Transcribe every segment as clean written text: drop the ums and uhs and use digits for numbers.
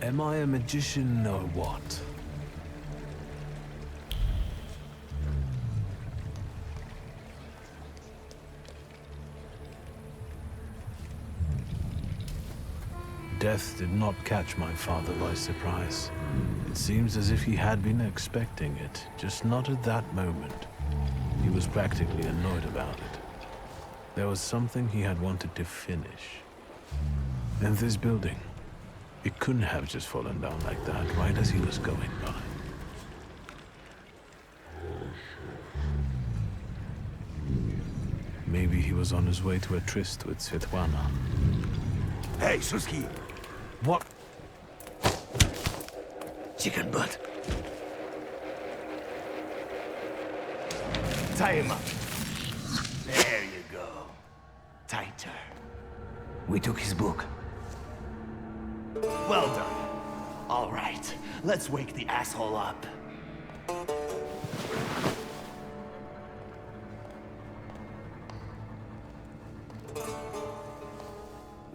Am I a magician or what? Death did not catch my father by surprise. It seems as if he had been expecting it, just not at that moment. He was practically annoyed about it. There was something he had wanted to finish. And this building, it couldn't have just fallen down like that right as he was going by. Maybe he was on his way to a tryst with Svetlana. Hey, Suski! What? Chicken butt. Tie him up. There you go. Tighter. We took his book. Well done. All right, let's wake the asshole up.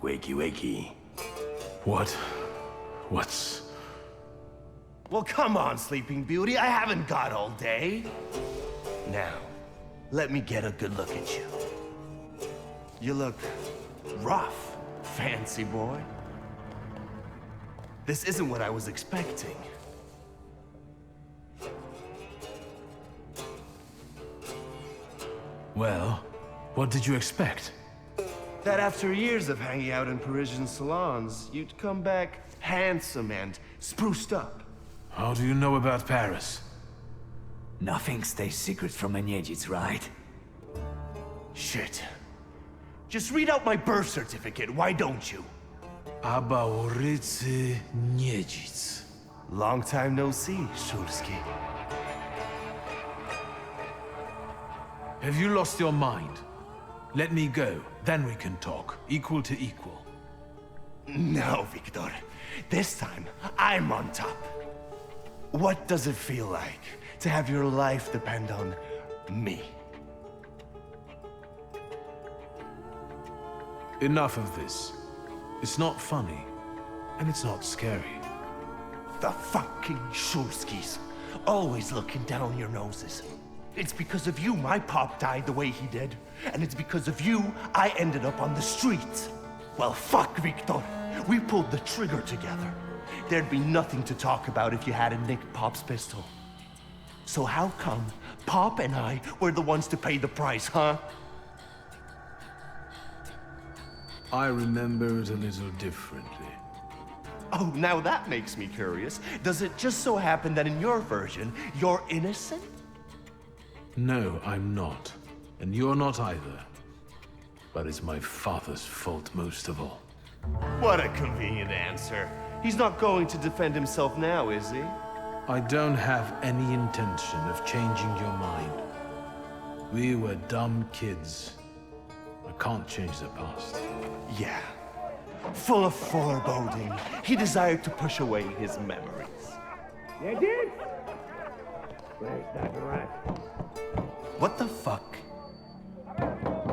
Wakey, wakey. What's... Well, come on, Sleeping Beauty. I haven't got all day. Now, let me get a good look at you. You look rough, fancy boy. This isn't what I was expecting. Well, what did you expect? That after years of hanging out in Parisian salons, you'd come back handsome and spruced up. How do you know about Paris? Nothing stays secret from a Niedzic, right? Shit. Just read out my birth certificate, why don't you? Abaorycy Niedzic. Long time no see, Shulsky. Have you lost your mind? Let me go, then we can talk, equal to equal. No, Victor. This time, I'm on top. What does it feel like to have your life depend on me? Enough of this. It's not funny, and it's not scary. The fucking Shulskis. Always looking down your noses. It's because of you my pop died the way he did. And it's because of you I ended up on the streets. Well, fuck, Victor. We pulled the trigger together. There'd be nothing to talk about if you hadn't nicked Pop's pistol. So how come Pop and I were the ones to pay the price, huh? I remember it a little differently. Oh, now that makes me curious. Does it just so happen that in your version, you're innocent? No, I'm not. And you're not either. But it's my father's fault most of all. What a convenient answer. He's not going to defend himself now, is he? I don't have any intention of changing your mind. We were dumb kids. I can't change the past. Yeah. Full of foreboding, he desired to push away his memories. You did? Where's that rat? What the fuck?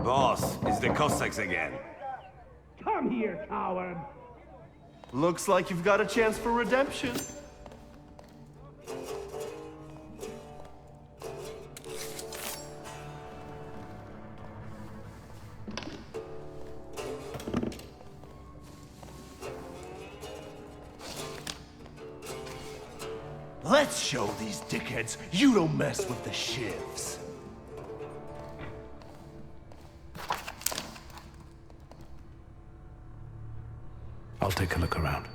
Boss, it's the Cossacks again. Come here, coward! Looks like you've got a chance for redemption. Let's show these dickheads you don't mess with the shivs. I'll take a look around.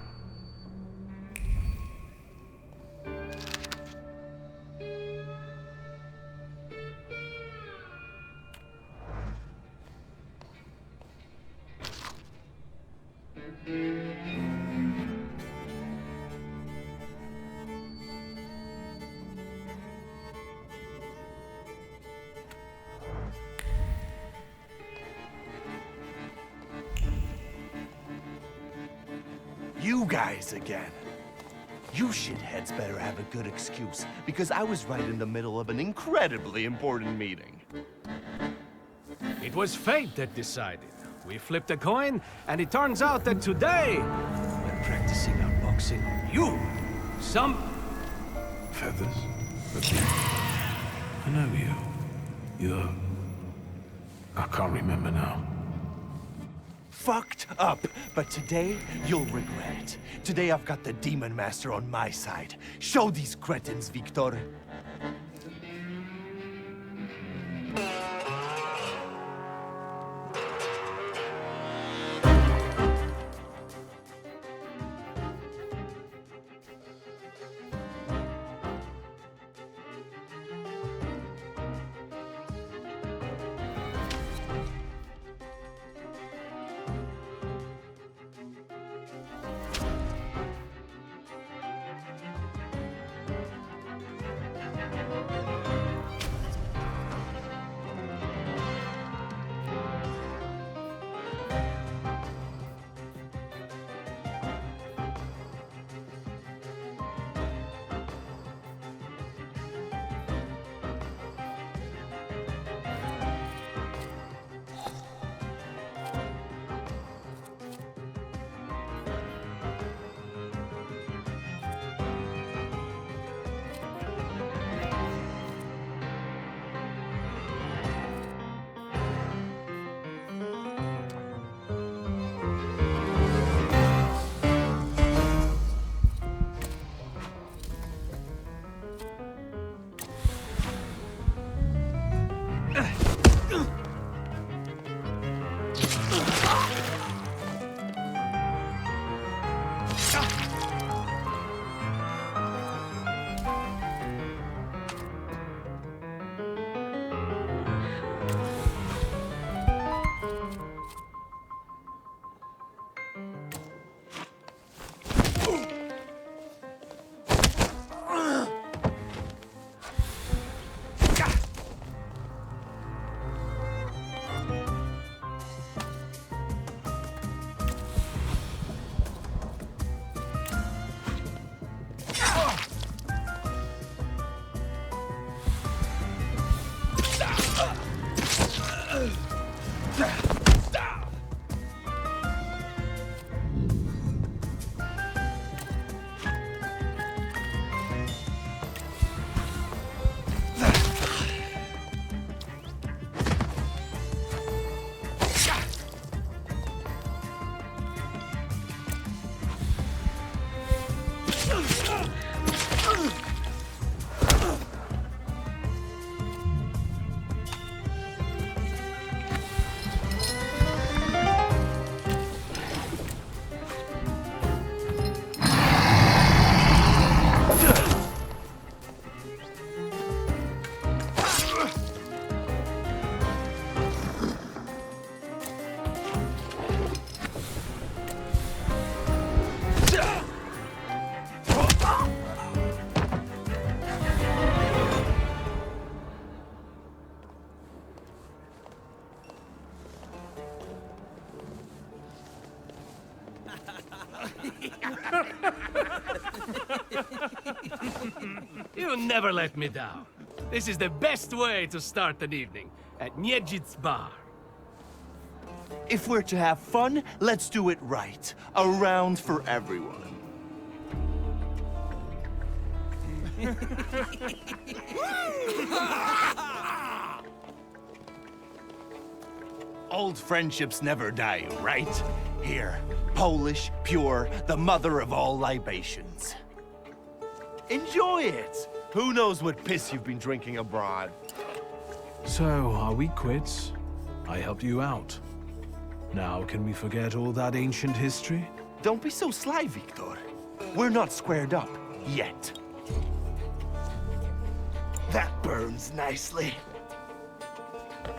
You guys again. You shitheads better have a good excuse, because I was right in the middle of an incredibly important meeting. It was fate that decided. We flipped a coin, and it turns out that today we're practicing our focusing on you. Some... Feathers? But I know you. You're... I can't remember now. Fucked up, but today you'll regret it. Today I've got the Demon Master on my side. Show these cretins, Victor. You never let me down. This is the best way to start an evening, at Niedzic's bar. If we're to have fun, let's do it right. A round for everyone. Old friendships never die, right? Here, Polish, pure, the mother of all libations. Enjoy it! Who knows what piss you've been drinking abroad? So, are we quits? I helped you out. Now, can we forget all that ancient history? Don't be so sly, Victor. We're not squared up, yet. That burns nicely.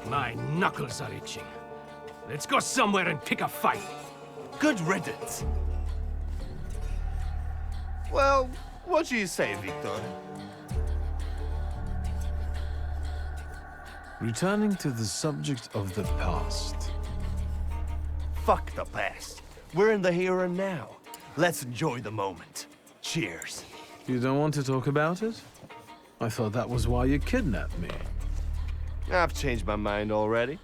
My knuckles are itching. Let's go somewhere and pick a fight. Good riddance. Well, what do you say, Victor? Returning to the subject of the past. Fuck the past. We're in the here and now. Let's enjoy the moment. Cheers. You don't want to talk about it? I thought that was why you kidnapped me. I've changed my mind already.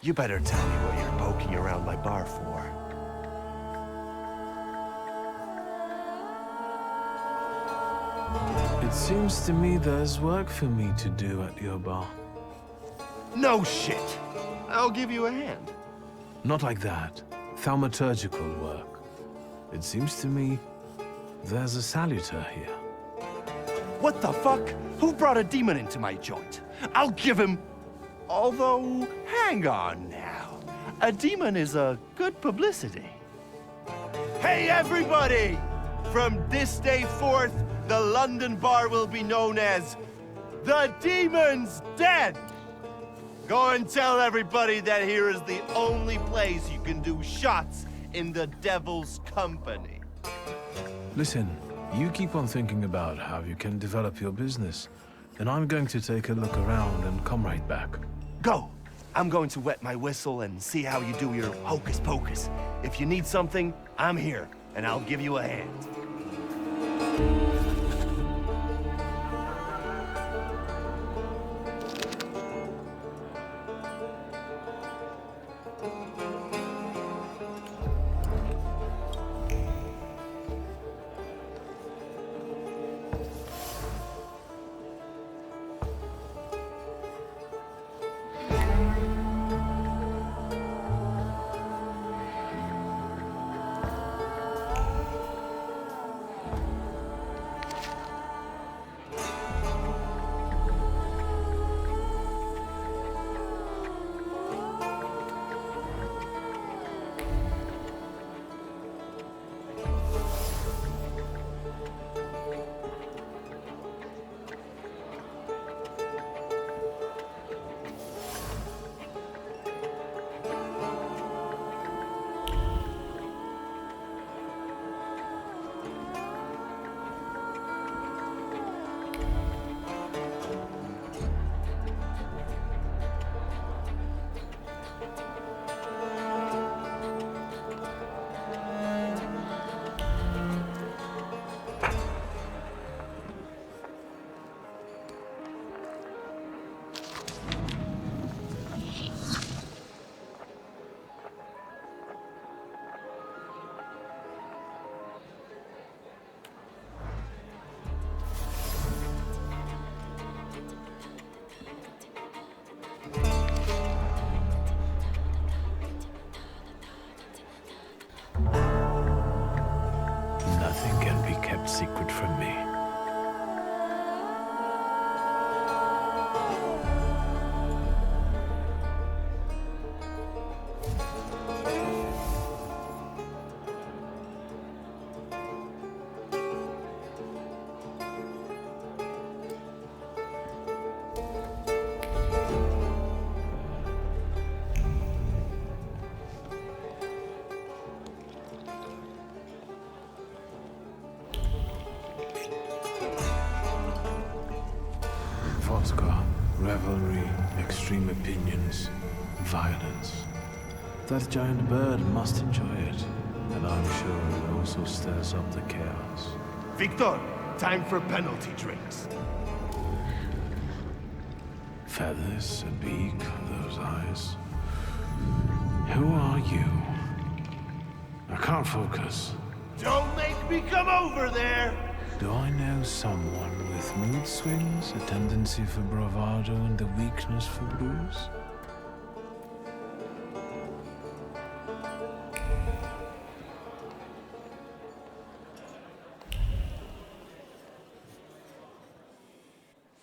You better tell me what you're poking around my bar for. It seems to me there's work for me to do at your bar. No shit. I'll give you a hand. Not like that. Thaumaturgical work. It seems to me there's a salutor here. What the fuck? Who brought a demon into my joint? I'll give him... Although, hang on now. A demon is a good publicity. Hey, everybody! From this day forth, the London bar will be known as The Demon's Den! Go and tell everybody that here is the only place you can do shots in the devil's company. Listen, you keep on thinking about how you can develop your business, and I'm going to take a look around and come right back. Go! I'm going to wet my whistle and see how you do your hocus pocus. If you need something, I'm here, and I'll give you a hand. Nothing can be kept secret from me. Vodka, revelry, extreme opinions, violence. That giant bird must enjoy it, and I'm sure it also stirs up the chaos. Victor, time for penalty drinks. Feathers, a beak, those eyes. Who are you? I can't focus. Don't make me come over there! Do I know someone with mood swings, a tendency for bravado, and a weakness for booze?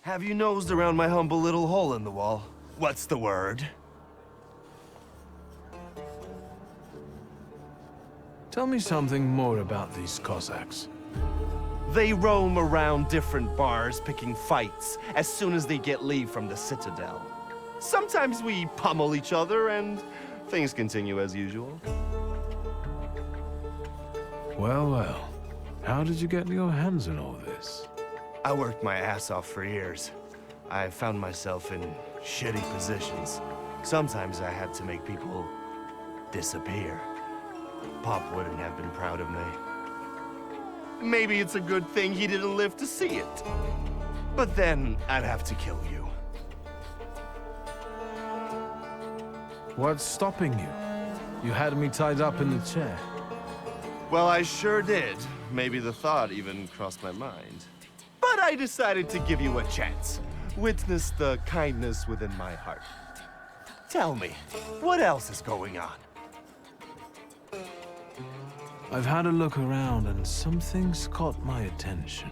Have you nosed around my humble little hole in the wall? What's the word? Tell me something more about these Cossacks. They roam around different bars picking fights as soon as they get leave from the Citadel. Sometimes we pummel each other and things continue as usual. Well, well. How did you get your hands on all this? I worked my ass off for years. I found myself in shitty positions. Sometimes I had to make people disappear. Pop wouldn't have been proud of me. Maybe it's a good thing he didn't live to see it. But then I'd have to kill you. What's stopping you? You had me tied up in the chair. Well, I sure did. Maybe the thought even crossed my mind. But I decided to give you a chance. Witness the kindness within my heart. Tell me, what else is going on? I've had a look around and something's caught my attention.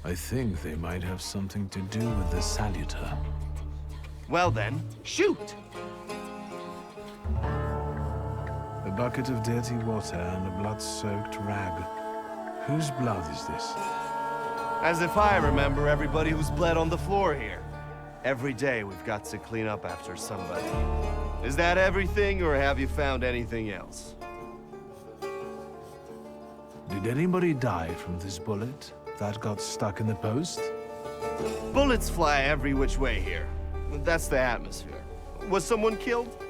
I think they might have something to do with the salutor. Well then, shoot! A bucket of dirty water and a blood-soaked rag. Whose blood is this? As if I remember everybody who's bled on the floor here. Every day we've got to clean up after somebody. Is that everything, or have you found anything else? Did anybody die from this bullet that got stuck in the post? Bullets fly every which way here. That's the atmosphere. Was someone killed?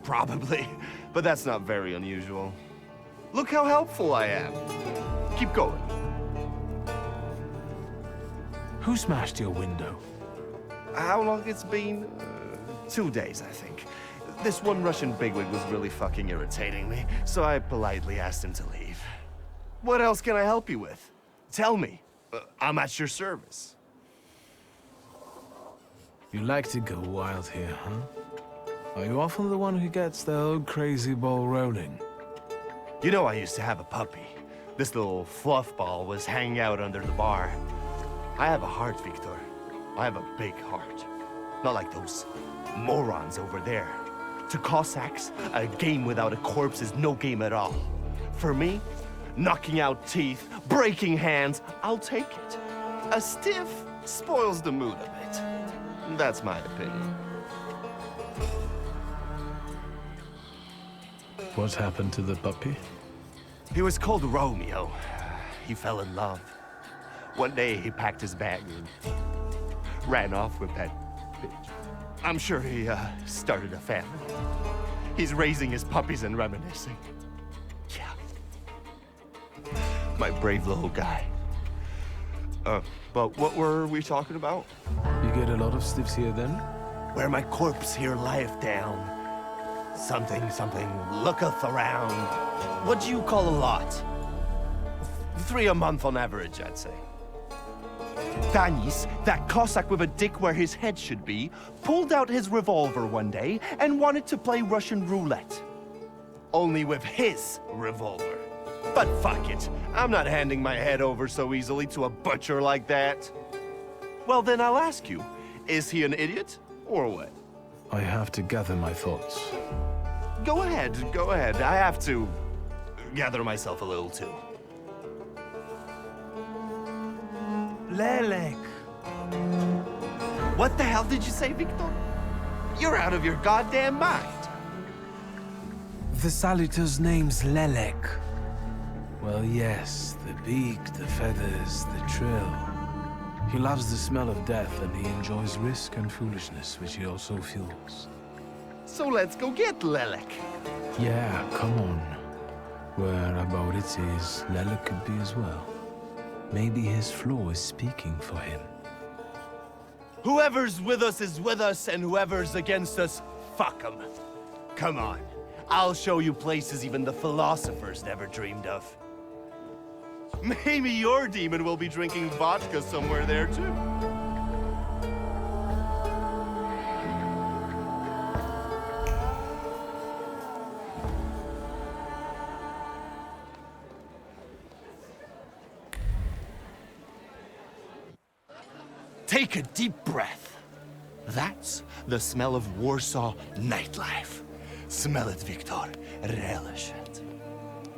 Probably, but that's not very unusual. Look how helpful I am. Keep going. Who smashed your window? How long it's been? 2 days, I think. This one Russian bigwig was really fucking irritating me, so I politely asked him to leave. What else can I help you with? Tell me. I'm at your service. You like to go wild here, huh? Are you often the one who gets the whole crazy ball rolling? You know I used to have a puppy. This little fluff ball was hanging out under the bar. I have a heart, Victor. I have a big heart. Not like those morons over there. To Cossacks, a game without a corpse is no game at all. For me, knocking out teeth, breaking hands, I'll take it. A stiff spoils the mood a bit. That's my opinion. What happened to the puppy? He was called Romeo. He fell in love. One day he packed his bag and ran off with that bitch. I'm sure he started a family. He's raising his puppies and reminiscing. Yeah. My brave little guy. But what were we talking about? You get a lot of stiffs here then? Where my corpse here lieth down. Something, looketh around. What do you call a lot? 3 a month on average, I'd say. Danis, that Cossack with a dick where his head should be, pulled out his revolver one day and wanted to play Russian roulette. Only with his revolver. But fuck it, I'm not handing my head over so easily to a butcher like that. Well then I'll ask you, is he an idiot, or what? I have to gather my thoughts. Go ahead. I have to gather myself a little too. Lelek. What the hell did you say, Victor? You're out of your goddamn mind. The salutor's name's Lelek. Well, yes, the beak, the feathers, the trill. He loves the smell of death and he enjoys risk and foolishness, which he also fuels. So let's go get Lelek. Yeah, come on. Where about it is, Lelek could be as well. Maybe his flaw is speaking for him. Whoever's with us is with us, and whoever's against us, fuck 'em. Come on. I'll show you places even the philosophers never dreamed of. Maybe your demon will be drinking vodka somewhere there, too. Take a deep breath. That's the smell of Warsaw nightlife. Smell it, Victor. Relish it.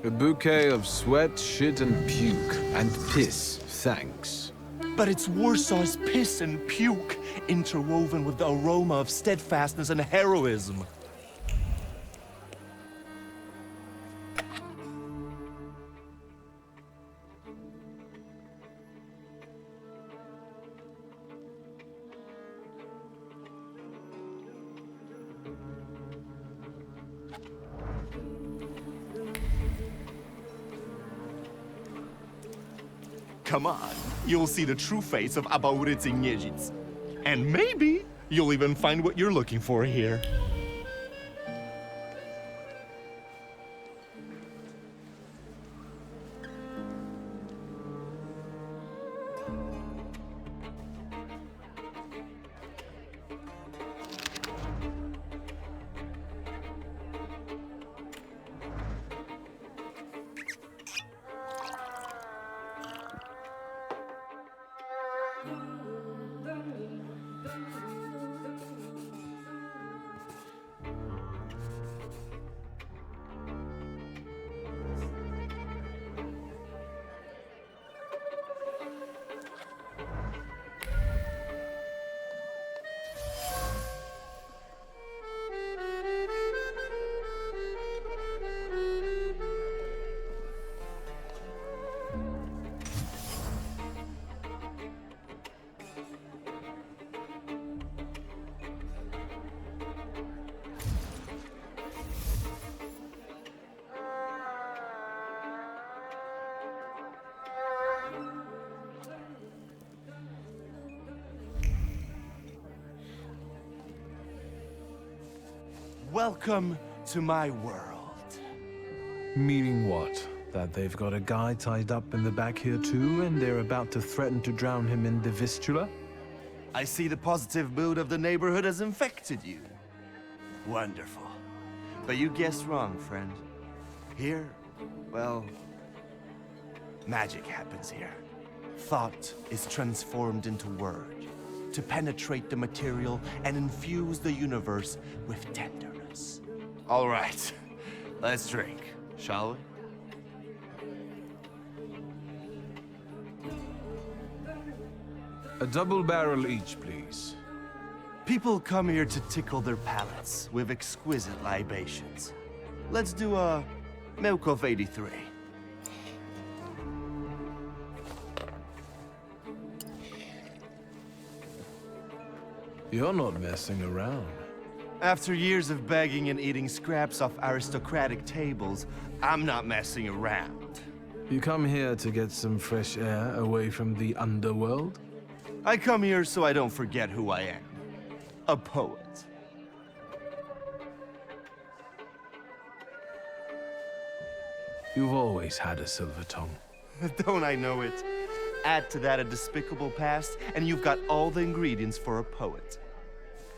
A bouquet of sweat, shit, and puke. And piss, thanks. But it's Warsaw's piss and puke, interwoven with the aroma of steadfastness and heroism. Come on, you'll see the true face of Abaurycy Niedzic. And maybe you'll even find what you're looking for here. Welcome to my world. Meaning what? That they've got a guy tied up in the back here too, and they're about to threaten to drown him in the Vistula? I see the positive mood of the neighborhood has infected you. Wonderful. But you guessed wrong, friend. Here, well, magic happens here. Thought is transformed into word, to penetrate the material and infuse the universe with tenderness. All right, let's drink, shall we? A double barrel each, please. People come here to tickle their palates with exquisite libations. Let's do a milk of 83. You're not messing around. After years of begging and eating scraps off aristocratic tables, I'm not messing around. You come here to get some fresh air away from the underworld? I come here so I don't forget who I am. A poet. You've always had a silver tongue. Don't I know it? Add to that a despicable past, and you've got all the ingredients for a poet.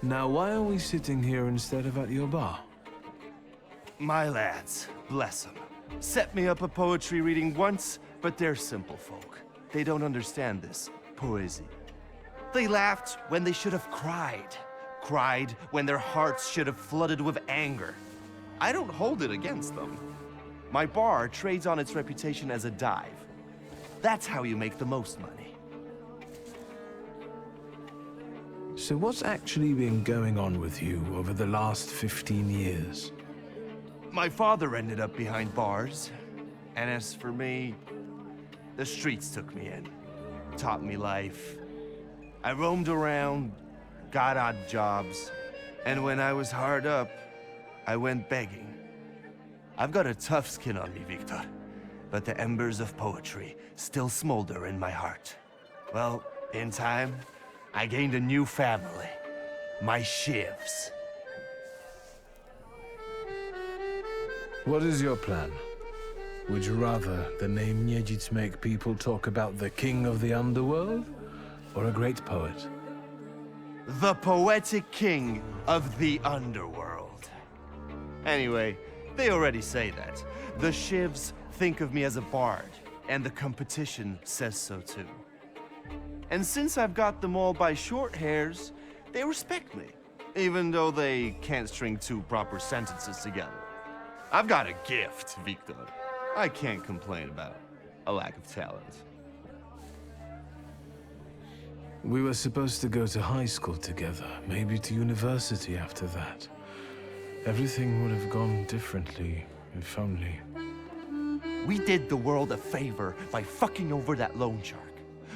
Now, why are we sitting here instead of at your bar? My lads, bless them, set me up a poetry reading once, but they're simple folk. They don't understand this poesy. They laughed when they should have cried. Cried when their hearts should have flooded with anger. I don't hold it against them. My bar trades on its reputation as a dive. That's how you make the most money. So what's actually been going on with you over the last 15 years? My father ended up behind bars. And as for me, the streets took me in. Taught me life. I roamed around, got odd jobs, and when I was hard up, I went begging. I've got a tough skin on me, Victor, but the embers of poetry still smolder in my heart. Well, in time, I gained a new family, my shivs. What is your plan? Would you rather the name Niedzic make people talk about the king of the underworld? Or a great poet? The poetic king of the underworld. Anyway, they already say that. The shivs think of me as a bard, and the competition says so too. And since I've got them all by short hairs, they respect me, even though they can't string two proper sentences together. I've got a gift, Victor. I can't complain about a lack of talent. We were supposed to go to high school together, maybe to university after that. Everything would have gone differently, if only. We did the world a favor by fucking over that loan shark.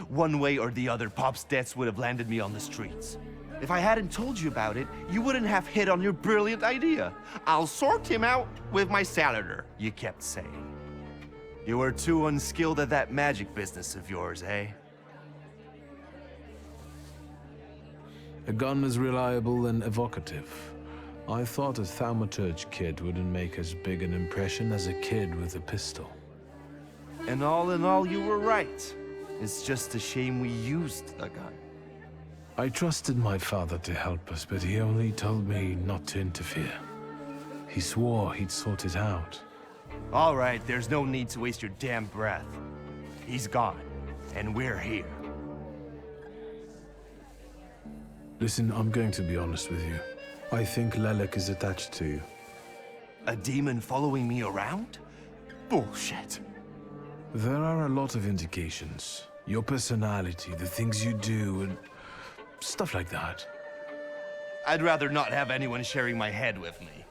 One way or the other, Pop's debts would have landed me on the streets. If I hadn't told you about it, you wouldn't have hit on your brilliant idea. I'll sort him out with my salutor, you kept saying. You were too unskilled at that magic business of yours, eh? A gun as reliable and evocative. I thought a thaumaturge kid wouldn't make as big an impression as a kid with a pistol. And all in all, you were right. It's just a shame we used the gun. I trusted my father to help us, but he only told me not to interfere. He swore he'd sort it out. All right, there's no need to waste your damn breath. He's gone, and we're here. Listen, I'm going to be honest with you. I think Lelek is attached to you. A demon following me around? Bullshit. There are a lot of indications. Your personality, the things you do, and stuff like that. I'd rather not have anyone sharing my head with me.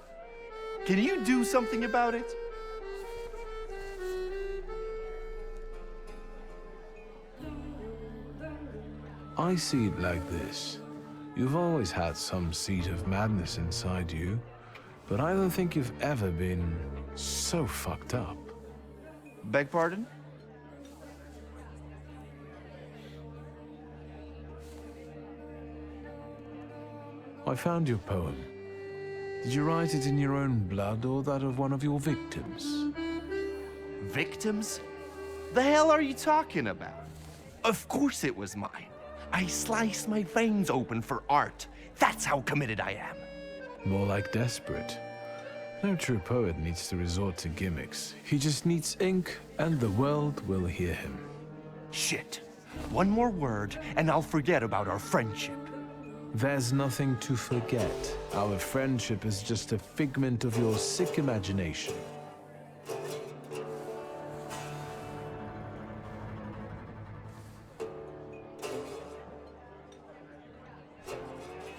Can you do something about it? I see it like this. You've always had some seed of madness inside you, but I don't think you've ever been so fucked up. Beg pardon? I found your poem. Did you write it in your own blood or that of one of your victims? Victims? The hell are you talking about? Of course it was mine. I sliced my veins open for art. That's how committed I am. More like desperate. No true poet needs to resort to gimmicks. He just needs ink, and the world will hear him. Shit. One more word, and I'll forget about our friendship. There's nothing to forget. Our friendship is just a figment of your sick imagination.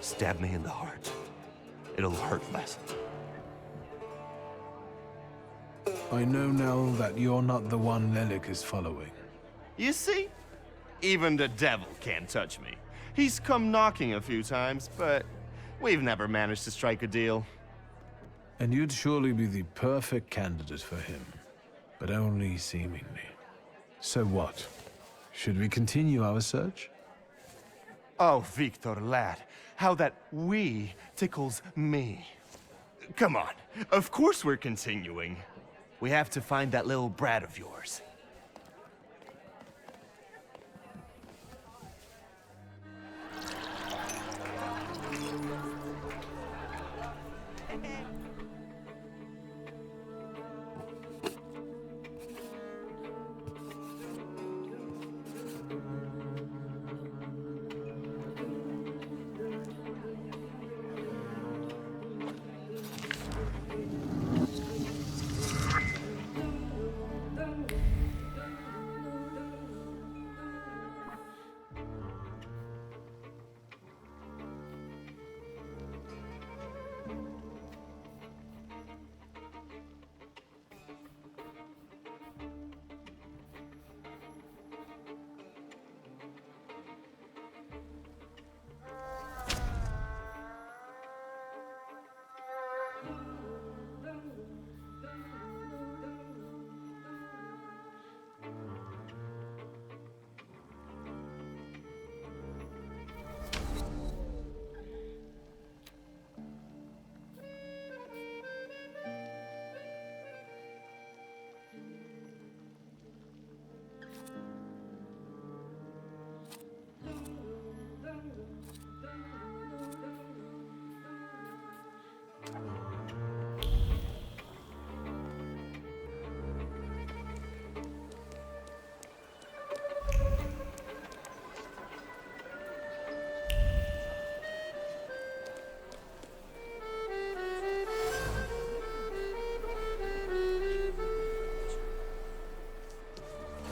Stab me in the heart. It'll hurt less. I know now that you're not the one Lelik is following. You see? Even the devil can't touch me. He's come knocking a few times, but we've never managed to strike a deal. And you'd surely be the perfect candidate for him. But only seemingly. So what? Should we continue our search? Oh, Victor, lad, how that "we" tickles me. Come on, of course we're continuing. We have to find that little brat of yours.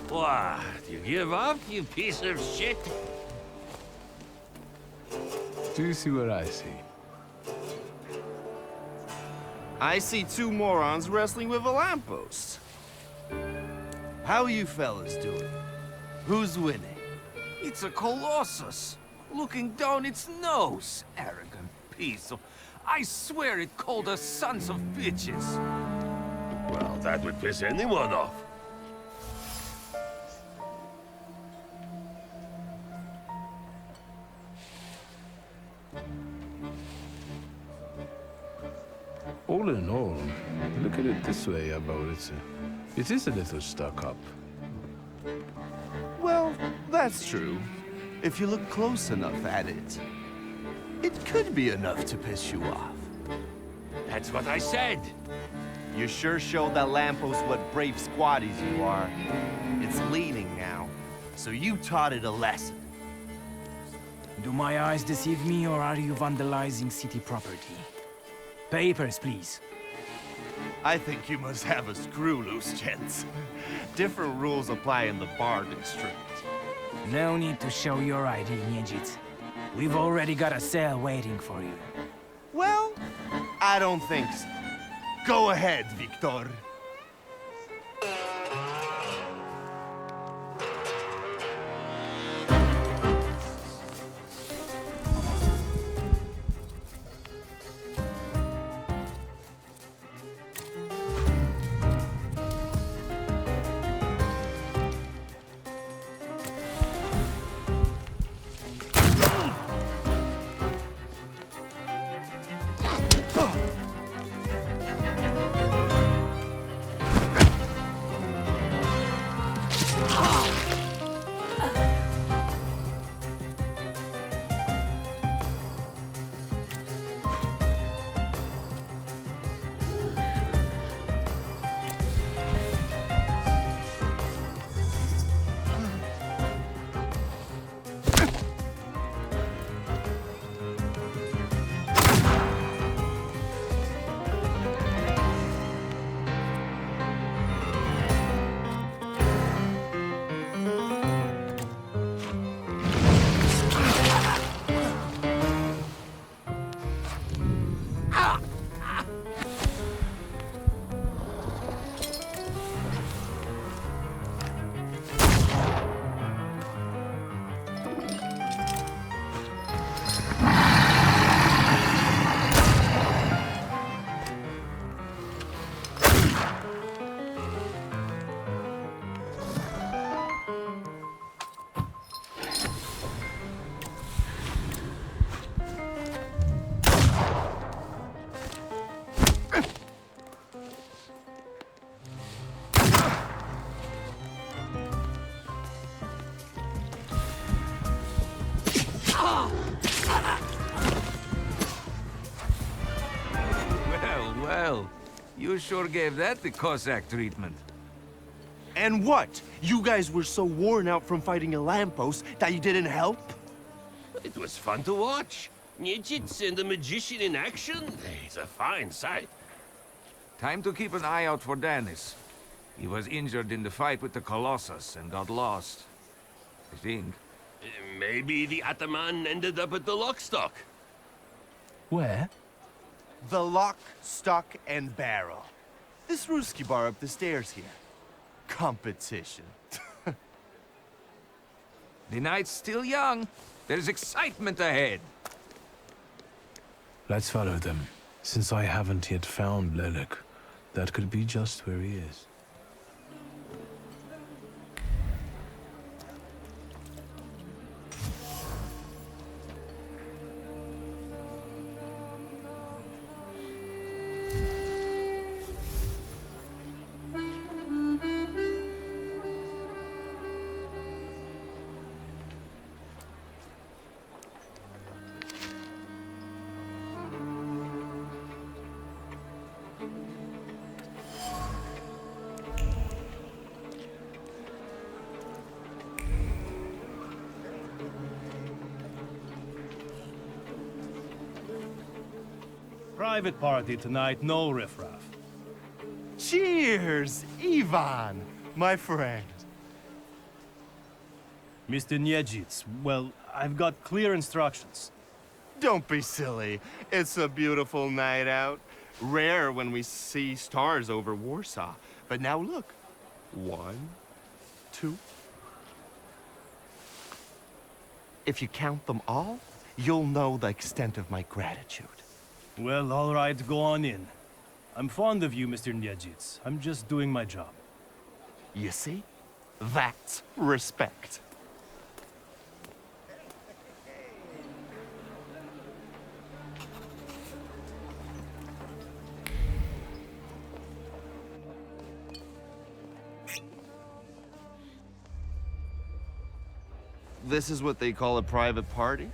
What? You give up, you piece of shit? Do you see what I see? I see two morons wrestling with a lamppost. How you fellas doing? Who's winning? It's a colossus, looking down its nose. Arrogant piece of... I swear it called us sons of bitches. Well, that would piss anyone off. All in all, look at it this way, Abolice. It is a little stuck up. Well, that's true. If you look close enough at it, it could be enough to piss you off. That's what I said. You sure showed that lamppost what brave squatties you are. It's leaning now, so you taught it a lesson. Do my eyes deceive me, or are you vandalizing city property? Papers, please. I think you must have a screw loose, gents. Different rules apply in the bar district. No need to show your ID, Niedzit. We've already got a cell waiting for you. Well, I don't think so. Go ahead, Victor. Well, you sure gave that the Cossack treatment. And what? You guys were so worn out from fighting a lamppost that you didn't help? It was fun to watch. Nijits and the magician in action, it's a fine sight. Time to keep an eye out for Danis. He was injured in the fight with the Colossus and got lost. I think. Maybe the Ataman ended up at the Lockstock. Where? The lock, stock, and barrel. This Ruski bar up the stairs here. Competition. The night's still young. There's excitement ahead. Let's follow them. Since I haven't yet found Lelik, that could be just where he is. Private party tonight, no riffraff. Cheers, Ivan, my friend. Mr. Niedzits, well, I've got clear instructions. Don't be silly. It's a beautiful night out. Rare when we see stars over Warsaw. But now look. 1, 2. If you count them all, you'll know the extent of my gratitude. Well, all right, go on in. I'm fond of you, Mr. Niedzits. I'm just doing my job. You see? That's respect. This is what they call a private party?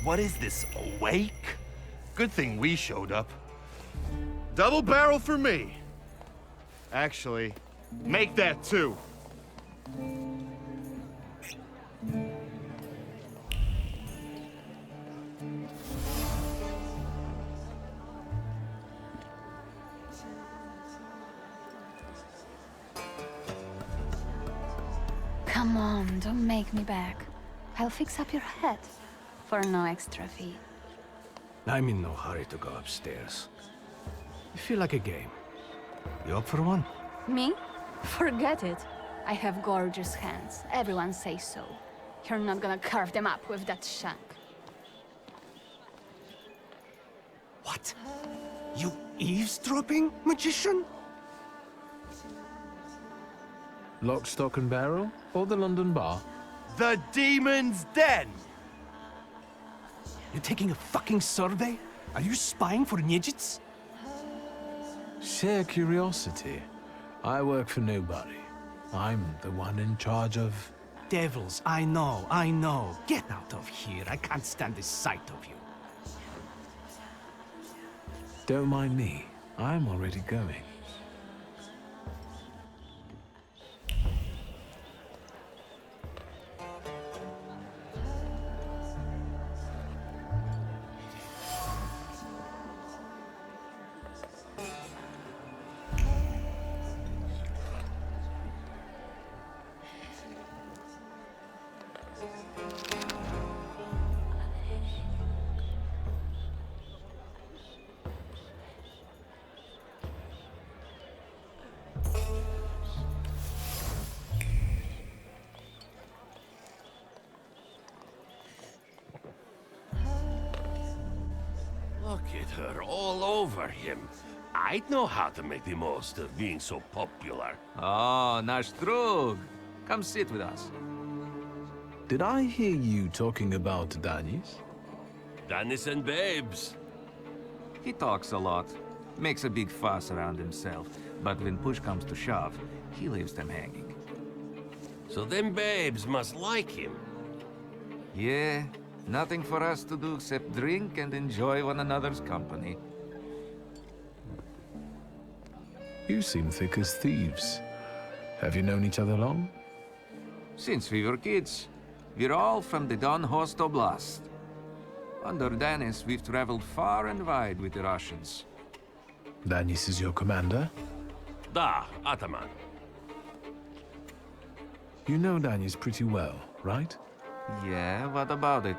What is this, a wake? Good thing we showed up. Double barrel for me. Actually, make that 2. Come on, don't make me beg. I'll fix up your head for no extra fee. I'm in no hurry to go upstairs. I feel like a game. You up for one? Me? Forget it. I have gorgeous hands. Everyone says so. You're not gonna carve them up with that shank. What? You eavesdropping, magician? Lock, stock, and barrel? Or the London bar? The Demon's Den! You taking a fucking survey? Are you spying for Niedzits? Sheer curiosity. I work for nobody. I'm the one in charge of... Devils, I know. Get out of here. I can't stand the sight of you. Don't mind me. I'm already going. Look at her all over him. I'd know how to make the most of being so popular. Oh, nasz drug. Come sit with us. Did I hear you talking about Danis? Danis and babes. He talks a lot, makes a big fuss around himself, but when push comes to shove, he leaves them hanging. So them babes must like him. Yeah, nothing for us to do except drink and enjoy one another's company. You seem thick as thieves. Have you known each other long? Since we were kids. We're all from the Don Host Oblast. Under Danis, we've traveled far and wide with the Russians. Danis is your commander? Da, Ataman. You know Danis pretty well, right? Yeah, what about it?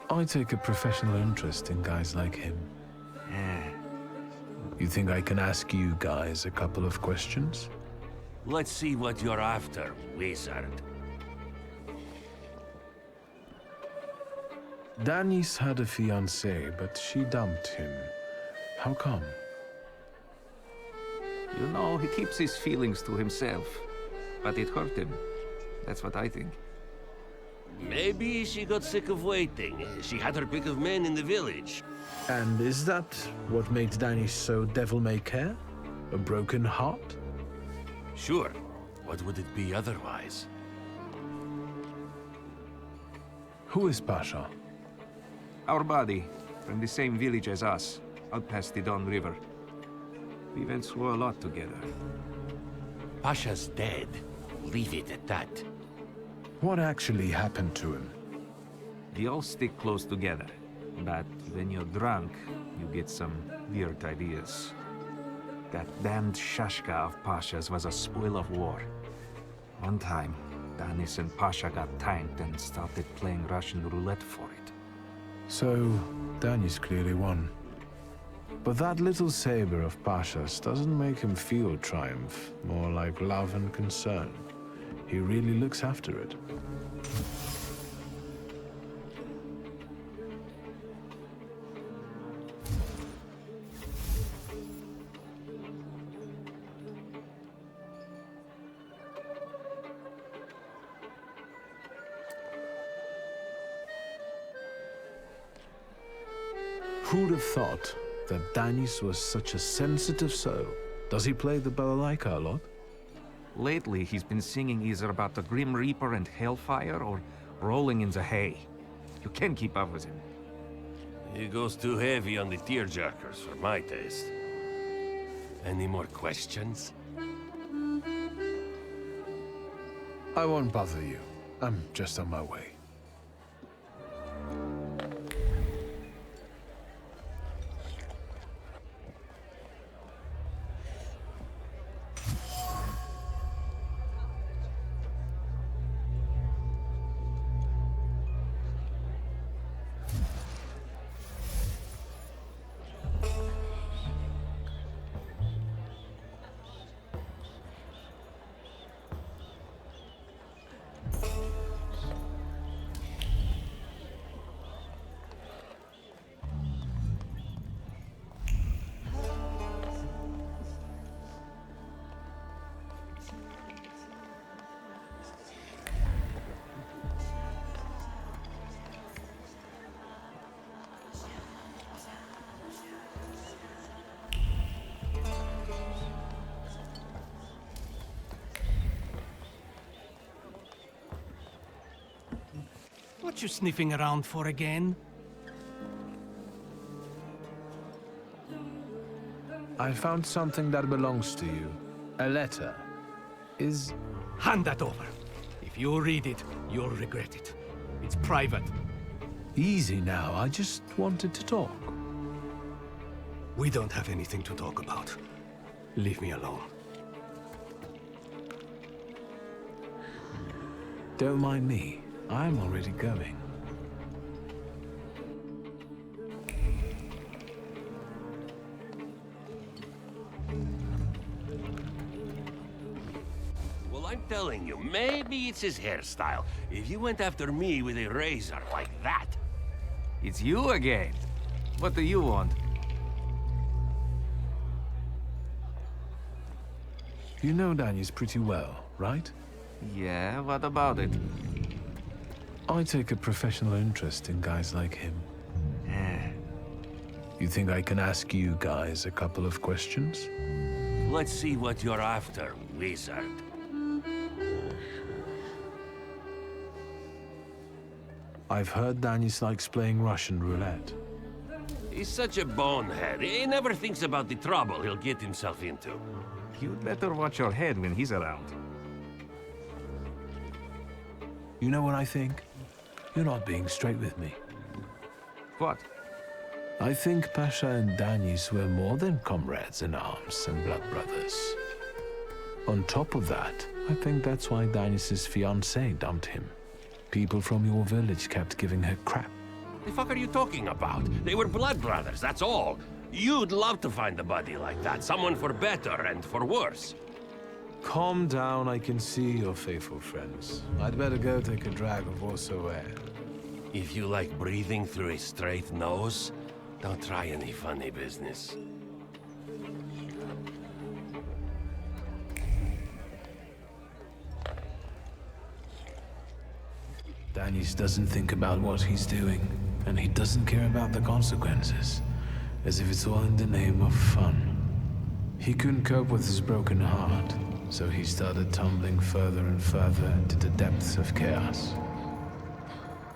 I take a professional interest in guys like him. You think I can ask you guys a couple of questions? Let's see what you're after, wizard. Danis had a fiancée, but she dumped him. How come? You know, he keeps his feelings to himself. But it hurt him. That's what I think. Maybe she got sick of waiting. She had her pick of men in the village. And is that what made Danis so devil-may-care? A broken heart? Sure. What would it be otherwise? Who is Pasha? Our buddy, from the same village as us, out past the Don River. We went through a lot together. Pasha's dead. Leave it at that. What actually happened to him? We all stick close together. But when you're drunk, you get some weird ideas. That damned Shashka of Pasha's was a spoil of war. One time, Danis and Pasha got tanked and started playing Russian roulette for it. So, Danis clearly won. But that little saber of Pasha's doesn't make him feel triumph, more like love and concern. He really looks after it. Who'd have thought that Danis was such a sensitive soul? Does he play the balalaika a lot? Lately, he's been singing either about the Grim Reaper and Hellfire or rolling in the hay. You can't keep up with him. He goes too heavy on the tearjerkers for my taste. Any more questions? I won't bother you. I'm just on my way. What you sniffing around for again? I found something that belongs to you. A letter. Is... Hand that over. If you read it, you'll regret it. It's private. Easy now, I just wanted to talk. We don't have anything to talk about. Leave me alone. Don't mind me. I'm already going. Well, I'm telling you, maybe it's his hairstyle. If you went after me with a razor like that... It's you again. What do you want? You know Danis pretty well, right? Yeah, what about it? I take a professional interest in guys like him. You think I can ask you guys a couple of questions? Let's see what you're after, wizard. I've heard Danis likes playing Russian roulette. He's such a bonehead. He never thinks about the trouble he'll get himself into. You'd better watch your head when he's around. You know what I think? You're not being straight with me. What? I think Pasha and Danis were more than comrades in arms and blood brothers. On top of that, I think that's why Danis' fiancée dumped him. People from your village kept giving her crap. The fuck are you talking about? They were blood brothers, that's all. You'd love to find a buddy like that. Someone for better and for worse. Calm down, I can see your faithful friends. I'd better go take a drag of Warsaw air. If you like breathing through a straight nose, don't try any funny business. Danis doesn't think about what he's doing, and he doesn't care about the consequences, as if it's all in the name of fun. He couldn't cope with his broken heart, so he started tumbling further and further into the depths of chaos.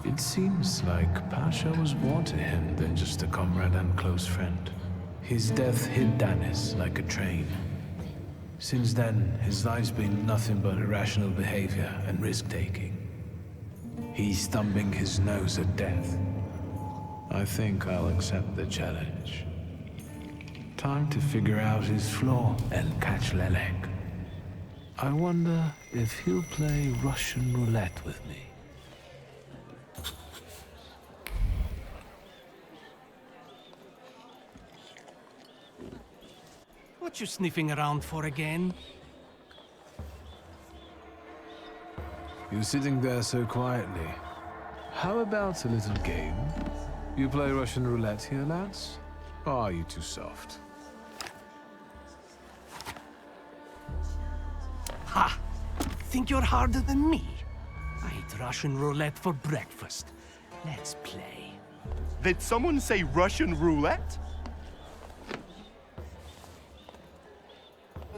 It seems like Pasha was more to him than just a comrade and close friend. His death hit Danis like a train. Since then, his life's been nothing but irrational behavior and risk-taking. He's thumbing his nose at death. I think I'll accept the challenge. Time to figure out his flaw and catch Lelek. I wonder if he'll play Russian roulette with me. What you sniffing around for again? You're sitting there so quietly. How about a little game? You play Russian roulette here, lads? Or are you too soft? Ha! Think you're harder than me? I eat Russian roulette for breakfast. Let's play. Did someone say Russian roulette?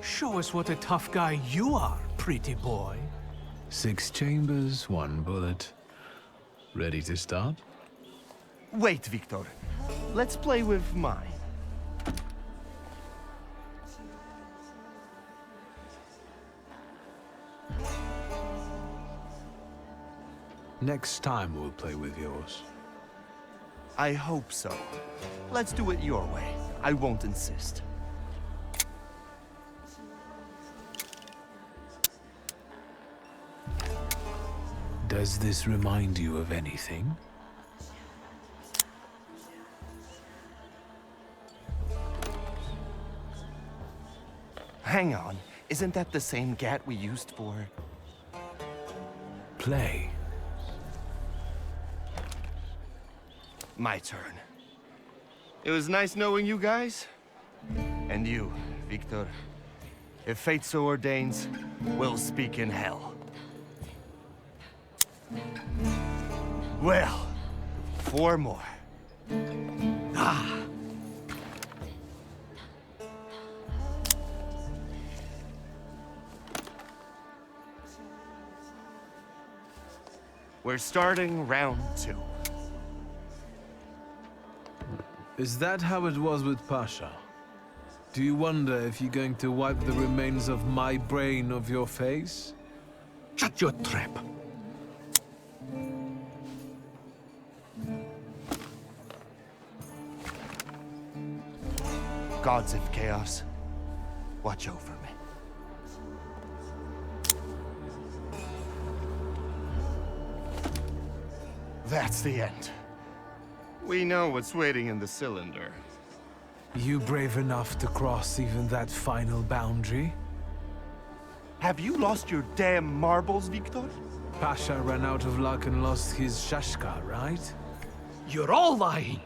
Show us what a tough guy you are, pretty boy. 6 chambers, 1 bullet. Ready to start? Wait, Victor. Let's play with mine. Next time we'll play with yours. I hope so. Let's do it your way. I won't insist. Does this remind you of anything? Hang on. Isn't that the same gat we used for... Play. My turn. It was nice knowing you guys. And you, Victor. If fate so ordains, we'll speak in hell. Well, 4 more. Ah! We're starting round 2. Is that how it was with Pasha? Do you wonder if you're going to wipe the remains of my brain off your face? Shut your trap. Gods of Chaos, watch over me. That's the end. We know what's waiting in the cylinder. You brave enough to cross even that final boundary? Have you lost your damn marbles, Victor? Pasha ran out of luck and lost his shashka, right? You're all lying.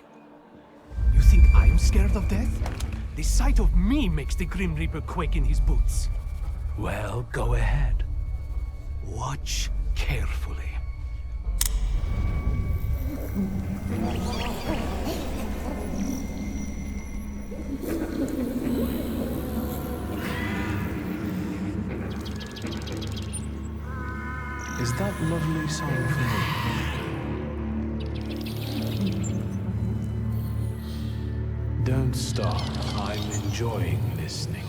You think I'm scared of death? The sight of me makes the Grim Reaper quake in his boots. Well, go ahead. Watch carefully. Is that lovely song for me? stop. I'm enjoying listening.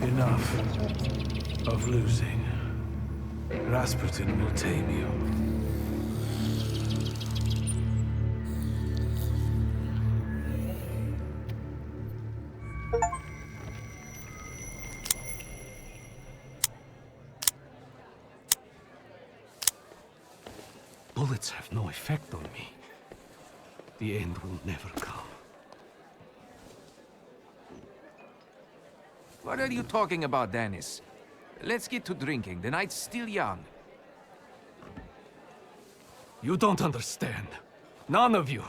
Enough of losing. Rasputin will tame you. Bullets have no effect on me. The end will never come. What are you talking about, Dennis? Let's get to drinking. The night's still young. You don't understand. None of you.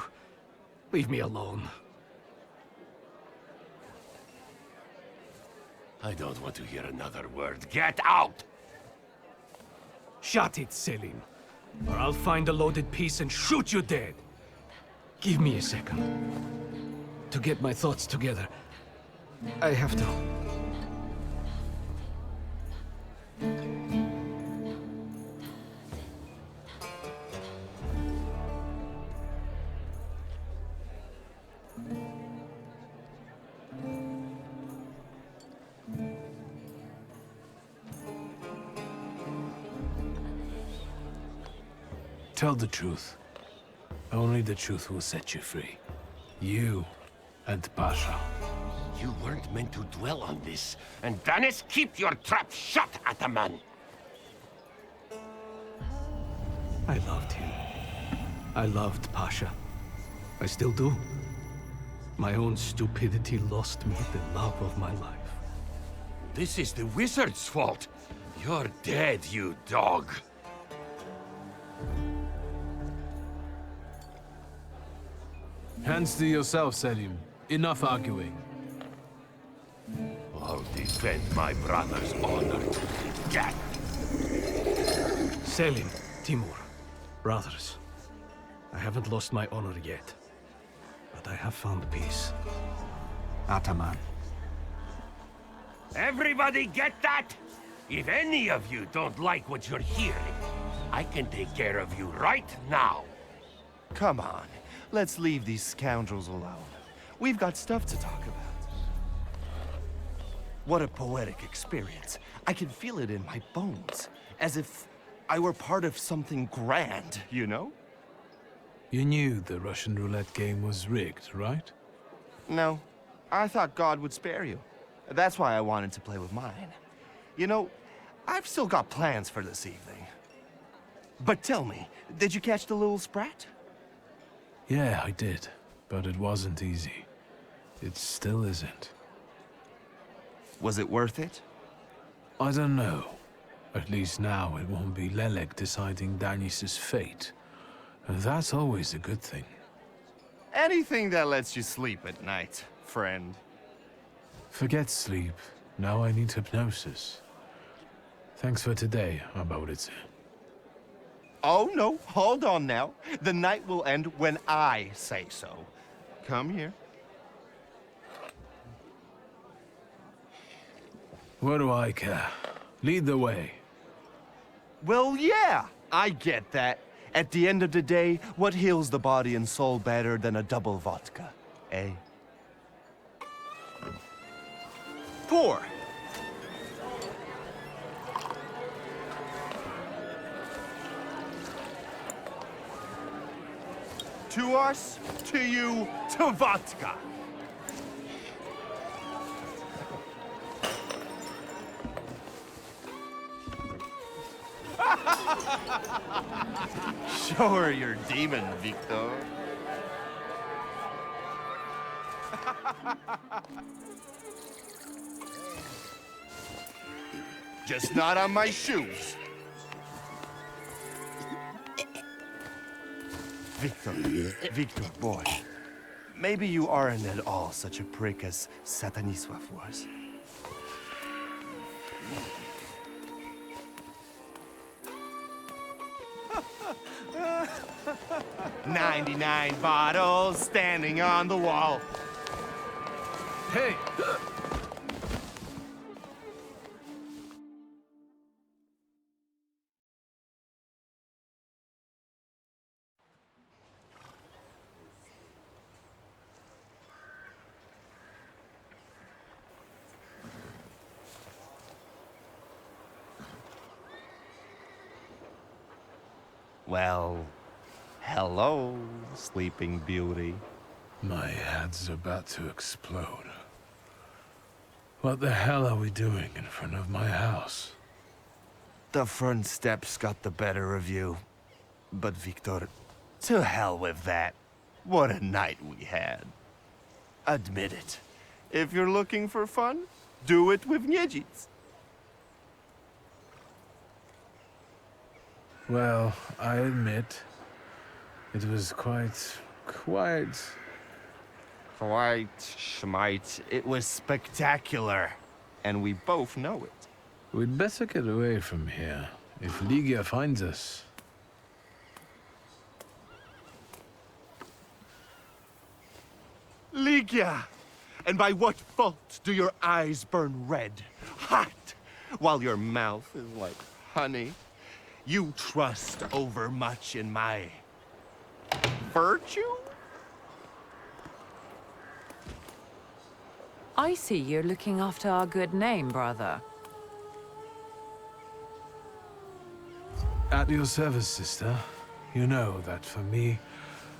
Leave me alone. I don't want to hear another word. Get out! Shut it, Selim. Or I'll find a loaded piece and shoot you dead. Give me a second. To get my thoughts together. I have to... Tell the truth. Only the truth will set you free. You and Pasha. You weren't meant to dwell on this. And Danis, keep your trap shut, Ataman! I loved him. I loved Pasha. I still do. My own stupidity lost me the love of my life. This is the wizard's fault. You're dead, you dog. Hands to yourself, Selim. Enough arguing. I'll defend my brother's honor to the death. Selim, Timur, brothers. I haven't lost my honor yet, but I have found peace. Ataman. Everybody get that? If any of you don't like what you're hearing, I can take care of you right now. Come on, let's leave these scoundrels alone. We've got stuff to talk about. What a poetic experience. I can feel it in my bones, as if I were part of something grand, you know? You knew the Russian roulette game was rigged, right? No, I thought God would spare you. That's why I wanted to play with mine. You know, I've still got plans for this evening. But tell me, did you catch the little sprat? Yeah, I did. But it wasn't easy. It still isn't. Was it worth it? I don't know. At least now it won't be Lelek deciding Danis's fate. And that's always a good thing. Anything that lets you sleep at night, friend. Forget sleep. Now I need hypnosis. Thanks for today, Abaudice. Oh no, hold on now. The night will end when I say so. Come here. What do I care? Lead the way. Well, yeah, I get that. At the end of the day, what heals the body and soul better than a double vodka, eh? Pour. To us, to you, to vodka. Show her your demon, Victor. Just not on my shoes. Victor, boy. Maybe you aren't at all such a prick as Satanisław was. 99 bottles standing on the wall. Hey! Well, hello, Sleeping Beauty. My head's about to explode. What the hell are we doing in front of my house? The front steps got the better of you. But Victor, to hell with that. What a night we had. Admit it. If you're looking for fun, do it with Niedzic. Well, I admit, it was quite... Schmite. It was spectacular. And we both know it. We'd better get away from here, if Ligia finds us. Ligia! And by what fault do your eyes burn red, hot, while your mouth is like honey? You trust overmuch in my virtue? I see you're looking after our good name, brother. At your service, sister. You know that for me,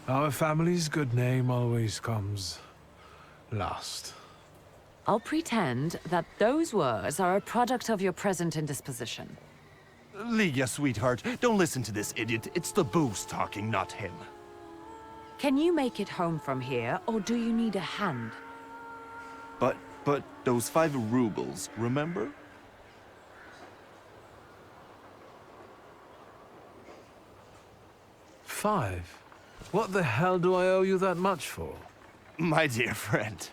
our family's good name always comes last. I'll pretend that those words are a product of your present indisposition. Ligia, sweetheart, don't listen to this idiot. It's the booze talking, not him. Can you make it home from here, or do you need a hand? But those 5 rubles, remember? Five? What the hell do I owe you that much for? My dear friend,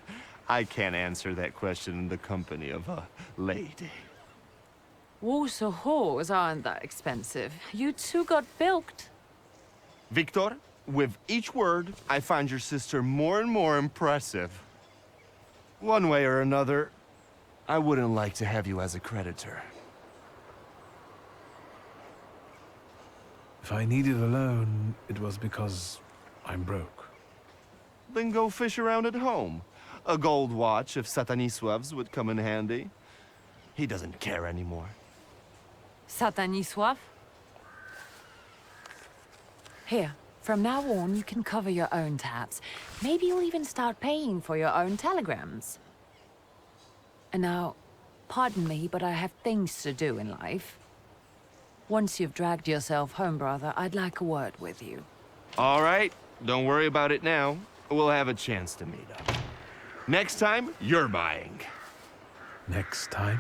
I can't answer that question in the company of a lady. Warsaw whores aren't that expensive. You two got bilked. Victor, with each word, I find your sister more and more impressive. One way or another, I wouldn't like to have you as a creditor. If I needed a loan, it was because I'm broke. Then go fish around at home. A gold watch of Satanisław's would come in handy. He doesn't care anymore. Satanisław? Here, from now on, you can cover your own tabs. Maybe you'll even start paying for your own telegrams. And now, pardon me, but I have things to do in life. Once you've dragged yourself home, brother, I'd like a word with you. All right, don't worry about it now. We'll have a chance to meet up. Next time, you're buying. Next time?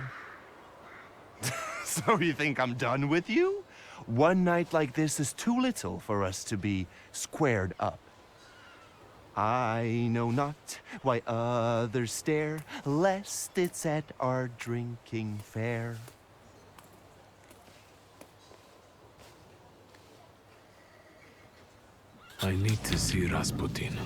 So you think I'm done with you? One night like this is too little for us to be squared up. I know not why others stare, lest it's at our drinking fair. I need to see Rasputin.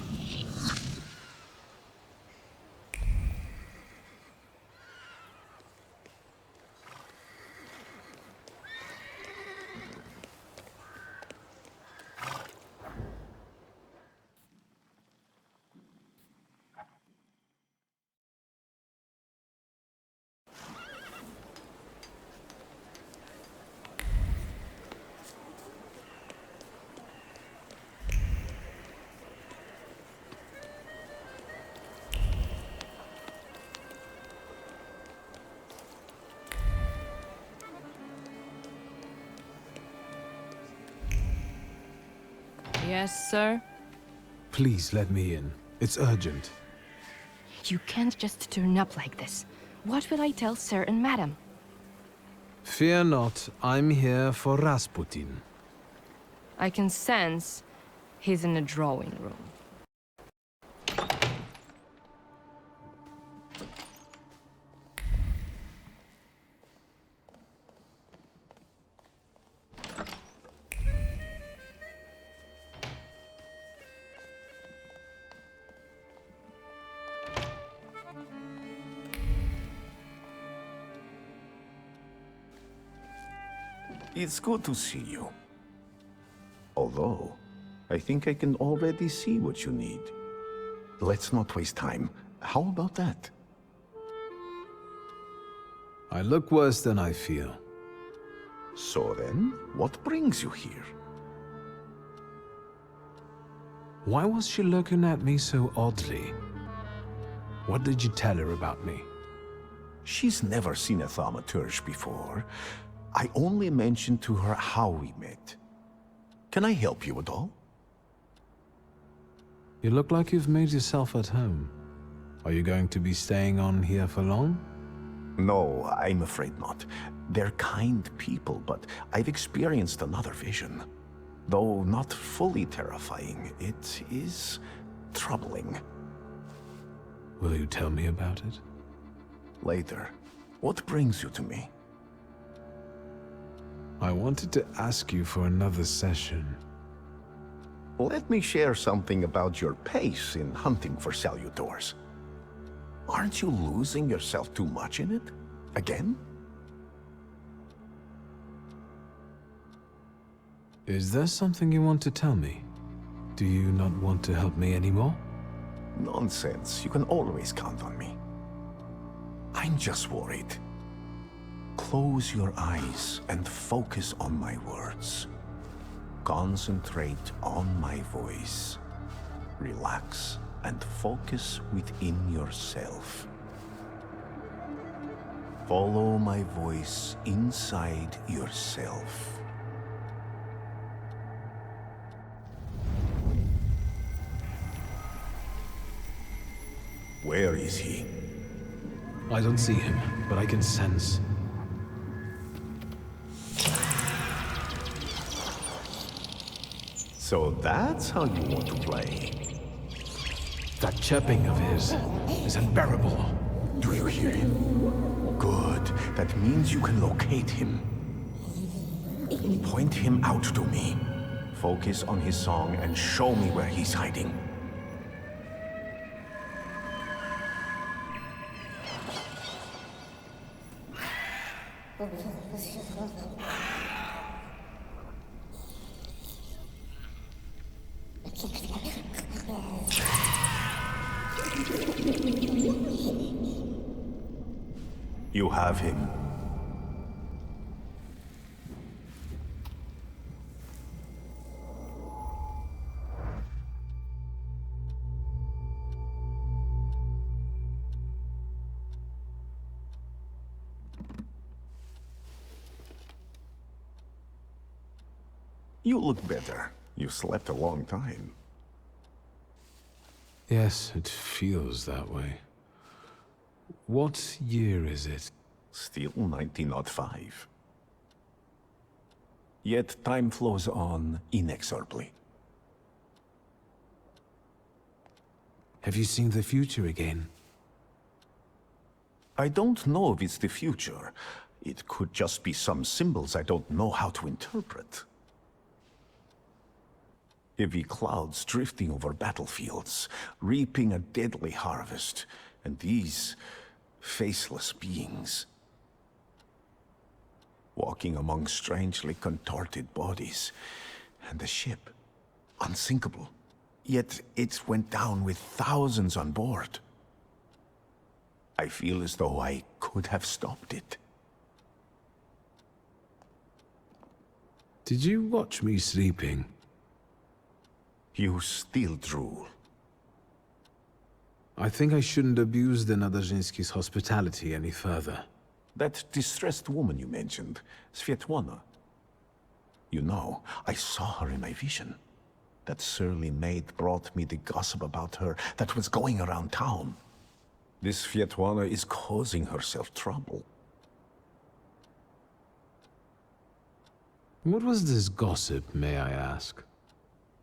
Yes, sir? Please let me in. It's urgent. You can't just turn up like this. What will I tell sir and madam? Fear not, I'm here for Rasputin. I can sense he's in the drawing room. It's good to see you. Although, I think I can already see what you need. Let's not waste time. How about that? I look worse than I feel. So then, what brings you here? Why was she looking at me so oddly? What did you tell her about me? She's never seen a thaumaturge before. I only mentioned to her how we met. Can I help you at all? You look like you've made yourself at home. Are you going to be staying on here for long? No, I'm afraid not. They're kind people, but I've experienced another vision. Though not fully terrifying, it is troubling. Will you tell me about it? Later. What brings you to me? I wanted to ask you for another session. Let me share something about your pace in hunting for salutors. Aren't you losing yourself too much in it? Again? Is there something you want to tell me? Do you not want to help me anymore? Nonsense. You can always count on me. I'm just worried. Close your eyes and focus on my words. Concentrate on my voice. Relax and focus within yourself. Follow my voice inside yourself. Where is he? I don't see him, but I can sense. So that's how you want to play. That chirping of his is unbearable. Do you hear him? Good. That means you can locate him. Point him out to me. Focus on his song and show me where he's hiding. You have him. You look better. You slept a long time. Yes, it feels that way. What year is it? Still 1905. Yet time flows on inexorably. Have you seen the future again? I don't know if it's the future. It could just be some symbols I don't know how to interpret. Heavy clouds drifting over battlefields, reaping a deadly harvest, and these faceless beings walking among strangely contorted bodies, and the ship, unsinkable. Yet it went down with thousands on board. I feel as though I could have stopped it. Did you watch me sleeping? You still drool. I think I shouldn't abuse the Nadarzyński's hospitality any further. That distressed woman you mentioned, Svetlana. You know, I saw her in my vision. That surly maid brought me the gossip about her that was going around town. This Svetlana is causing herself trouble. What was this gossip, may I ask?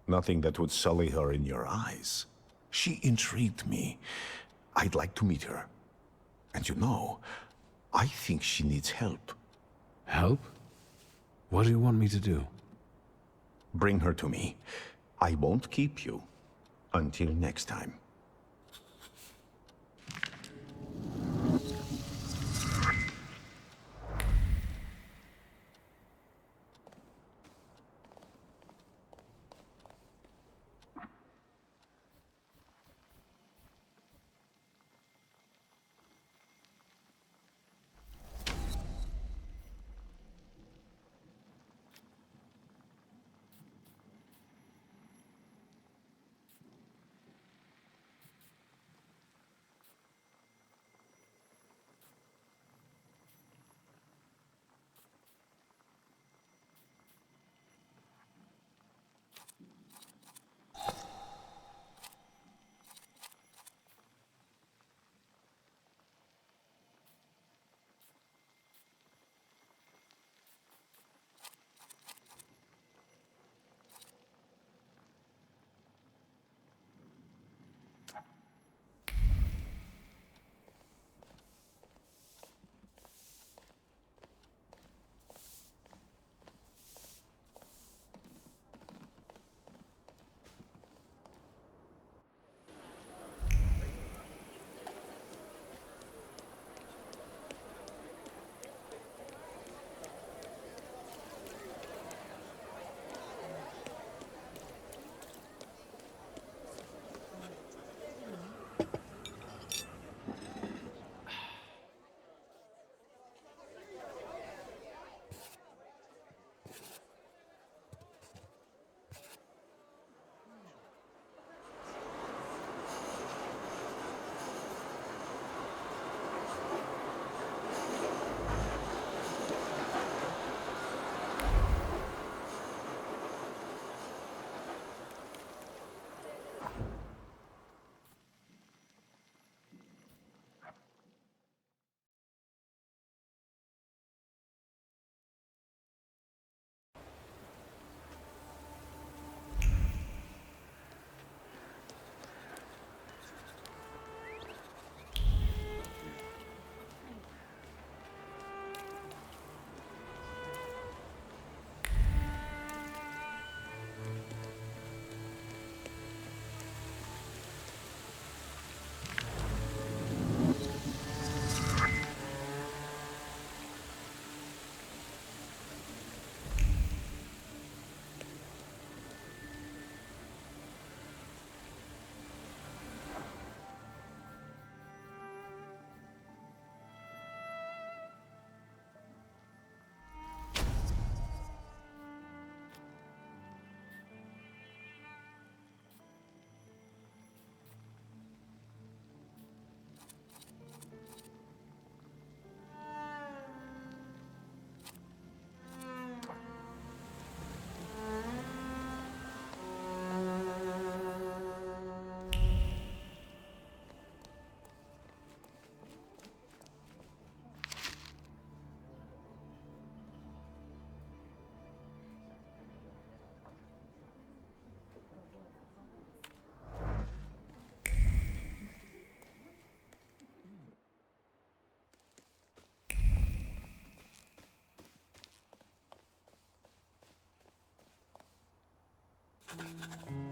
Nothing that would sully her in your eyes. She intrigued me. I'd like to meet her. And you know, I think she needs help. Help? What do you want me to do? Bring her to me. I won't keep you. Until next time.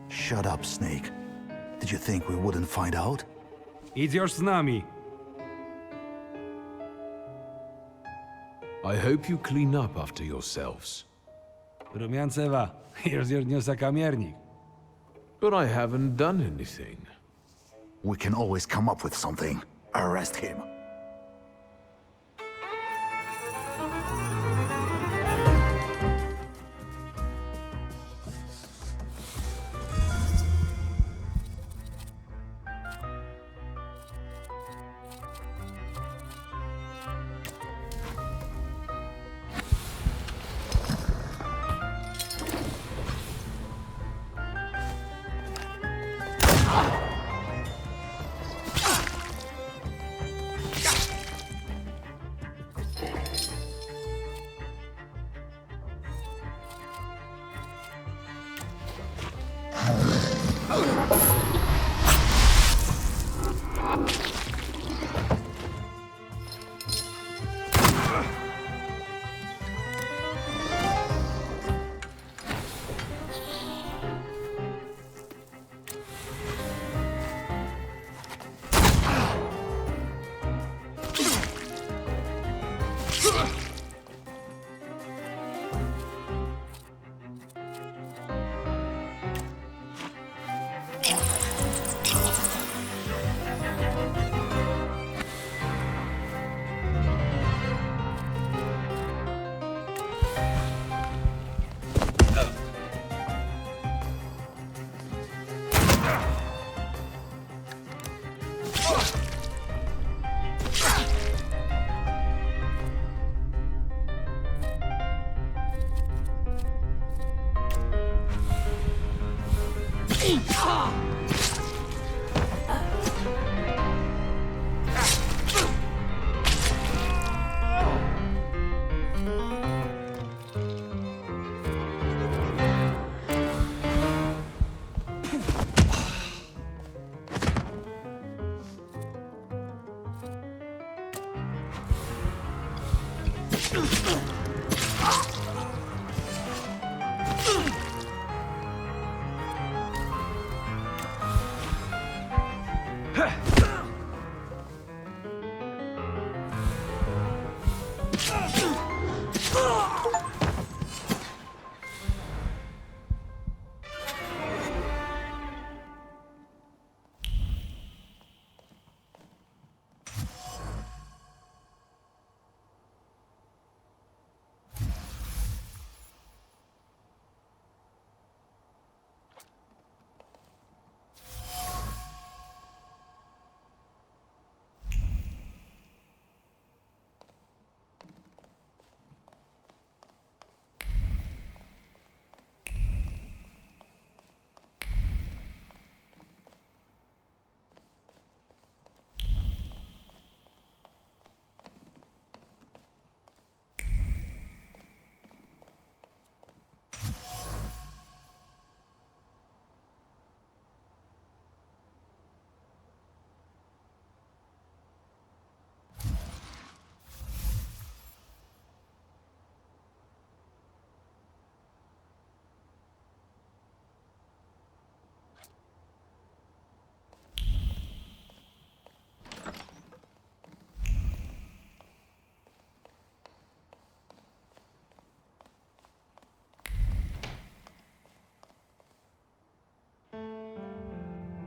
Shut up, Snake. Did you think we wouldn't find out? Idziesz z nami. I hope you clean up after yourselves. Rumiancewa, już niosę kamiernik. But I haven't done anything. We can always come up with something. Arrest him.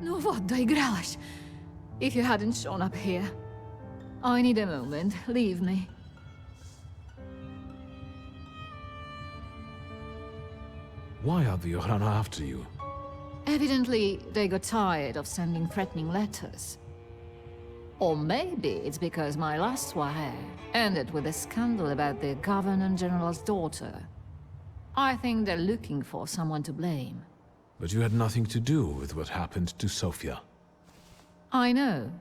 No what, doigrałaś? If you hadn't shown up here. I need a moment. Leave me. Why are the Yohana after you? Evidently, they got tired of sending threatening letters. Or maybe it's because my last wire ended with a scandal about the Governor General's daughter. I think they're looking for someone to blame. But you had nothing to do with what happened to Sofia. I know,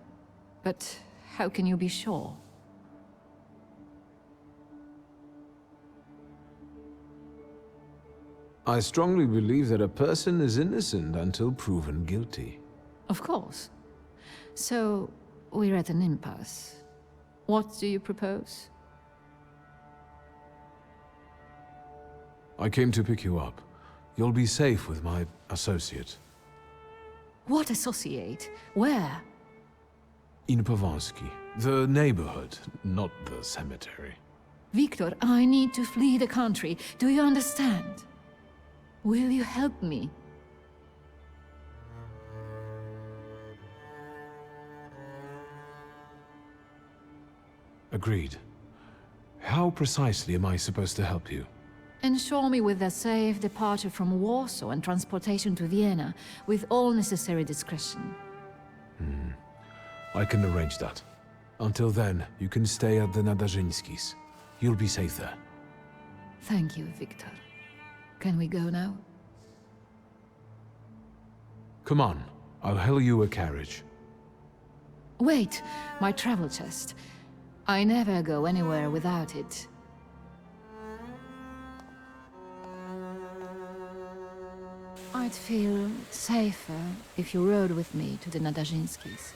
but how can you be sure? I strongly believe that a person is innocent until proven guilty. Of course. So, we're at an impasse. What do you propose? I came to pick you up. You'll be safe with my associate. What associate? Where? In Pavansky. The neighborhood, not the cemetery. Victor, I need to flee the country. Do you understand? Will you help me? Agreed. How precisely am I supposed to help you? Ensure me with a safe departure from Warsaw and transportation to Vienna, with all necessary discretion. I can arrange that. Until then, you can stay at the Nadarzyńskis. You'll be safe there. Thank you, Victor. Can we go now? Come on, I'll hail you a carriage. Wait, my travel chest. I never go anywhere without it. I'd feel safer if you rode with me to the Nadarzyńskis.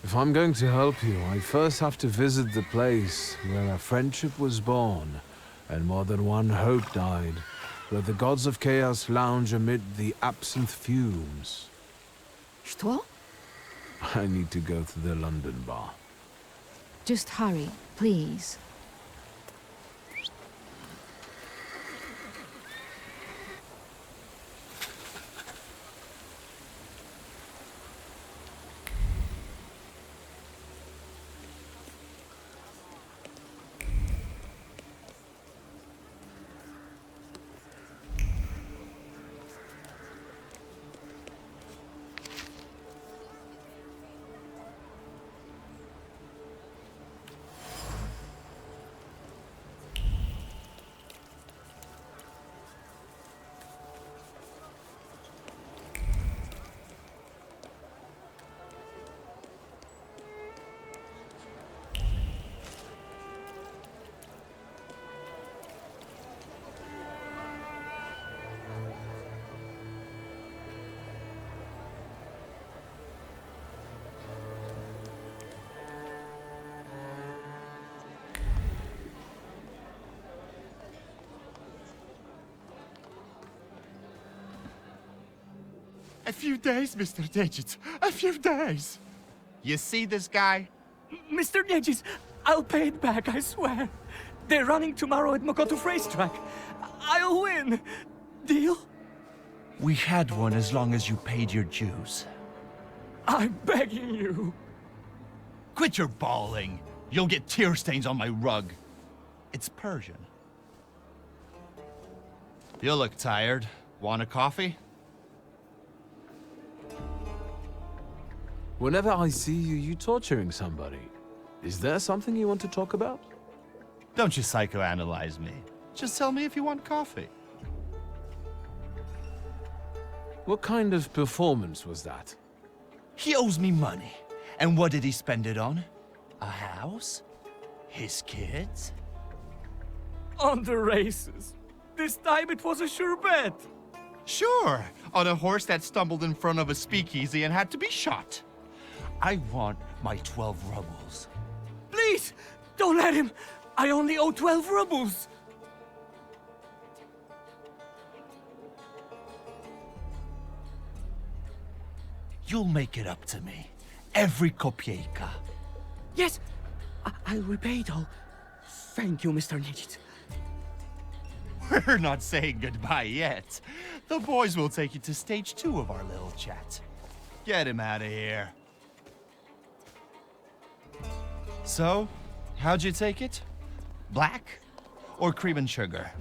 If I'm going to help you, I first have to visit the place where a friendship was born, and more than one hope died, where the gods of chaos lounge amid the absinthe fumes. Что? I need to go to the London bar. Just hurry, please. A few days, Mr. Digits. A few days. You see this guy? Mr. Nedges, I'll pay it back, I swear. They're running tomorrow at Mokotów racetrack. I'll win. Deal? We had one as long as you paid your dues. I'm begging you. Quit your bawling. You'll get tear stains on my rug. It's Persian. You look tired. Want a coffee? Whenever I see you, you torturing somebody. Is there something you want to talk about? Don't you psychoanalyze me. Just tell me if you want coffee. What kind of performance was that? He owes me money. And what did he spend it on? A house? His kids? On the races. This time it was a sure bet. Sure, on a horse that stumbled in front of a speakeasy and had to be shot. I want my 12 rubles. Please, don't let him. I only owe 12 rubles. You'll make it up to me. Every kopieka. Yes, I'll repay it all. Thank you, Mr. Nidget. We're not saying goodbye yet. The boys will take you to stage 2 of our little chat. Get him out of here. So, how'd you take it? Black or cream and sugar?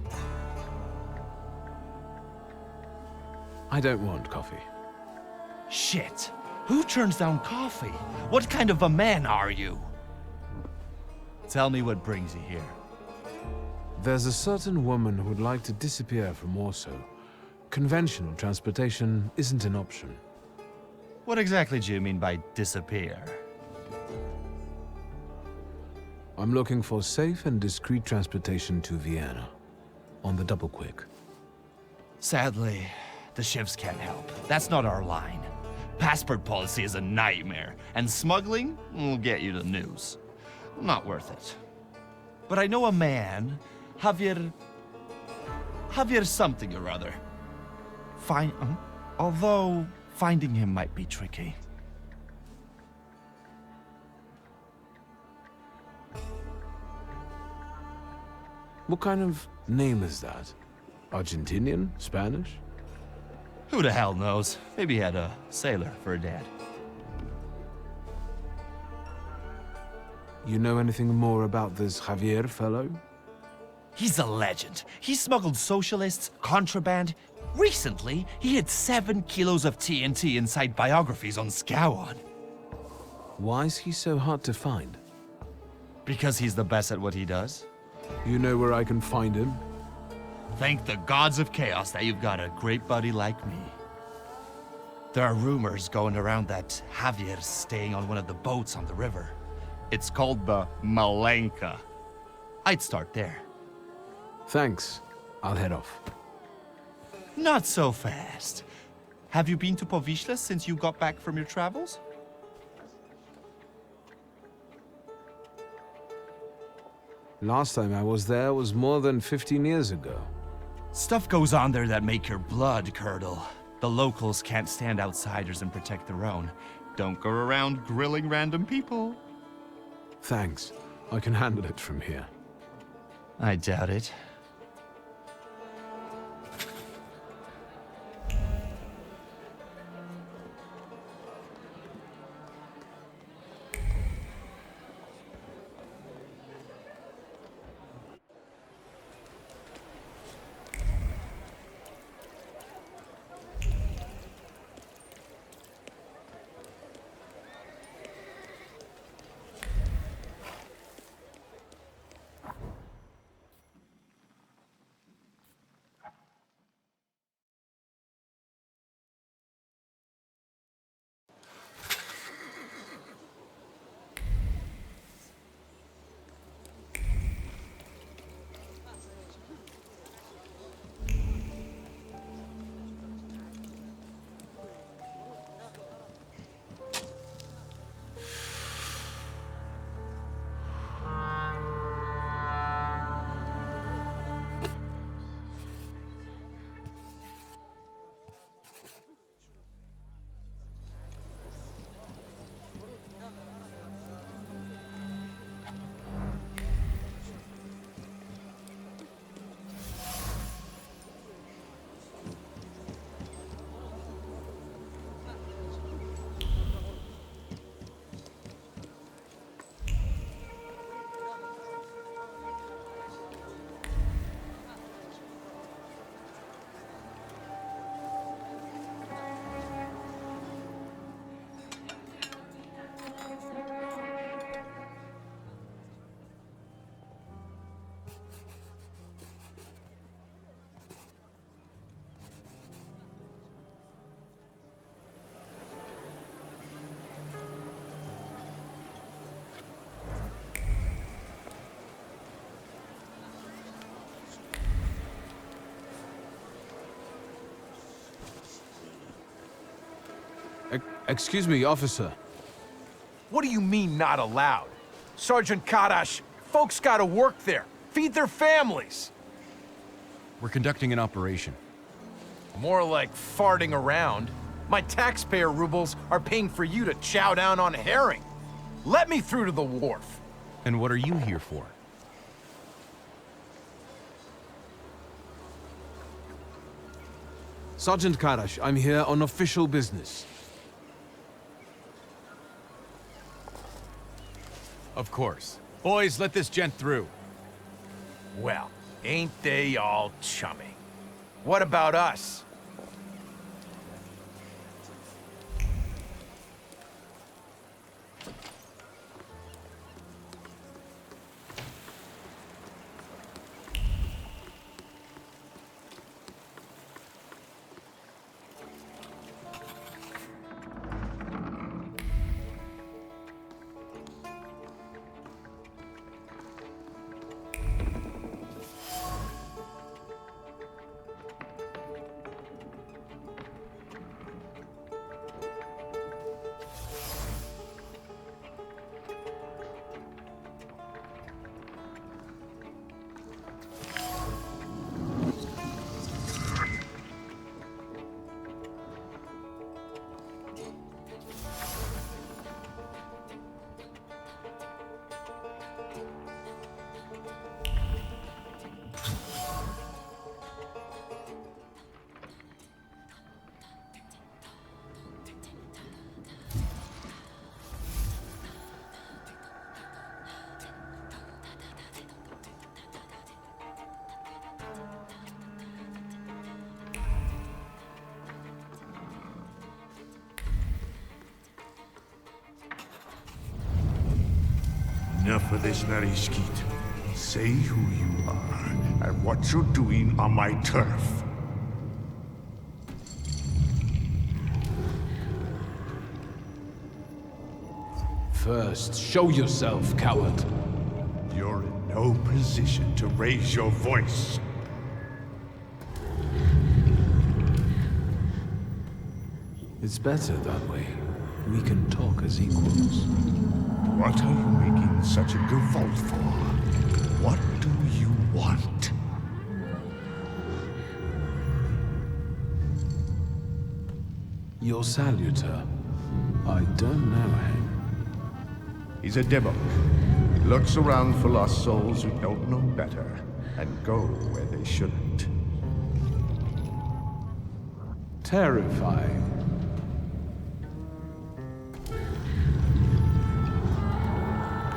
I don't want coffee. Shit. Who turns down coffee? What kind of a man are you? Tell me what brings you here. There's a certain woman who would like to disappear from Warsaw. Conventional transportation isn't an option. What exactly do you mean by disappear? I'm looking for safe and discreet transportation to Vienna. On the double quick. Sadly, the shivs can't help. That's not our line. Passport policy is a nightmare, and smuggling will get you the news. Not worth it. But I know a man, Javier something or other. Although finding him might be tricky. What kind of name is that? Argentinian? Spanish? Who the hell knows? Maybe he had a sailor for a dad. You know anything more about this Javier fellow? He's a legend. He smuggled socialists, contraband. Recently, he hid 7 kilos of TNT inside biographies on Scowan. Why is he so hard to find? Because he's the best at what he does. You know where I can find him? Thank the gods of chaos that you've got a great buddy like me. There are rumors going around that Javier's staying on one of the boats on the river. It's called the Malenka. I'd start there. Thanks. I'll head off. Not so fast. Have you been to Povishla since you got back from your travels? Last time I was there was more than 15 years ago. Stuff goes on there that make your blood curdle. The locals can't stand outsiders and protect their own. Don't go around grilling random people. Thanks. I can handle it from here. I doubt it. Excuse me, officer. What do you mean, not allowed? Sergeant Karash, folks gotta work there, feed their families. We're conducting an operation. More like farting around. My taxpayer rubles are paying for you to chow down on herring. Let me through to the wharf. And what are you here for? Sergeant Karash, I'm here on official business. Of course. Boys, let this gent through. Well, ain't they all chummy? What about us? enough of this Narishkit. Say who you are and what you're doing on my turf. First, show yourself, coward. You're in no position to raise your voice. It's better that way. We can talk as equals. What are you making such a revolt for? What do you want? Your salutor. I don't know him. He's a devil. He looks around for lost souls who don't know better and go where they shouldn't. Terrifying.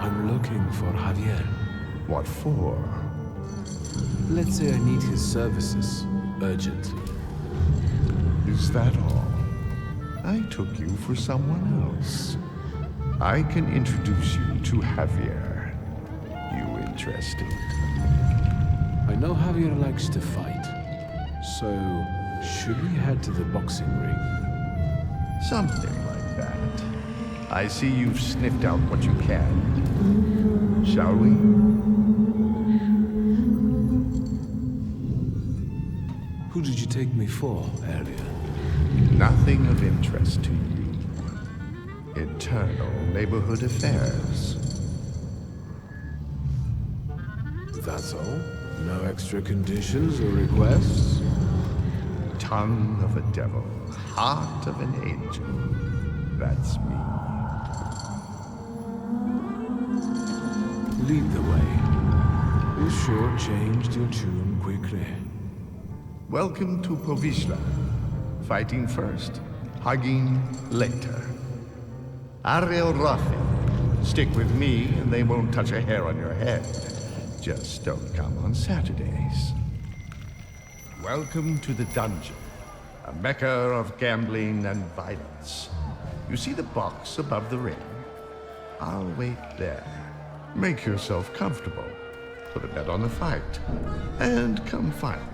I'm looking for Javier. What for? Let's say I need his services urgently. Is that all? I took you for someone else. I can introduce you to Javier. You interested? I know Javier likes to fight. So, should we head to the boxing ring? Something like that. I see you've sniffed out what you can. Shall we? Who did you take me for earlier? Nothing of interest to you. Internal neighborhood affairs. That's all? No extra conditions or requests? Tongue of a devil, heart of an angel. That's me. Lead the way. You sure changed your tune quickly. Welcome to Povishla. Fighting first, hugging later. Ariel Rafi. Stick with me and they won't touch a hair on your head. Just don't come on Saturdays. Welcome to the dungeon, a mecca of gambling and violence. You see the box above the ring? I'll wait there. Make yourself comfortable. Put a bet on the fight. And come find me.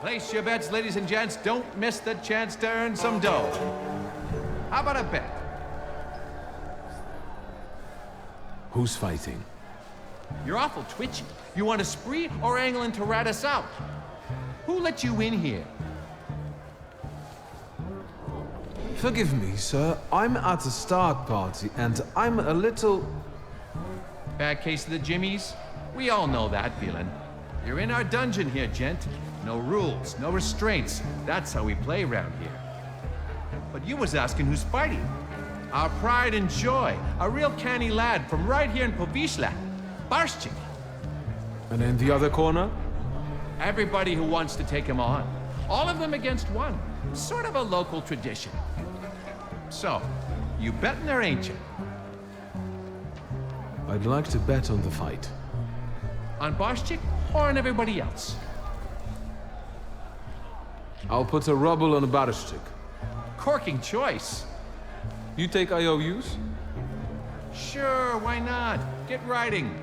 Place your bets, ladies and gents. Don't miss the chance to earn some dough. How about a bet? Who's fighting? You're awful twitchy. You want a spree or angling to rat us out? Who let you in here? Forgive me, sir. I'm at a start party, and I'm a little... Bad case of the jimmies? We all know that feeling. You're in our dungeon here, gent. No rules, no restraints. That's how we play around here. But you was asking who's fighting. Our pride and joy. A real canny lad from right here in Povishla. Barshchik. And in the other corner? Everybody who wants to take him on. All of them against one. Sort of a local tradition. So, you betting there, ain't you? I'd like to bet on the fight. On Barshchik or on everybody else? I'll put a ruble on a barishtik. Corking choice. You take IOUs? Sure, why not? Get writing.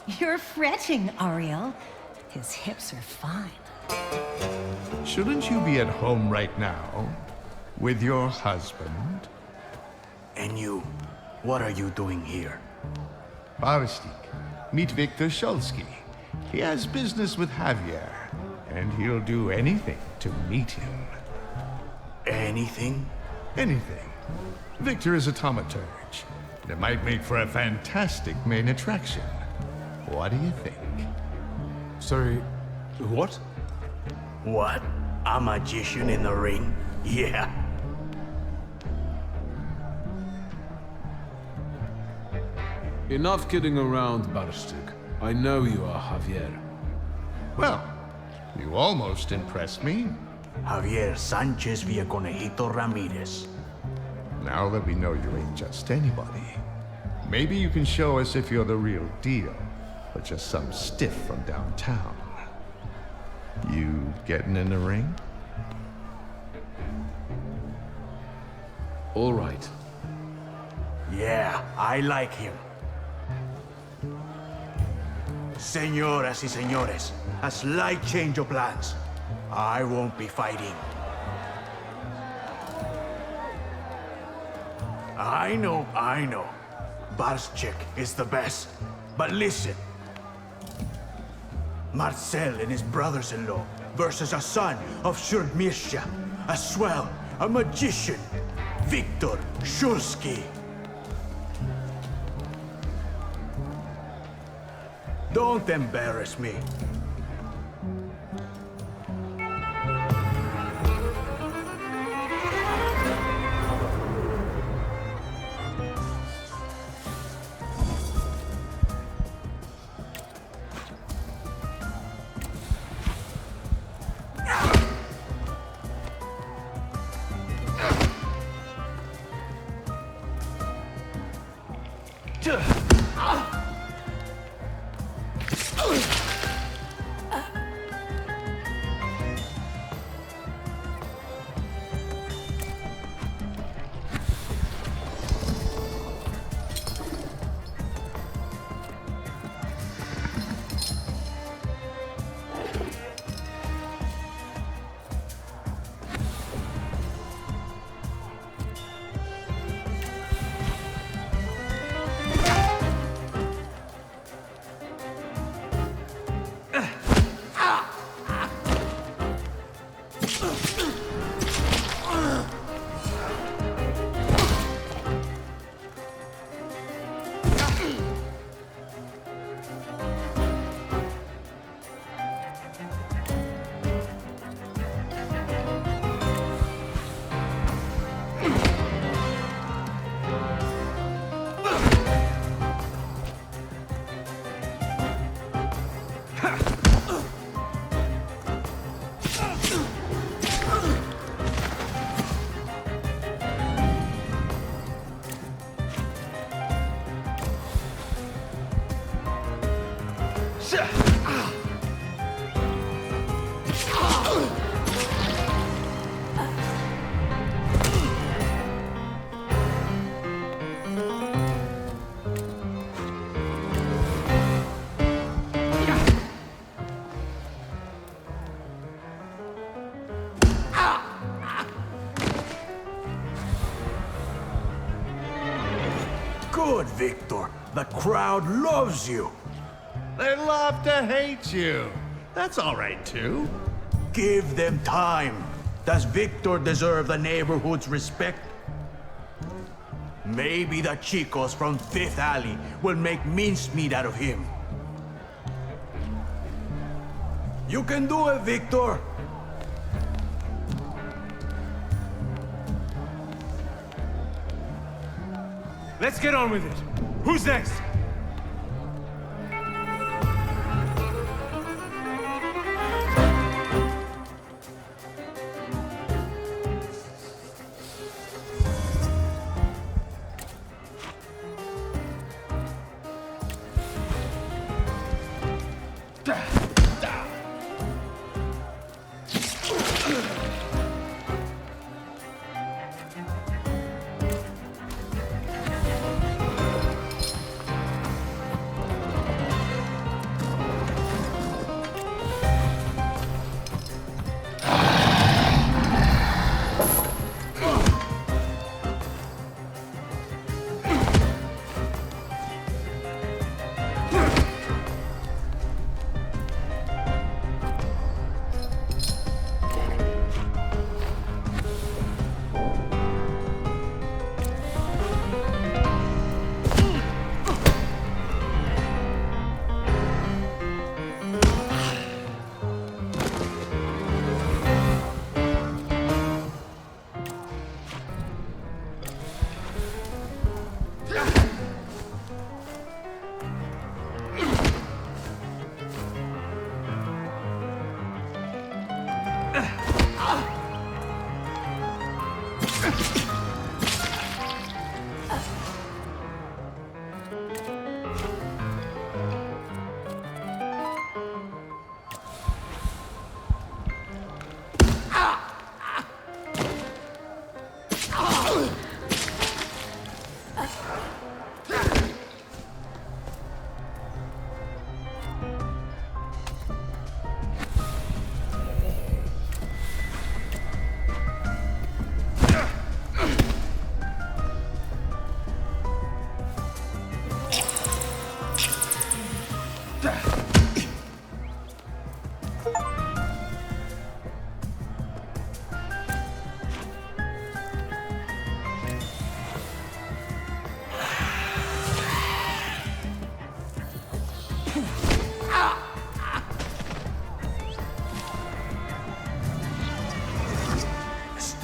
You're fretting, Ariel. His hips are fine. Shouldn't you be at home right now? With your husband? And you, what are you doing here? Barstik, meet Victor Shulsky. He has business with Javier, and he'll do anything to meet him. Anything? Anything. Victor is a thaumaturge. It might make for a fantastic main attraction. What do you think? Sorry, what? What? A magician in the ring? Yeah. Enough kidding around, Barstik. I know you are Javier. Well, you almost impressed me. Javier Sanchez Villaconejito Ramirez. Now that we know you ain't just anybody, maybe you can show us if you're the real deal, or just some stiff from downtown. You getting in the ring? All right. Yeah, I like him. Señoras y señores, a slight change of plans. I won't be fighting. I know. Barstik is the best. But listen. Marcel and his brothers-in-law versus a son of Shurmirsha, a swell, a magician, Victor Shulsky. Don't embarrass me. Good, Victor. The crowd loves you. They love to hate you. That's all right, too. Give them time. Does Victor deserve the neighborhood's respect? Maybe the chicos from Fifth Alley will make mincemeat out of him. You can do it, Victor. Let's get on with it. Who's next?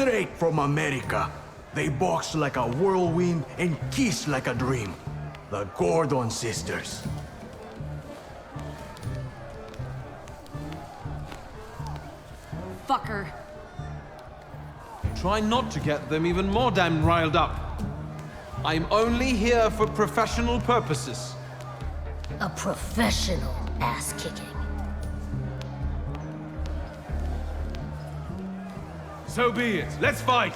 Straight from America. They box like a whirlwind and kiss like a dream. The Gordon sisters. Fucker. Try not to get them even more damn riled up. I'm only here for professional purposes. A professional ass-kicking. So be it. Let's fight!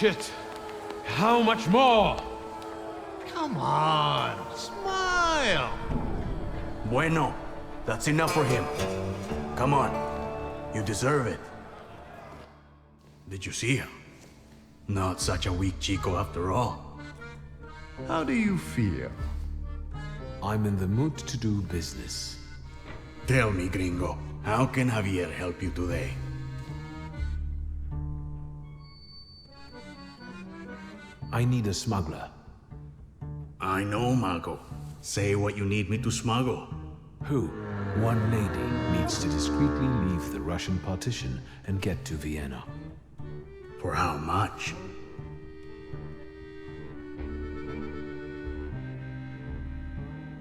Shit! How much more? Come on, smile! Bueno, that's enough for him. Come on, you deserve it. Did you see him? Not such a weak chico after all. How do you feel? I'm in the mood to do business. Tell me, gringo, how can Javier help you today? I need a smuggler. I know, Mago. Say what you need me to smuggle. Who? One lady needs to discreetly leave the Russian partition and get to Vienna. For how much?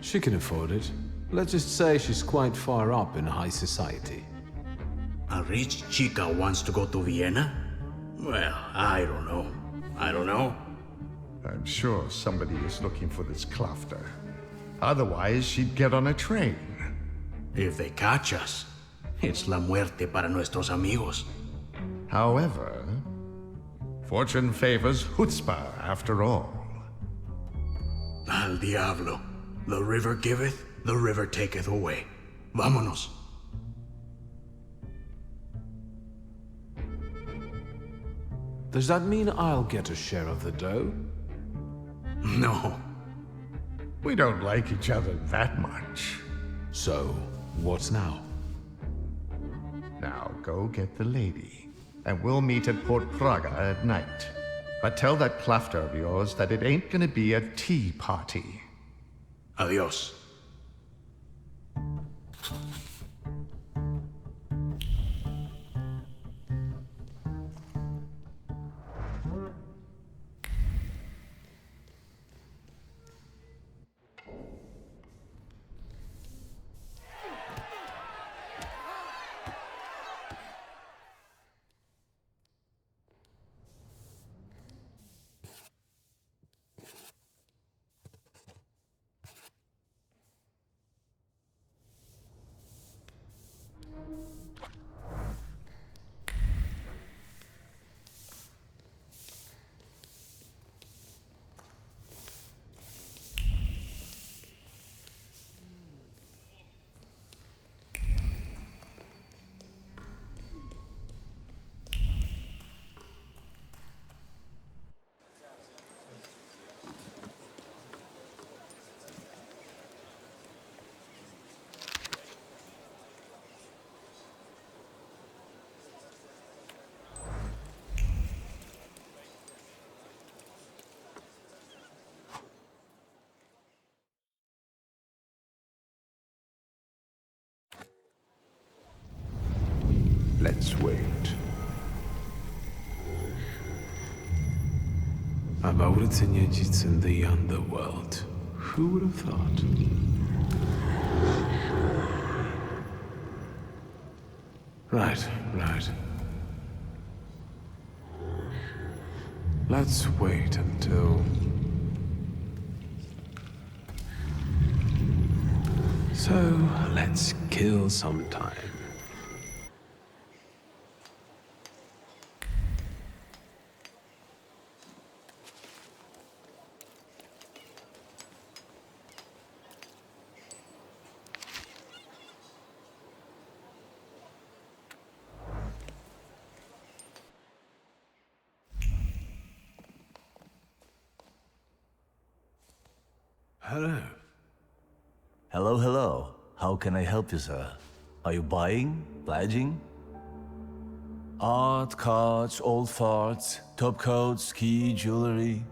She can afford it. Let's just say she's quite far up in high society. A rich chica wants to go to Vienna? Well, I don't know. I don't know. I'm sure somebody is looking for this Klafter. Otherwise, she'd get on a train. If they catch us, it's la muerte para nuestros amigos. However, fortune favors chutzpah after all. Al diablo. The river giveth, the river taketh away. Vámonos. Does that mean I'll get a share of the dough? No. We don't like each other that much. So, what's now? Now go get the lady, and we'll meet at Port Praga at night. But tell that Klafter of yours that it ain't gonna be a tea party. Adios. Let's wait. About Niedzic in the underworld. Who would have thought? Right. Let's wait until... So, let's kill some time. Hello. Hello. How can I help you, sir? Are you buying? Pledging? Art, cards, old farts, top coats, ski, jewelry.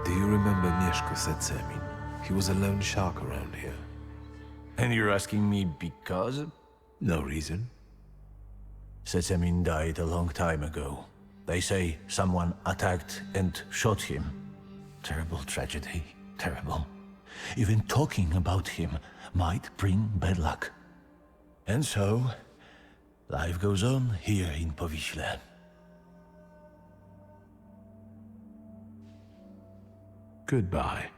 Do you remember Mieszko Setsemin? He was a lone shark around here. And you're asking me because? No reason. Setsemin died a long time ago. They say someone attacked and shot him. Terrible tragedy. Terrible. Even talking about him might bring bad luck. And so, life goes on here in Powiśle. Goodbye.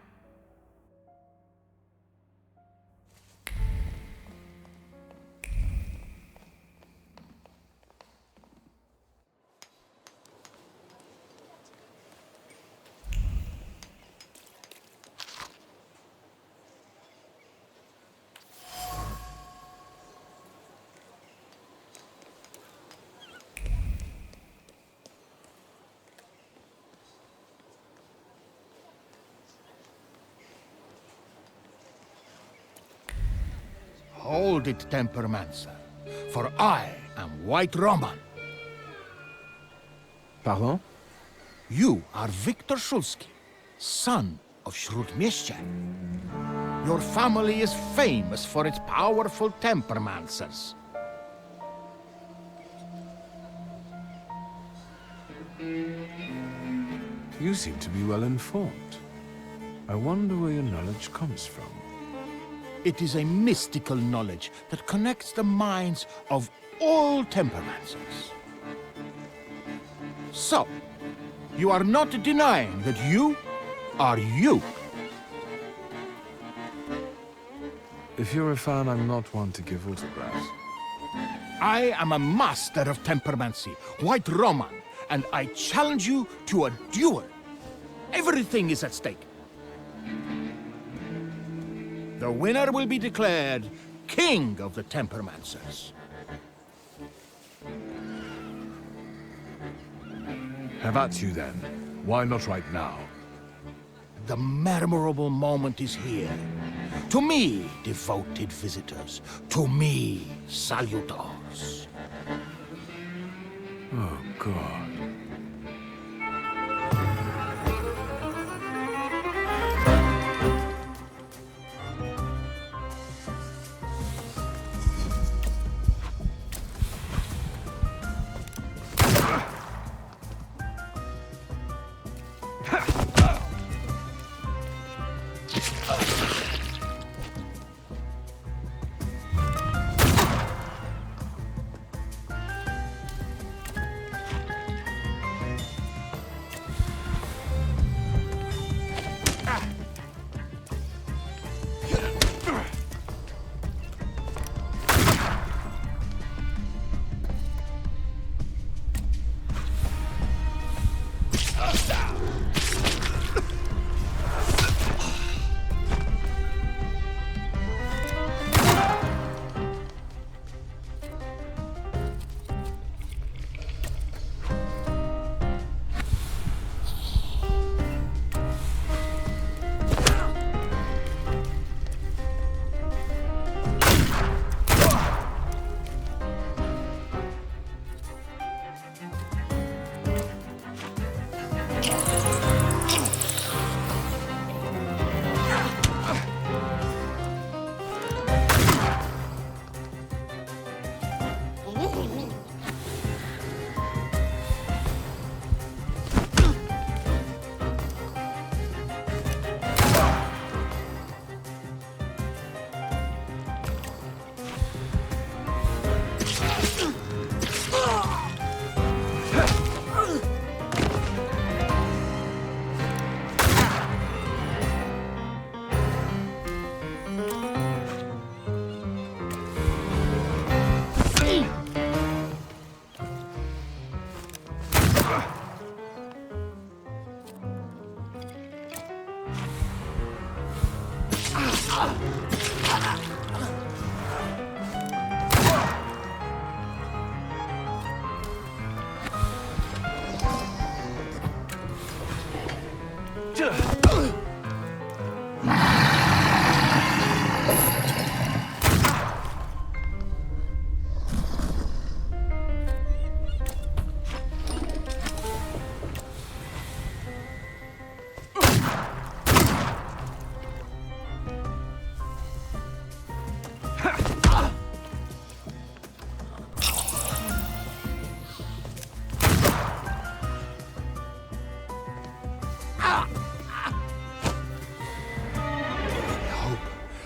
Hold it, Tempermancer, for I am White Roman. Pardon? You are Victor Szulski, son of Śródmieście. Your family is famous for its powerful Tempermancers. You seem to be well informed. I wonder where your knowledge comes from. It is a mystical knowledge that connects the minds of all Tempermancers. So, you are not denying that you are you. If you're a fan, I'm not one to give autographs. I am a master of Tempermancy, White Roman, and I challenge you to a duel. Everything is at stake. The winner will be declared King of the Tempermancers. Have at you then. Why not right now? The memorable moment is here. To me, devoted visitors. To me, salutors. Oh, God.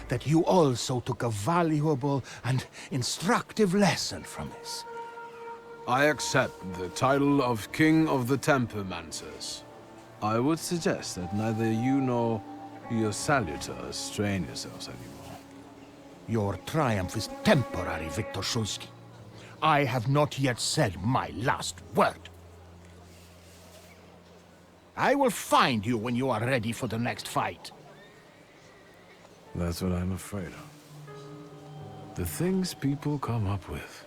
That you also took a valuable and instructive lesson from this. I accept the title of King of the Tempermancers. I would suggest that neither you nor your salutors strain yourselves anymore. Your triumph is temporary, Victor Shulsky. I have not yet said my last word. I will find you when you are ready for the next fight. That's what I'm afraid of. The things people come up with.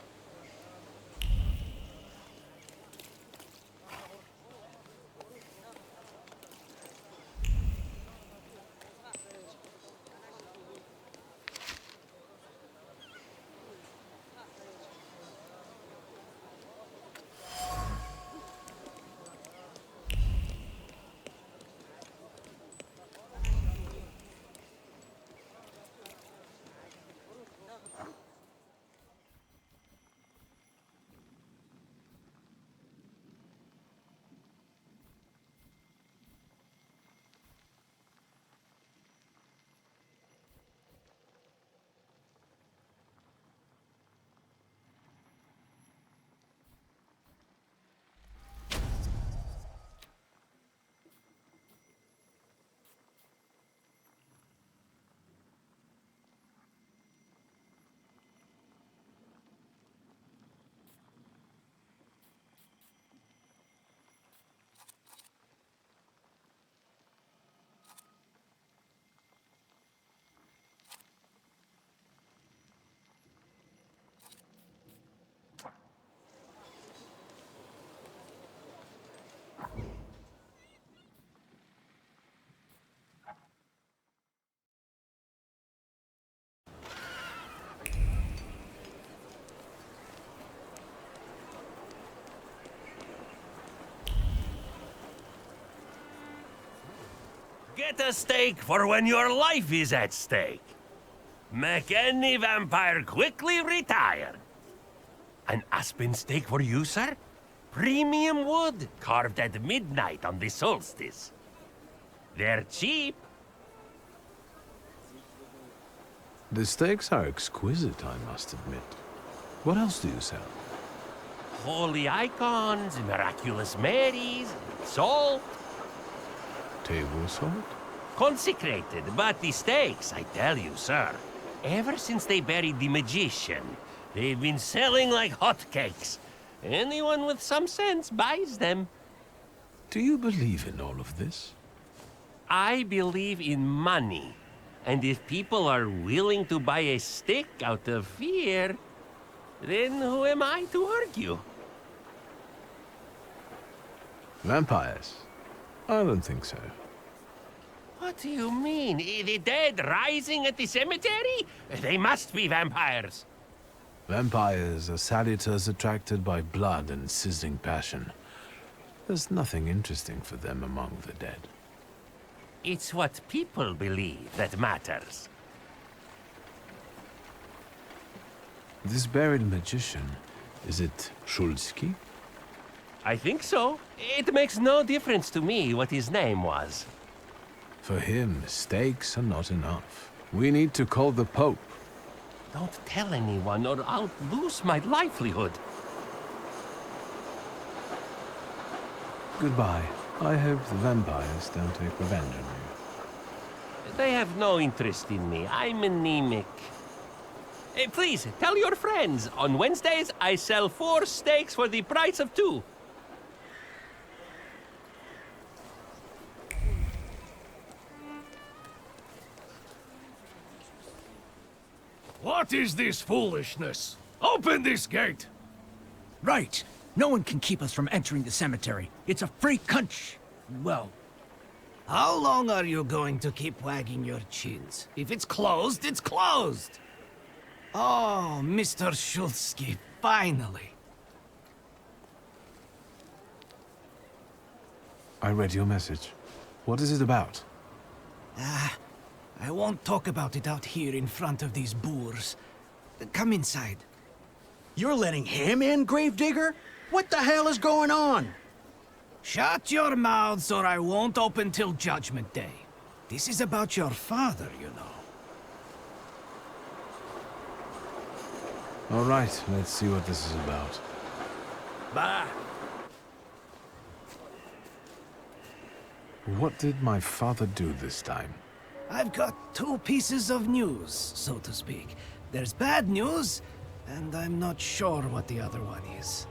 Get a steak for when your life is at stake. Make any vampire quickly retire. An aspen steak for you, sir? Premium wood, carved at midnight on the solstice. They're cheap. The steaks are exquisite, I must admit. What else do you sell? Holy icons, miraculous Marys, salt. Table salt? Consecrated, but the steaks, I tell you, sir. Ever since they buried the magician, they've been selling like hotcakes. Anyone with some sense buys them. Do you believe in all of this? I believe in money. And if people are willing to buy a stick out of fear, then who am I to argue? Vampires? I don't think so. What do you mean? The dead rising at the cemetery? They must be vampires. Vampires are salutors attracted by blood and sizzling passion. There's nothing interesting for them among the dead. It's what people believe that matters. This buried magician, is it Shulsky? I think so. It makes no difference to me what his name was. For him, stakes are not enough. We need to call the Pope. Don't tell anyone or I'll lose my livelihood. Goodbye. I hope the vampires don't take revenge on you. They have no interest in me. I'm anemic. Please, tell your friends. On Wednesdays, I sell 4 steaks for the price of 2. What is this foolishness? Open this gate! Right. No one can keep us from entering the cemetery. It's a free country. Well, how long are you going to keep wagging your chins? If it's closed, it's closed! Oh, Mr. Shulsky, finally. I read your message. What is it about? I won't talk about it out here in front of these boors. Come inside. You're letting him in, Gravedigger? What the hell is going on? Shut your mouths or I won't open till Judgment Day. This is about your father, you know. All right, let's see what this is about. Bah! What did my father do this time? I've got two pieces of news, so to speak. There's bad news, and I'm not sure what the other one is.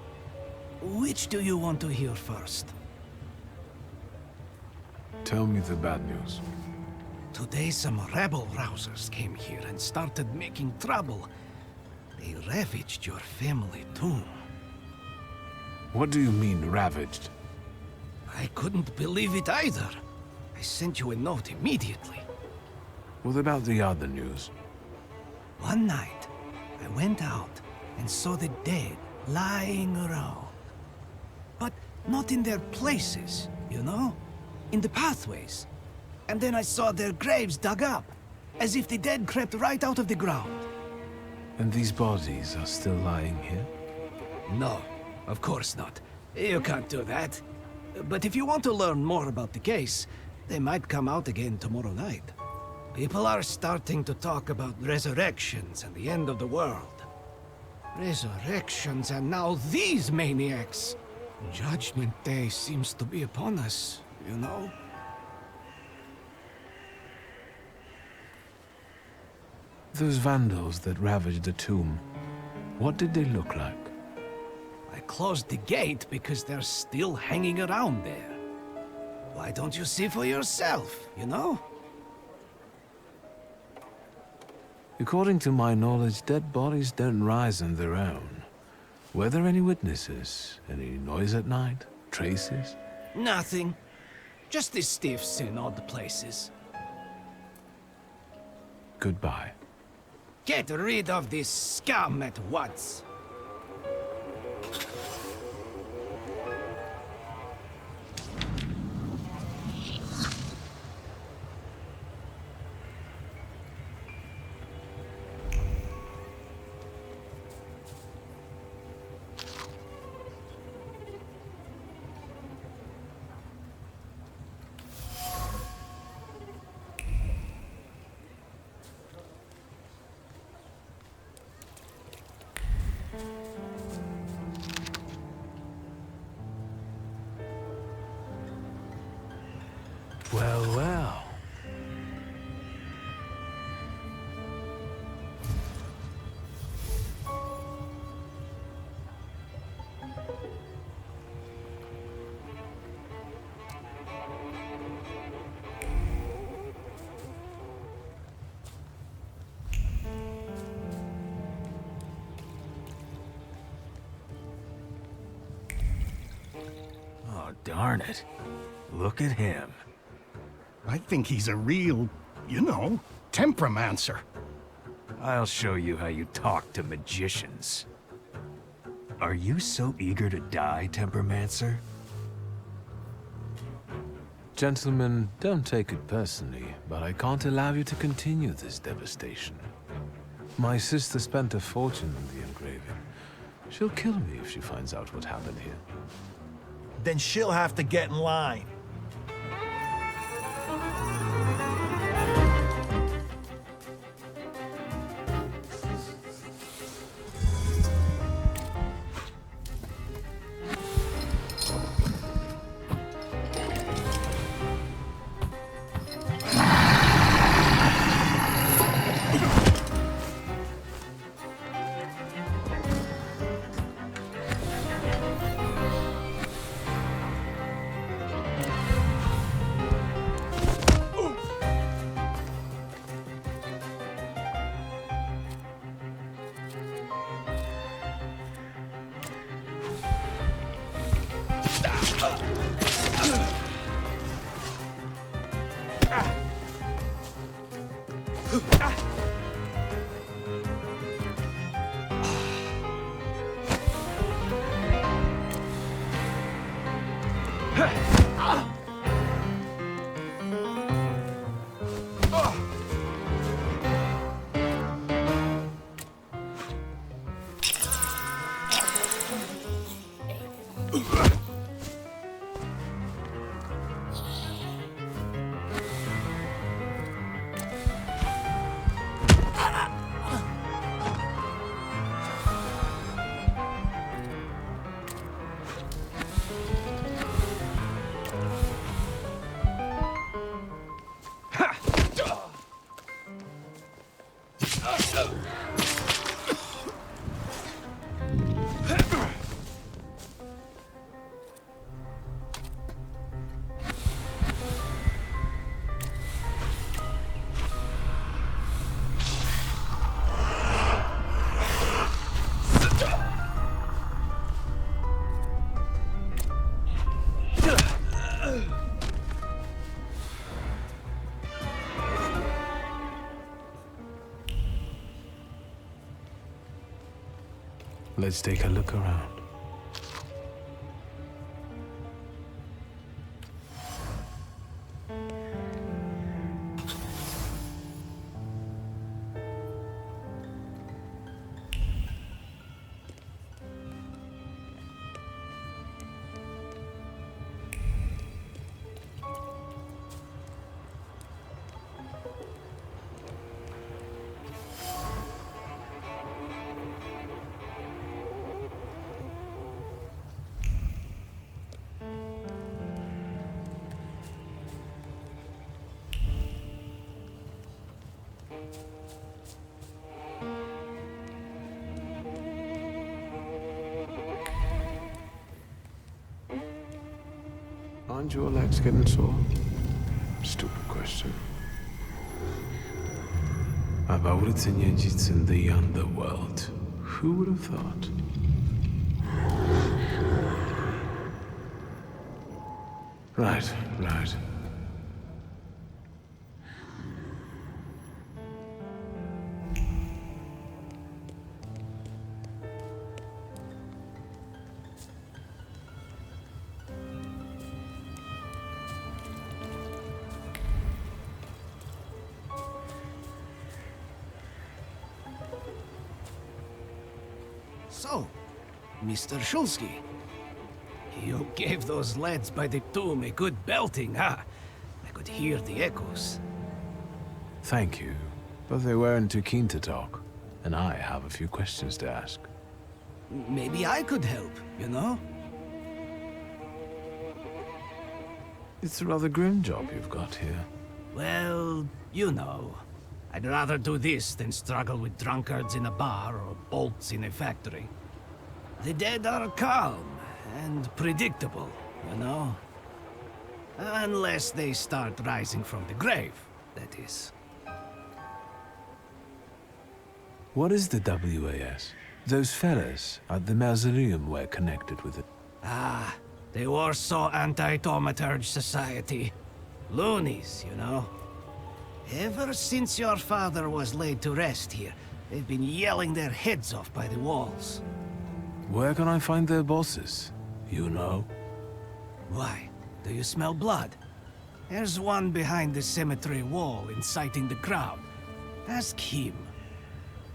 Which do you want to hear first? Tell me the bad news. Today some rebel rousers came here and started making trouble. They ravaged your family tomb. What do you mean, ravaged? I couldn't believe it either. I sent you a note immediately. What about the other news? One night, I went out and saw the dead lying around. But not in their places, you know? In the pathways. And then I saw their graves dug up, as if the dead crept right out of the ground. And these bodies are still lying here? No, of course not. You can't do that. But if you want to learn more about the case, they might come out again tomorrow night. People are starting to talk about resurrections and the end of the world. Resurrections and now these maniacs! Judgment Day seems to be upon us, you know? Those vandals that ravaged the tomb, what did they look like? I closed the gate because they're still hanging around there. Why don't you see for yourself, you know? According to my knowledge, dead bodies don't rise on their own. Were there any witnesses? Any noise at night? Traces? Nothing. Just the stiffs in odd places. Goodbye. Get rid of this scum at once. Well, well. Oh, darn it. Look at him. I think he's a real, you know, temperamencer. I'll show you how you talk to magicians. Are you so eager to die, Tempermancer? Gentlemen, don't take it personally, but I can't allow you to continue this devastation. My sister spent a fortune on the engraving. She'll kill me if she finds out what happened here. Then she'll have to get in line. Let's take a look around. Aren't your legs getting sore? Stupid question. About its Niedzits in the underworld. Who would have thought? Right, right. So, Mr. Shulsky, you gave those lads by the tomb a good belting, huh? I could hear the echoes. Thank you, but they weren't too keen to talk, and I have a few questions to ask. Maybe I could help, you know? It's a rather grim job you've got here. Well, you know. I'd rather do this than struggle with drunkards in a bar or bolts in a factory. The dead are calm and predictable, you know? Unless they start rising from the grave, that is. What is the WAS? Those fellas at the mausoleum were connected with it. Ah, the Warsaw Anti-Thaumaturge Society. Loonies, you know? Ever since your father was laid to rest here, they've been yelling their heads off by the walls. Where can I find their bosses? You know? Why? Do you smell blood? There's one behind the cemetery wall inciting the crowd. Ask him.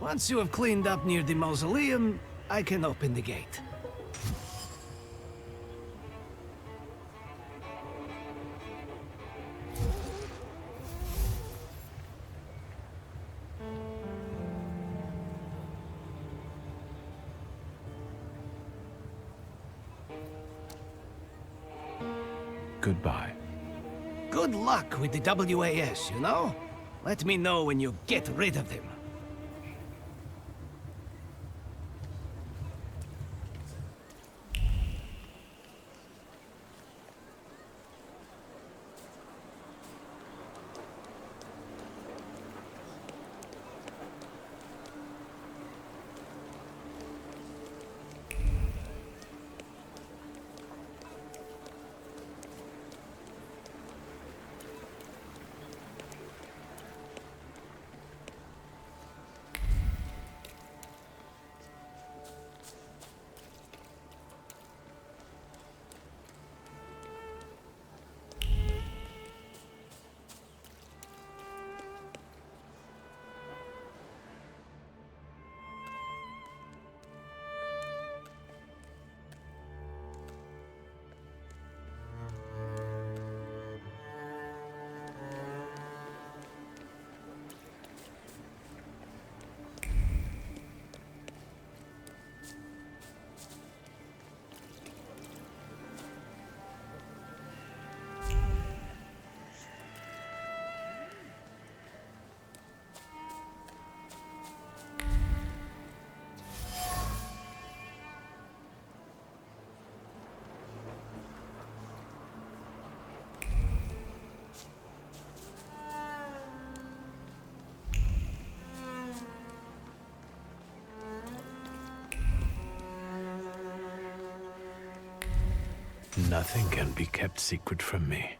Once you have cleaned up near the mausoleum, I can open the gate. Goodbye. Good luck with the WAS, you know? Let me know when you get rid of them. Nothing can be kept secret from me.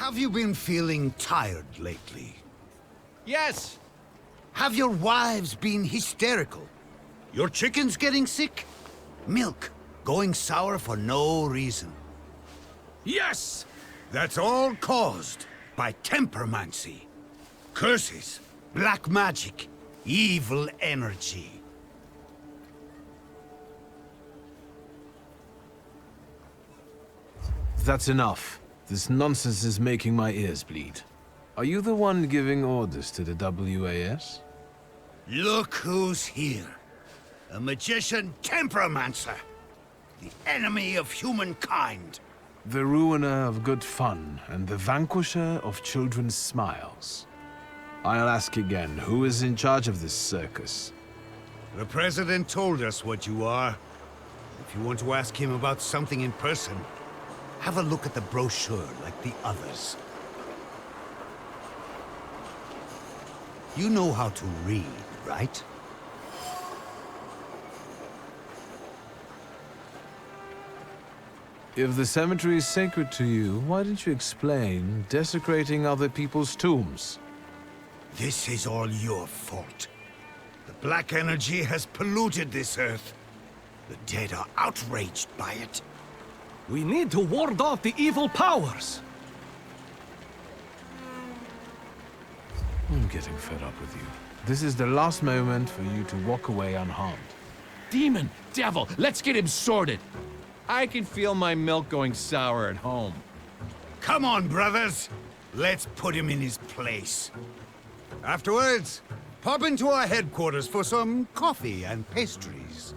Have you been feeling tired lately? Yes! Have your wives been hysterical? Your chickens getting sick? Milk going sour for no reason? Yes! That's all caused by tempermancy. Curses, black magic, evil energy. That's enough. This nonsense is making my ears bleed. Are you the one giving orders to the WAS? Look who's here. A magician temperomancer. The enemy of humankind. The ruiner of good fun and the vanquisher of children's smiles. I'll ask again, who is in charge of this circus? The President told us what you are. If you want to ask him about something in person, have a look at the brochure like the others. You know how to read, right? If the cemetery is sacred to you, why didn't you explain desecrating other people's tombs? This is all your fault. The black energy has polluted this earth. The dead are outraged by it. We need to ward off the evil powers. I'm getting fed up with you. This is the last moment for you to walk away unharmed. Demon! Devil! Let's get him sorted! I can feel my milk going sour at home. Come on, brothers. Let's put him in his place. Afterwards, pop into our headquarters for some coffee and pastries.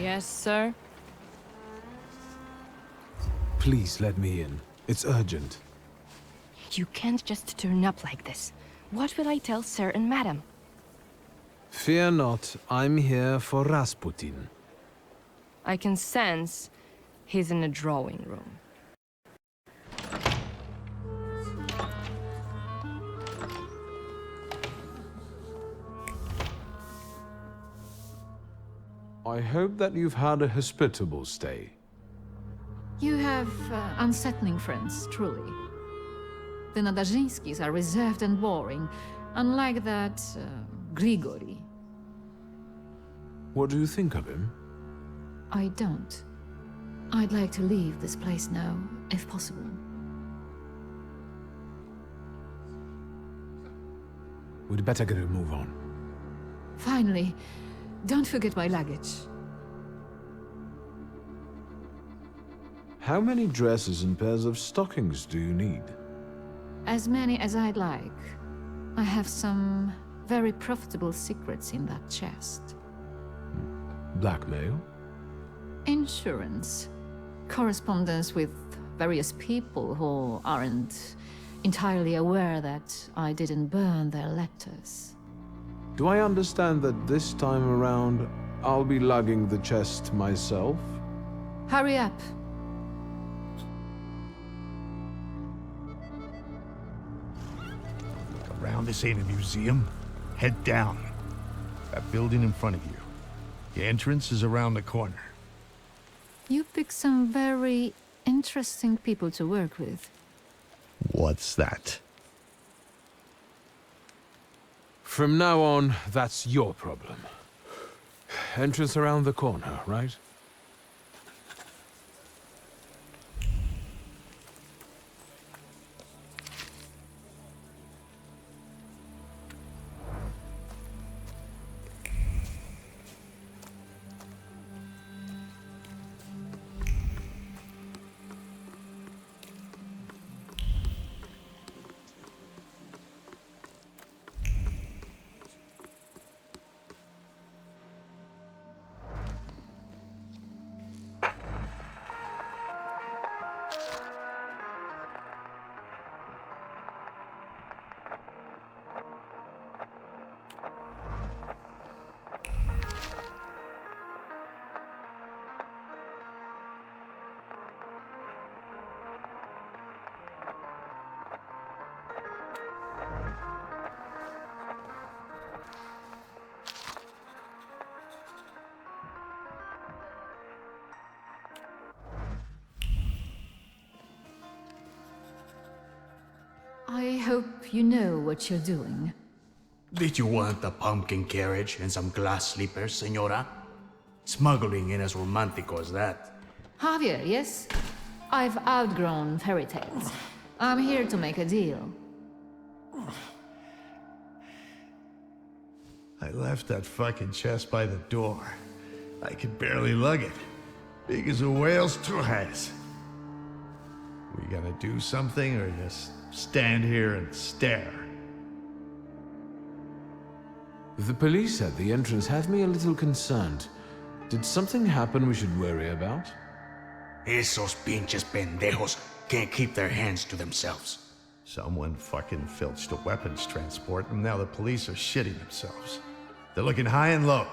Yes, sir? Please let me in. It's urgent. You can't just turn up like this. What will I tell Sir and Madam? Fear not, I'm here for Rasputin. I can sense he's in the drawing room. I hope that you've had a hospitable stay. You have unsettling friends, truly. The Nadajinskis are reserved and boring, unlike that Grigory. What do you think of him? I don't. I'd like to leave this place now, if possible. We'd better get a move on. Finally, don't forget my luggage. How many dresses and pairs of stockings do you need? As many as I'd like. I have some very profitable secrets in that chest. Blackmail? Insurance. Correspondence with various people who aren't entirely aware that I didn't burn their letters. Do I understand that this time around, I'll be lugging the chest myself? Hurry up. Look around, this ain't a museum. Head down. That building in front of you. The entrance is around the corner. You pick some very interesting people to work with. What's that? From now on, that's your problem. Entrance around the corner, right? I hope you know what you're doing. Did you want a pumpkin carriage and some glass slippers, senora? Smuggling ain't as romantic as that. Javier, yes? I've outgrown fairy tales. I'm here to make a deal. I left that fucking chest by the door. I could barely lug it. Big as a whale's has. We gonna do something or just stand here and stare? The police at the entrance have me a little concerned. Did something happen we should worry about? Esos pinches pendejos can't keep their hands to themselves. Someone fucking filched a weapons transport and now the police are shitting themselves. They're looking high and low,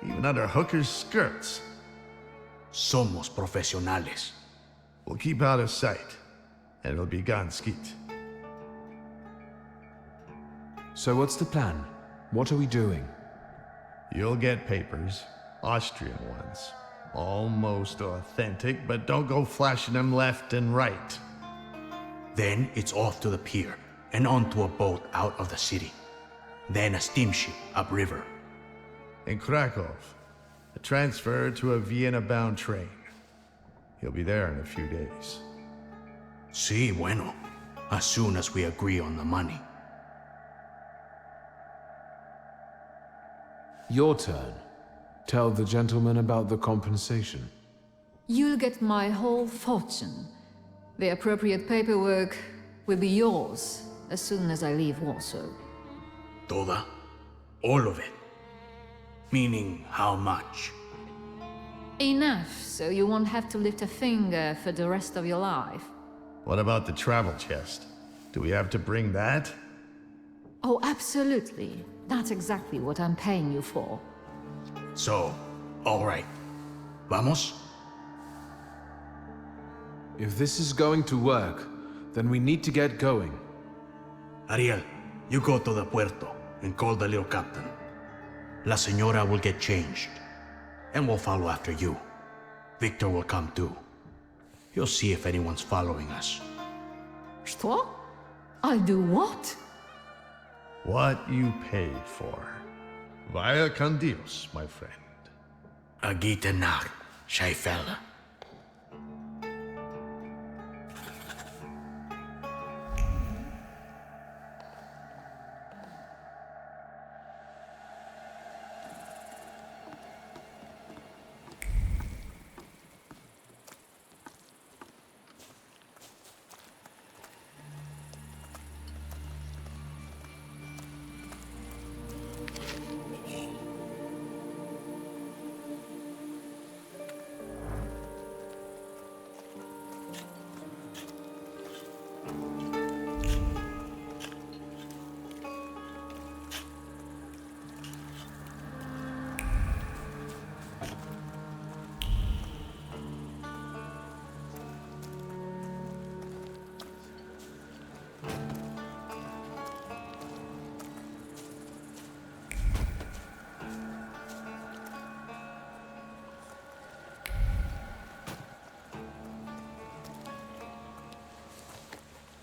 even under hookers' skirts. Somos profesionales. We'll keep out of sight, and it'll be gone skeet. So what's the plan? What are we doing? You'll get papers, Austrian ones. Almost authentic, but don't go flashing them left and right. Then it's off to the pier, and onto a boat out of the city. Then a steamship upriver. In Krakow, a transfer to a Vienna-bound train. He'll be there in a few days. Sí, bueno. As soon as we agree on the money. Your turn. Tell the gentleman about the compensation. You'll get my whole fortune. The appropriate paperwork will be yours as soon as I leave Warsaw. Toda? All of it? Meaning how much? Enough, so you won't have to lift a finger for the rest of your life. What about the travel chest? Do we have to bring that? Oh, absolutely. That's exactly what I'm paying you for. So, all right. Vamos? If this is going to work, then we need to get going. Ariel, you go to the puerto and call the little captain. La Señora will get changed, and we'll follow after you. Victor will come too. He'll see if anyone's following us. Что? I'll do what? What you paid for. Vaya con Dios, my friend. A gute Nacht, Scheifele.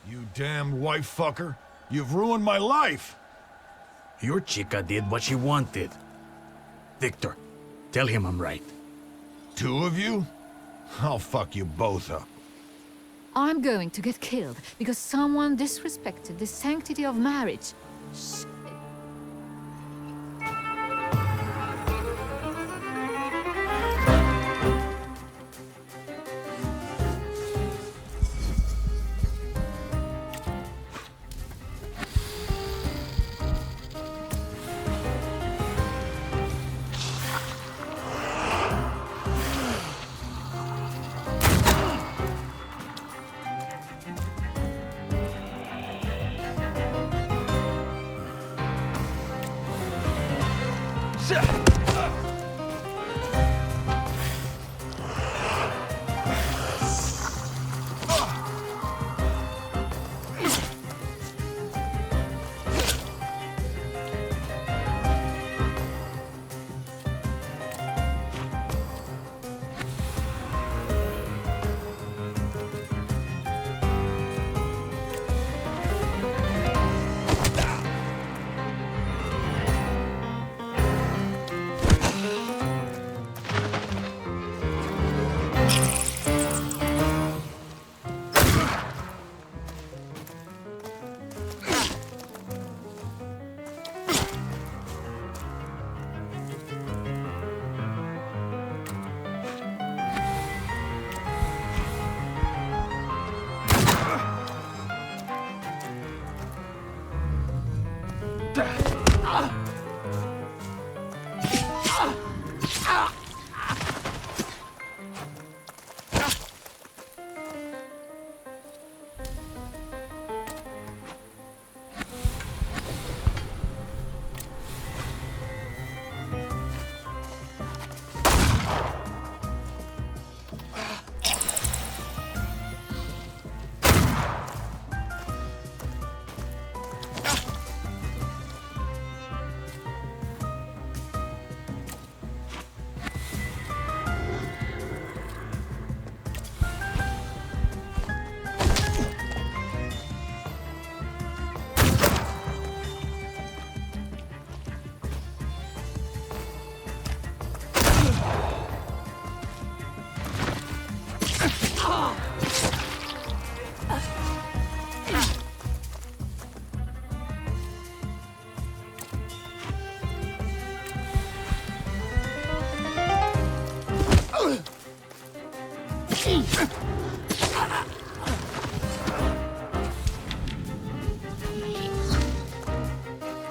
You damn wife fucker. You've ruined my life. Your chica did what she wanted. Victor, tell him I'm right. Two of you? I'll fuck you both up. I'm going to get killed because someone disrespected the sanctity of marriage. Shh.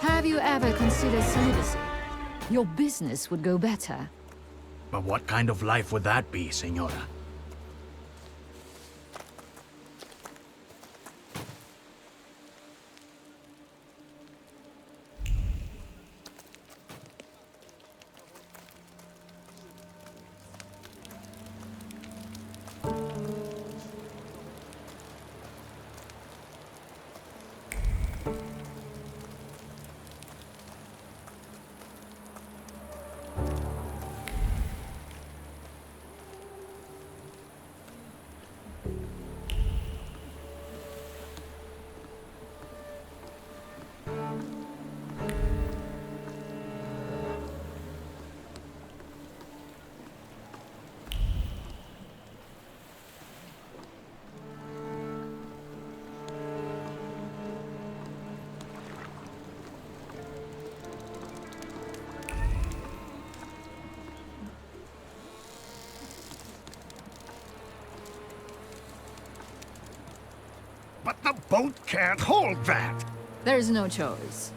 Have you ever considered celibacy? Your business would go better. But what kind of life would that be, Senora? But the boat can't hold that! There's no choice.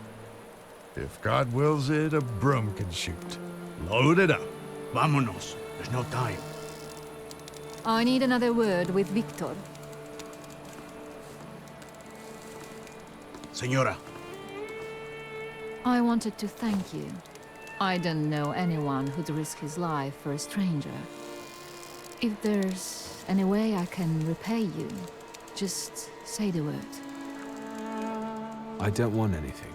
If God wills it, a broom can shoot. Load it up. Vámonos. There's no time. I need another word with Victor. Senora. I wanted to thank you. I don't know anyone who'd risk his life for a stranger. If there's any way I can repay you, just say the word. I don't want anything.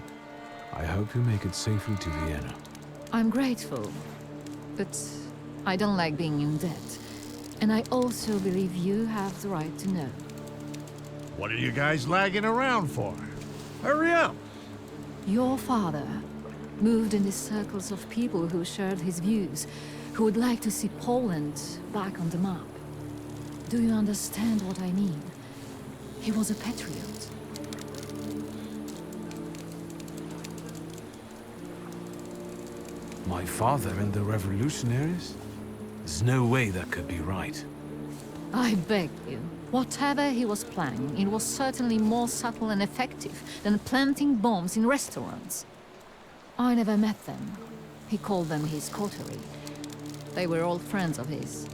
I hope you make it safely to Vienna. I'm grateful, but I don't like being in debt. And I also believe you have the right to know. What are you guys lagging around for? Hurry up! Your father moved in the circles of people who shared his views, who would like to see Poland back on the map. Do you understand what I mean? He was a patriot. My father and the revolutionaries? There's no way that could be right. I beg you. Whatever he was planning, it was certainly more subtle and effective than planting bombs in restaurants. I never met them. He called them his coterie. They were all friends of his.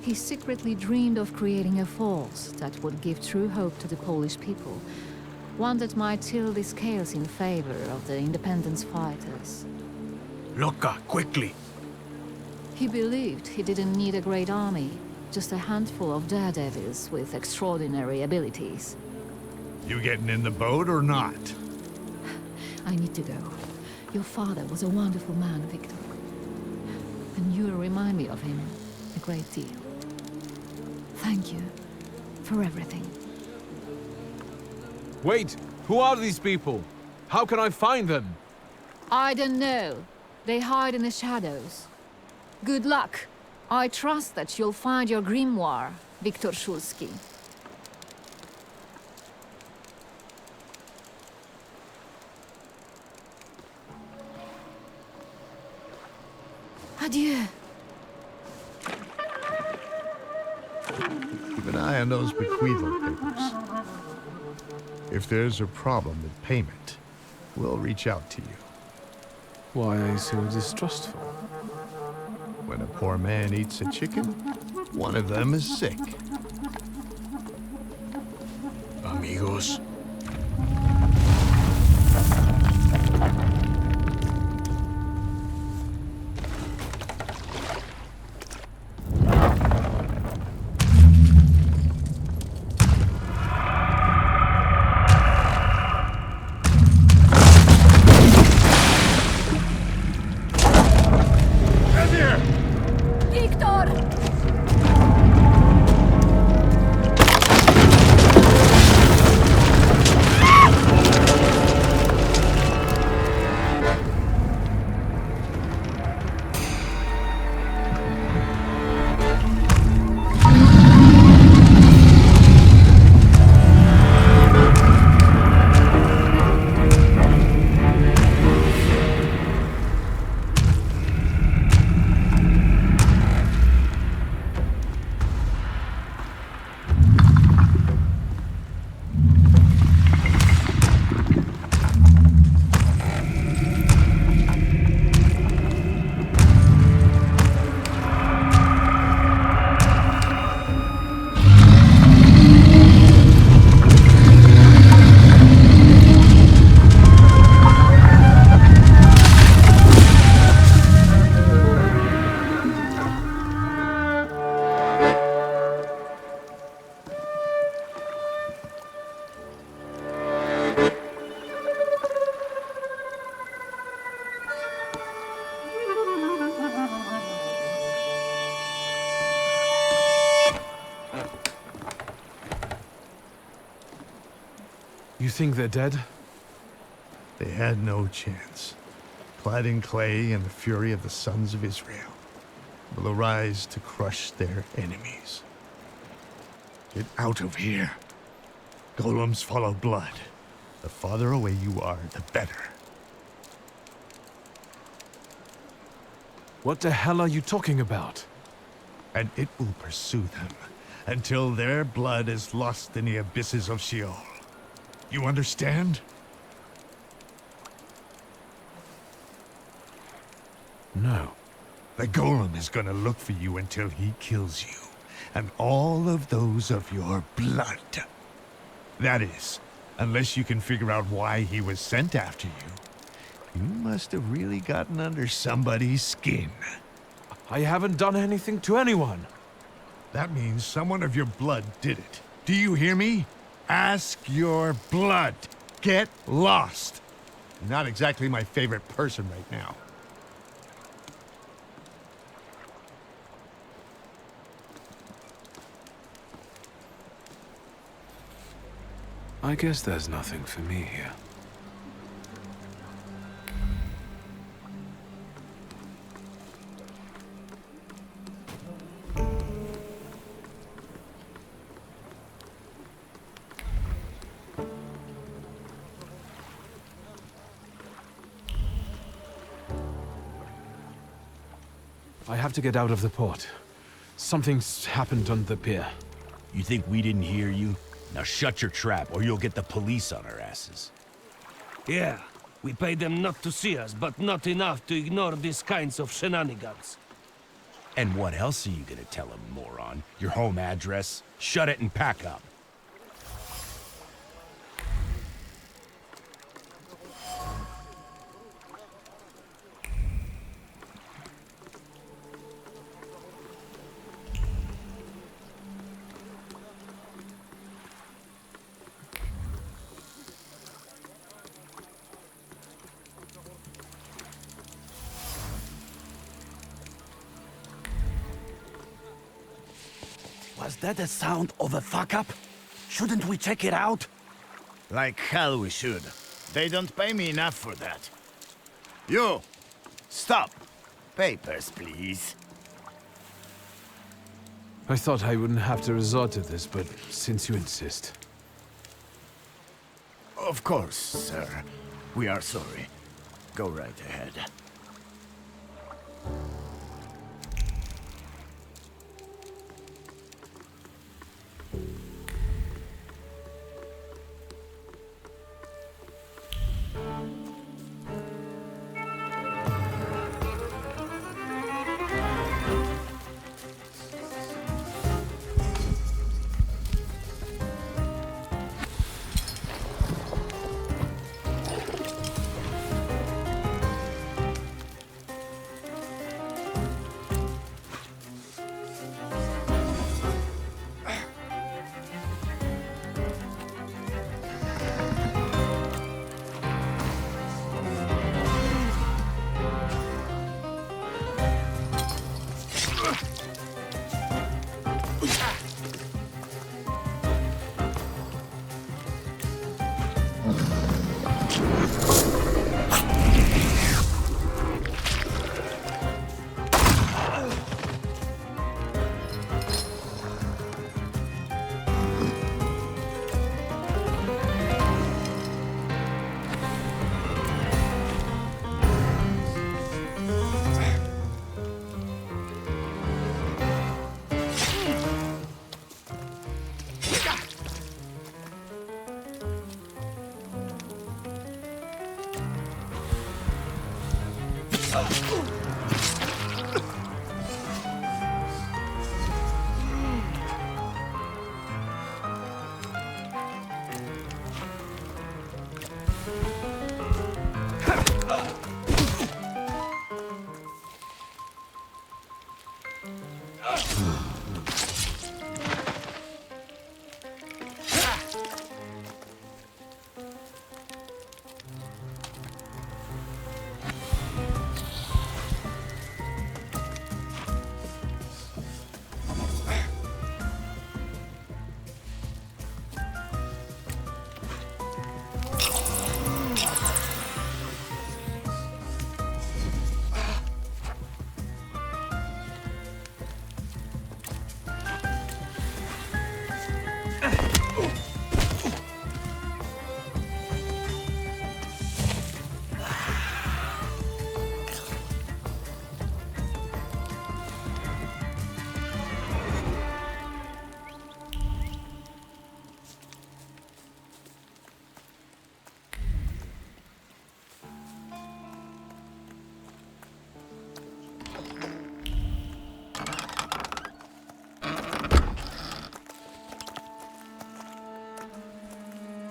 He secretly dreamed of creating a force that would give true hope to the Polish people, one that might tilt the scales in favor of the independence fighters. Loca, quickly! He believed he didn't need a great army, just a handful of daredevils with extraordinary abilities. You getting in the boat or not? I need to go. Your father was a wonderful man, Victor. And you remind me of him a great deal. Thank you for everything. Wait! Who are these people? How can I find them? I don't know. They hide in the shadows. Good luck. I trust that you'll find your grimoire, Victor Szulski. Adieu. Keep an eye on those bequeathal papers. If there's a problem with payment, we'll reach out to you. Why are you so distrustful? When a poor man eats a chicken, one of them is sick. Amigos. You think they're dead? They had no chance. Clad in clay and the fury of the sons of Israel will arise to crush their enemies. Get out of here. Golems follow blood. The farther away you are, the better. What the hell are you talking about? And it will pursue them until their blood is lost in the abysses of Sheol. You understand? No. The golem is gonna look for you until he kills you, and all of those of your blood. That is, unless you can figure out why he was sent after you. You must have really gotten under somebody's skin. I haven't done anything to anyone. That means someone of your blood did it. Do you hear me? Ask your blood. Get lost. You're not exactly my favorite person right now. I guess there's nothing for me here. I have to get out of the port. Something's happened on the pier. You think we didn't hear you? Now shut your trap, or you'll get the police on our asses. Yeah, we paid them not to see us, but not enough to ignore these kinds of shenanigans. And what else are you gonna tell them, moron? Your home address? Shut it and pack up. Was that the sound of a fuck-up? Shouldn't we check it out? Like hell we should. They don't pay me enough for that. You! Stop! Papers, please. I thought I wouldn't have to resort to this, but since you insist. Of course, sir. We are sorry. Go right ahead.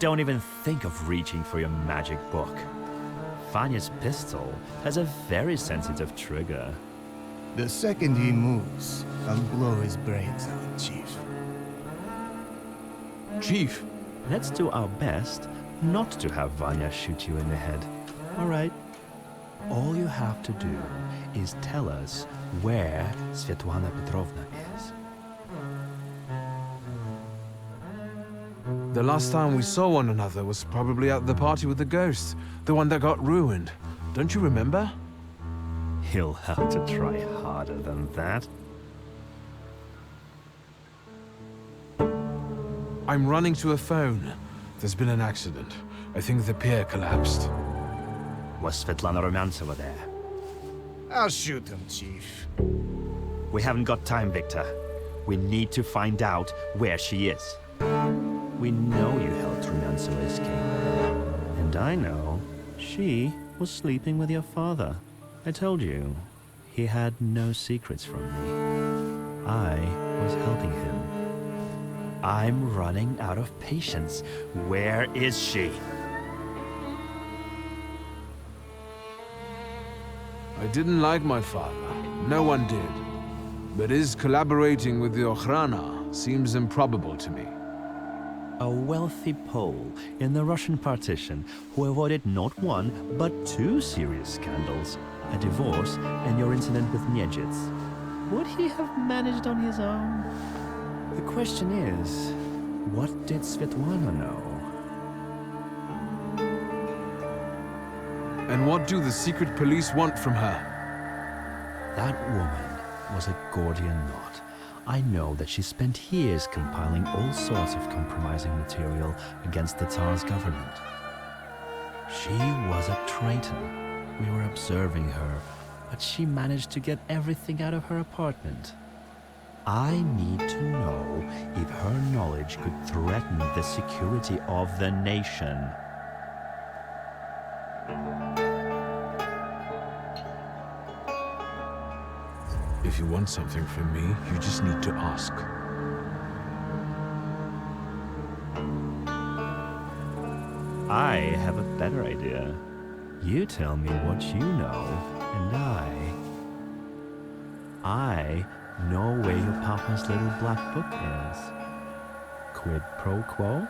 don't even think of reaching for your magic book. Vanya's pistol has a very sensitive trigger. The second he moves, I'll blow his brains out, Chief. Chief, let's do our best not to have Vanya shoot you in the head. All right? All you have to do is tell us where Svetlana Petrovna is. The last time we saw one another was probably at the party with the ghosts, the one that got ruined. Don't you remember? He'll have to try harder than that. I'm running to a phone. There's been an accident. I think the pier collapsed. Was Svetlana Rumyantseva there? I'll shoot him, Chief. We haven't got time, Victor. We need to find out where she is. We know you helped Rumyantseva escape. And I know she was sleeping with your father. I told you, he had no secrets from me. I was helping him. I'm running out of patience. Where is she? I didn't like my father. No one did. But his collaborating with the Okhrana seems improbable to me. A wealthy Pole in the Russian partition who avoided not one, but two serious scandals. A divorce and your incident with Niedzhits. Would he have managed on his own? The question is, what did Svetlana know? And what do the secret police want from her? That woman was a Gordian knot. I know that she spent years compiling all sorts of compromising material against the Tsar's government. She was a traitor. We were observing her, but she managed to get everything out of her apartment. I need to know if her knowledge could threaten the security of the nation. If you want something from me, you just need to ask. I have a better idea. You tell me what you know, and I know where your papa's little black book is. Quid pro quo?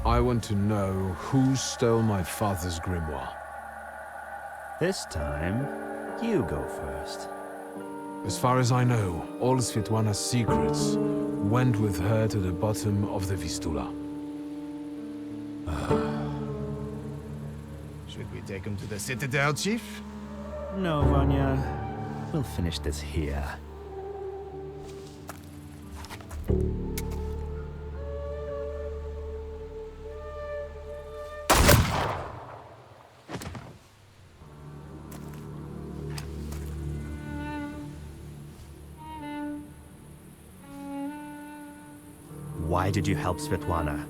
I want to know who stole my father's grimoire. This time, you go first. As far as I know, all Svetlana's secrets went with her to the bottom of the Vistula. Should we take him to the Citadel, Chief? No, Vanya. We'll finish this here. Why did you help Svetlana?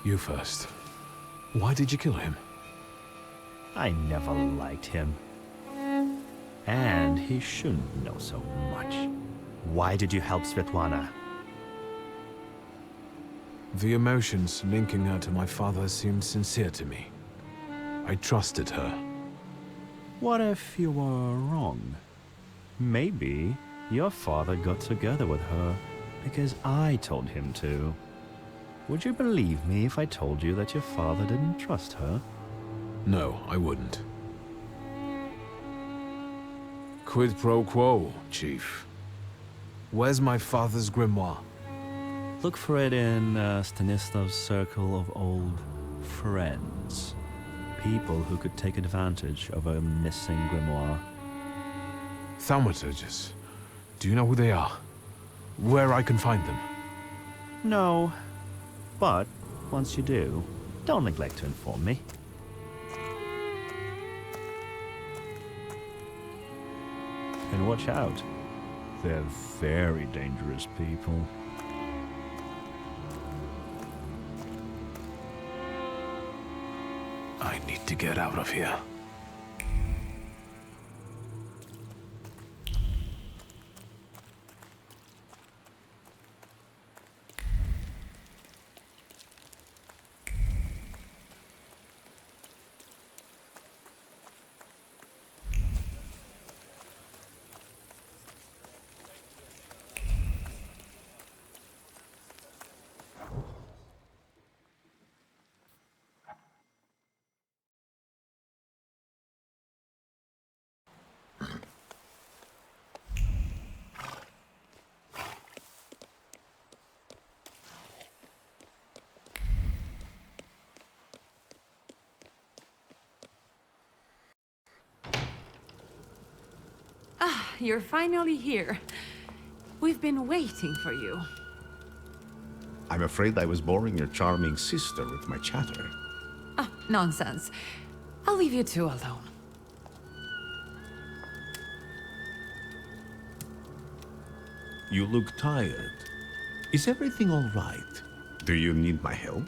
You first. Why did you kill him? I never liked him. And he shouldn't know so much. Why did you help Svetlana? The emotions linking her to my father seemed sincere to me. I trusted her. What if you were wrong? Maybe your father got together with her because I told him to. Would you believe me if I told you that your father didn't trust her? No, I wouldn't. Quid pro quo, Chief. Where's my father's grimoire? Look for it in Stanislav's circle of old friends. People who could take advantage of a missing grimoire. Thaumaturges. Do you know who they are? Where I can find them? No. But, once you do, don't neglect to inform me. And watch out. They're very dangerous people. I need to get out of here. you're finally here. We've been waiting for you. I'm afraid I was boring your charming sister with my chatter. Oh, nonsense. I'll leave you two alone. You look tired. Is everything all right? Do you need my help?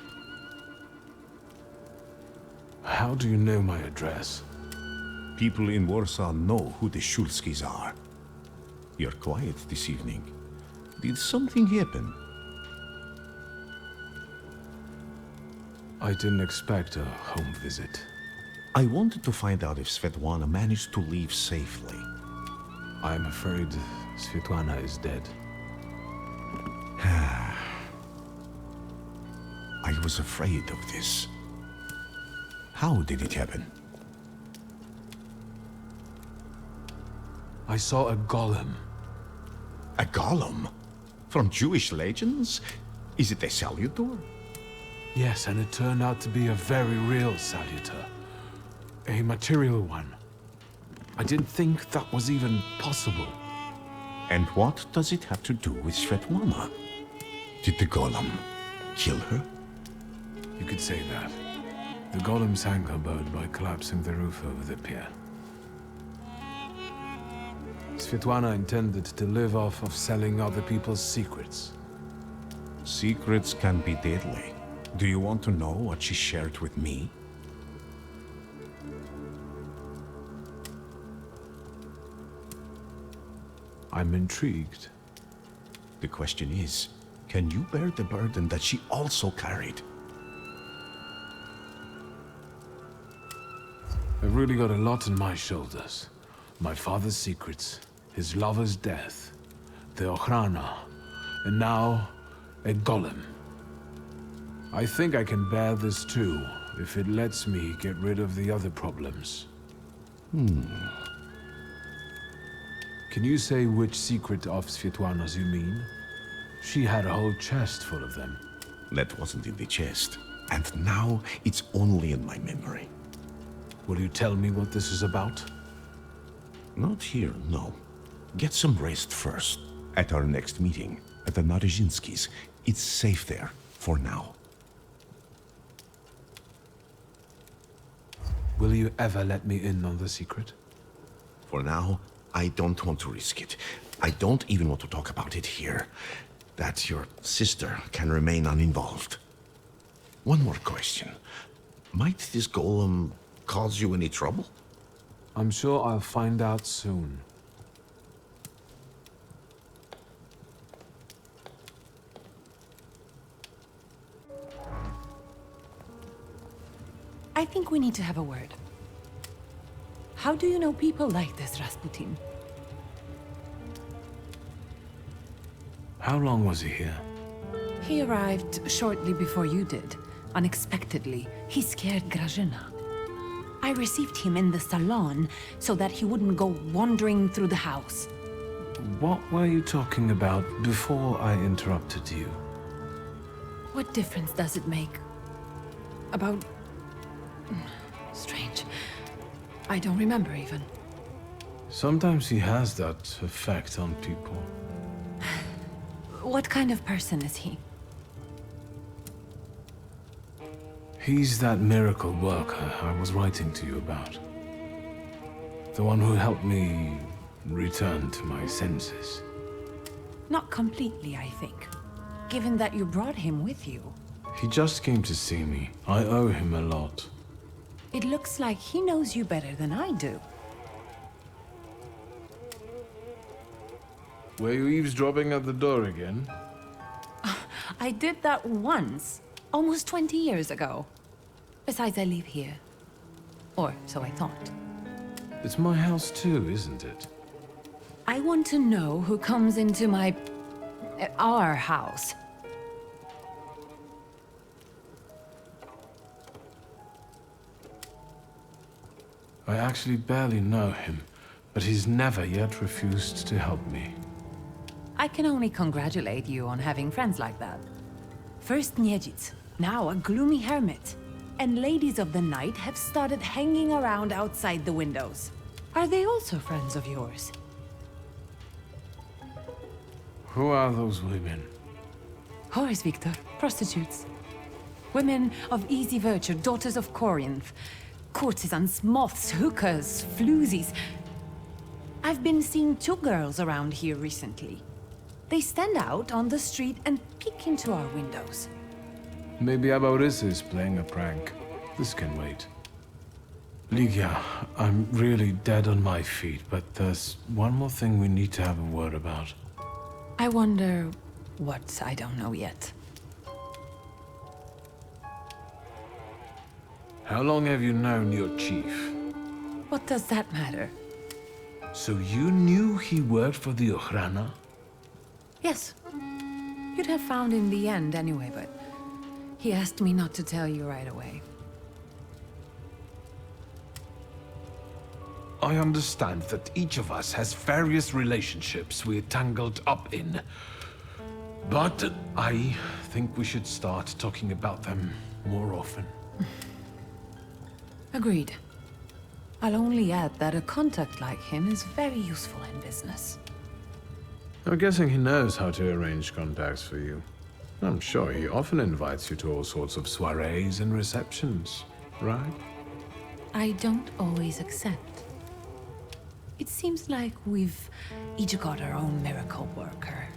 How do you know my address? People in Warsaw know who the Szulskis are. You're quiet this evening. Did something happen? I didn't expect a home visit. I wanted to find out if Svetlana managed to leave safely. I'm afraid Svetlana is dead. I was afraid of this. How did it happen? I saw a golem. A golem? From Jewish legends? Is it a salutor? Yes, and it turned out to be a very real salutor. A material one. I didn't think that was even possible. And what does it have to do with Svetlana? Did the golem kill her? You could say that. The golem sank her boat by collapsing the roof over the pier. Svetlana intended to live off of selling other people's secrets. Secrets can be deadly. Do you want to know what she shared with me? I'm intrigued. The question is, can you bear the burden that she also carried? I've really got a lot on my shoulders. My father's secrets, his lover's death, the Ochrana, and now a golem. I think I can bear this too, if it lets me get rid of the other problems. Can you say which secret of Svetlana's you mean? She had a whole chest full of them. That wasn't in the chest. And now it's only in my memory. Will you tell me what this is about? Not here, no. Get some rest first. At our next meeting, at the Narizhinskis. It's safe there, for now. Will you ever let me in on the secret? For now, I don't want to risk it. I don't even want to talk about it here. That your sister can remain uninvolved. One more question. Might this golem cause you any trouble? I'm sure I'll find out soon. I think we need to have a word. How do you know people like this, Rasputin? How long was he here? He arrived shortly before you did. Unexpectedly, he scared Grażyna. I received him in the salon so that he wouldn't go wandering through the house. What were you talking about before I interrupted you? What difference does it make? About... Strange. I don't remember even. Sometimes he has that effect on people. What kind of person is he? He's that miracle worker I was writing to you about. The one who helped me return to my senses. Not completely, I think. Given that you brought him with you. He just came to see me. I owe him a lot. It looks like he knows you better than I do. Were you eavesdropping at the door again? I did that once, almost 20 years ago. Besides, I live here. Or so I thought. It's my house too, isn't it? I want to know who comes into my... our house. I actually barely know him, but he's never yet refused to help me. I can only congratulate you on having friends like that. First Niedzic, now a gloomy hermit. And ladies of the night have started hanging around outside the windows. Are they also friends of yours? Who are those women? Whores, Victor. Prostitutes. Women of easy virtue, daughters of Corinth. Courtesans, moths, hookers, floozies. I've been seeing 2 girls around here recently. They stand out on the street and peek into our windows. Maybe Aboris is playing a prank. This can wait. Ligia, I'm really dead on my feet, but there's one more thing we need to have a word about. I wonder what I don't know yet. How long have you known your chief? What does that matter? So you knew he worked for the Ochrana? Yes. You'd have found in the end anyway, but he asked me not to tell you right away. I understand that each of us has various relationships we're tangled up in. But I think we should start talking about them more often. Agreed. I'll only add that a contact like him is very useful in business. I'm guessing he knows how to arrange contacts for you. I'm sure he often invites you to all sorts of soirees and receptions, right? I don't always accept. It seems like we've each got our own miracle worker.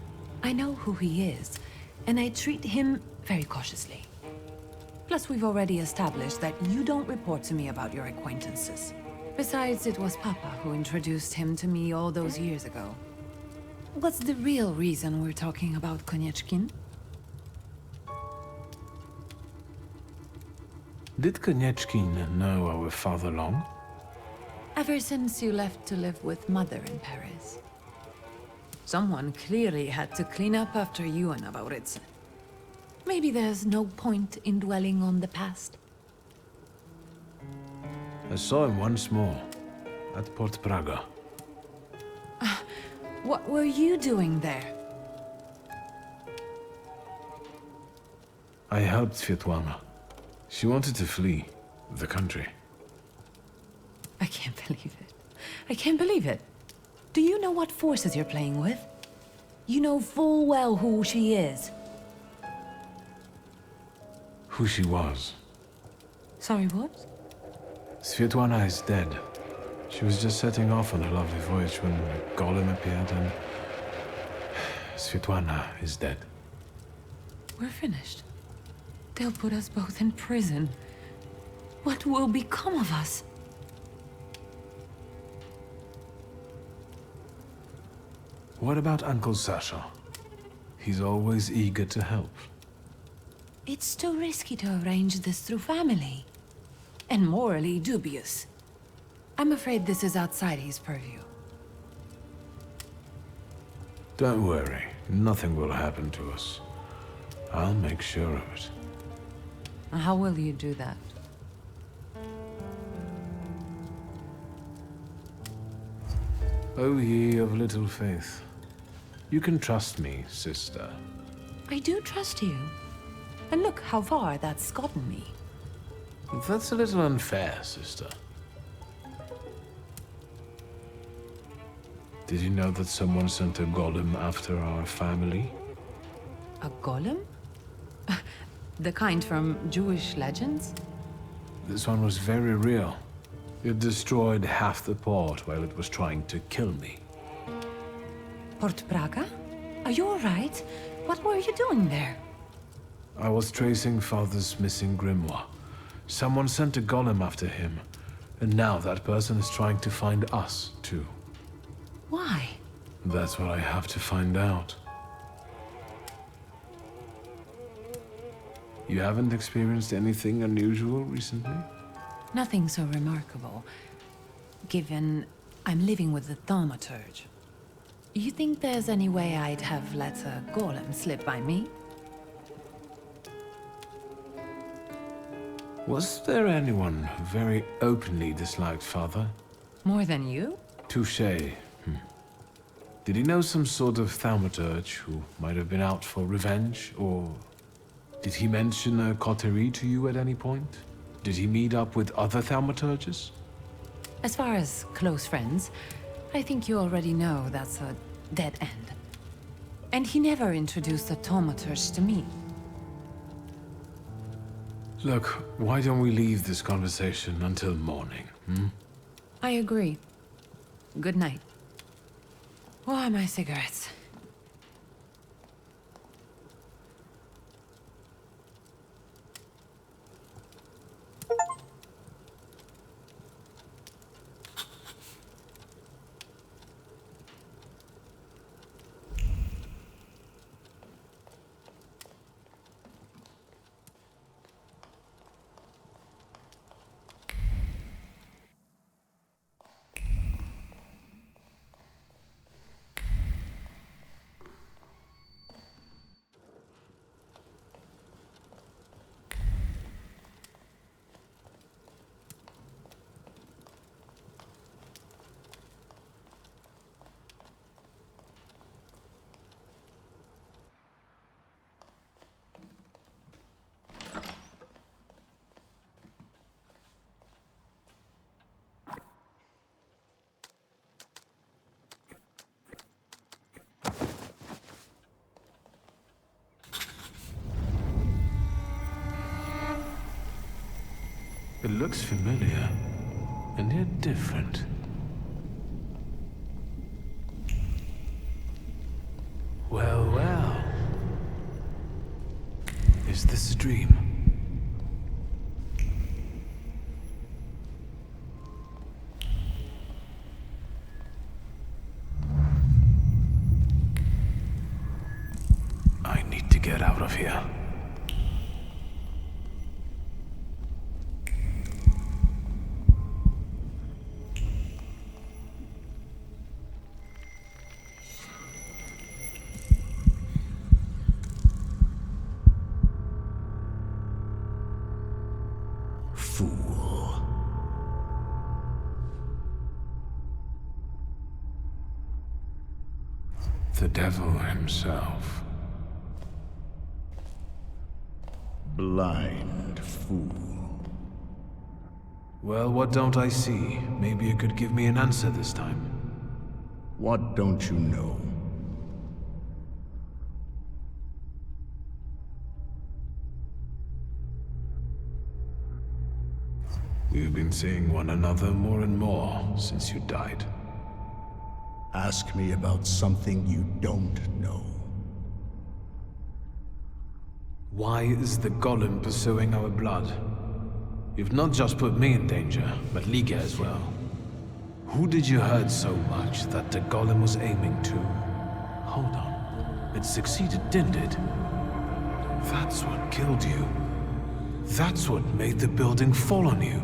I know who he is, and I treat him very cautiously. Plus, we've already established that you don't report to me about your acquaintances. Besides, it was Papa who introduced him to me all those years ago. What's the real reason we're talking about Konieczkin? Did Konieczkin know our father long? Ever since you left to live with Mother in Paris. Someone clearly had to clean up after you and Aboritz. Maybe there's no point in dwelling on the past. I saw him once more, at Port Praga. What were you doing there? I helped Svietłana. She wanted to flee the country. I can't believe it. I can't believe it. Do you know what forces you're playing with? You know full well who she is. Who she was. Sorry, what? Svietłana is dead. She was just setting off on a lovely voyage when a golem appeared and... Svietłana is dead. We're finished. They'll put us both in prison. What will become of us? What about Uncle Sasha? He's always eager to help. It's too risky to arrange this through family. And morally dubious. I'm afraid this is outside his purview. Don't worry. Nothing will happen to us. I'll make sure of it. How will you do that? O ye of little faith. You can trust me, sister. I do trust you. And look how far that's gotten me. That's a little unfair, sister. Did you know that someone sent a golem after our family? A golem? The kind from Jewish legends? This one was very real. It destroyed half the port while it was trying to kill me. Port Praga? Are you alright? What were you doing there? I was tracing Father's missing grimoire. Someone sent a golem after him, and now that person is trying to find us, too. Why? That's what I have to find out. You haven't experienced anything unusual recently? Nothing so remarkable, given I'm living with the Thaumaturge. You think there's any way I'd have let a golem slip by me? Was there anyone who very openly disliked Father? More than you? Touché. Did he know some sort of thaumaturge who might have been out for revenge, or did he mention a coterie to you at any point? Did he meet up with other thaumaturges? As far as close friends, I think you already know that's a dead end. And he never introduced the Thaumaturge to me. Look, why don't we leave this conversation until morning, hmm? I agree. Good night. Where are my cigarettes? It looks familiar, and yet different. Well, well. Is this a dream? I need to get out of here. Fool. The devil himself. Blind fool. Well, what don't I see? Maybe you could give me an answer this time. What don't you know? We've been seeing one another more and more since you died. Ask me about something you don't know. Why is the golem pursuing our blood? You've not just put me in danger, but Liga as well. Who did you hurt so much that the golem was aiming to? Hold on. It succeeded, didn't it? That's what killed you. That's what made the building fall on you.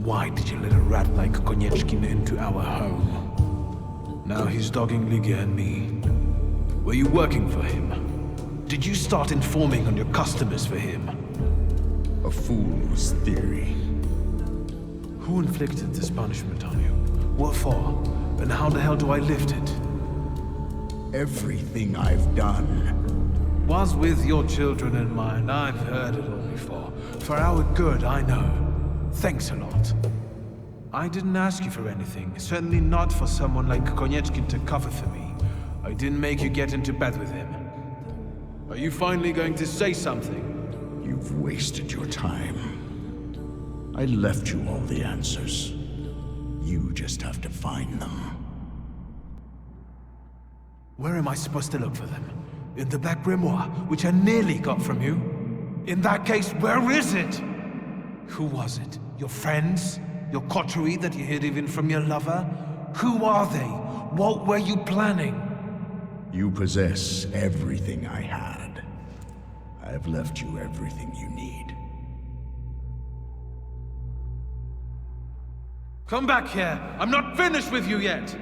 Why did you let a rat like Konieczkin into our home? Now he's dogging Liga and me. Were you working for him? Did you start informing on your customers for him? A fool's theory. Who inflicted this punishment on you? What for? And how the hell do I lift it? Everything I've done was with your children in mind. I've heard it all before. For our good, I know. Thanks a lot. I didn't ask you for anything. Certainly not for someone like Konieczkin to cover for me. I didn't make you get into bed with him. Are you finally going to say something? You've wasted your time. I left you all the answers. You just have to find them. Where am I supposed to look for them? In the Black Grimoire, which I nearly got from you? In that case, where is it? Who was it? Your friends? Your coterie that you hid even from your lover? Who are they? What were you planning? You possess everything I had. I've left you everything you need. Come back here! I'm not finished with you yet!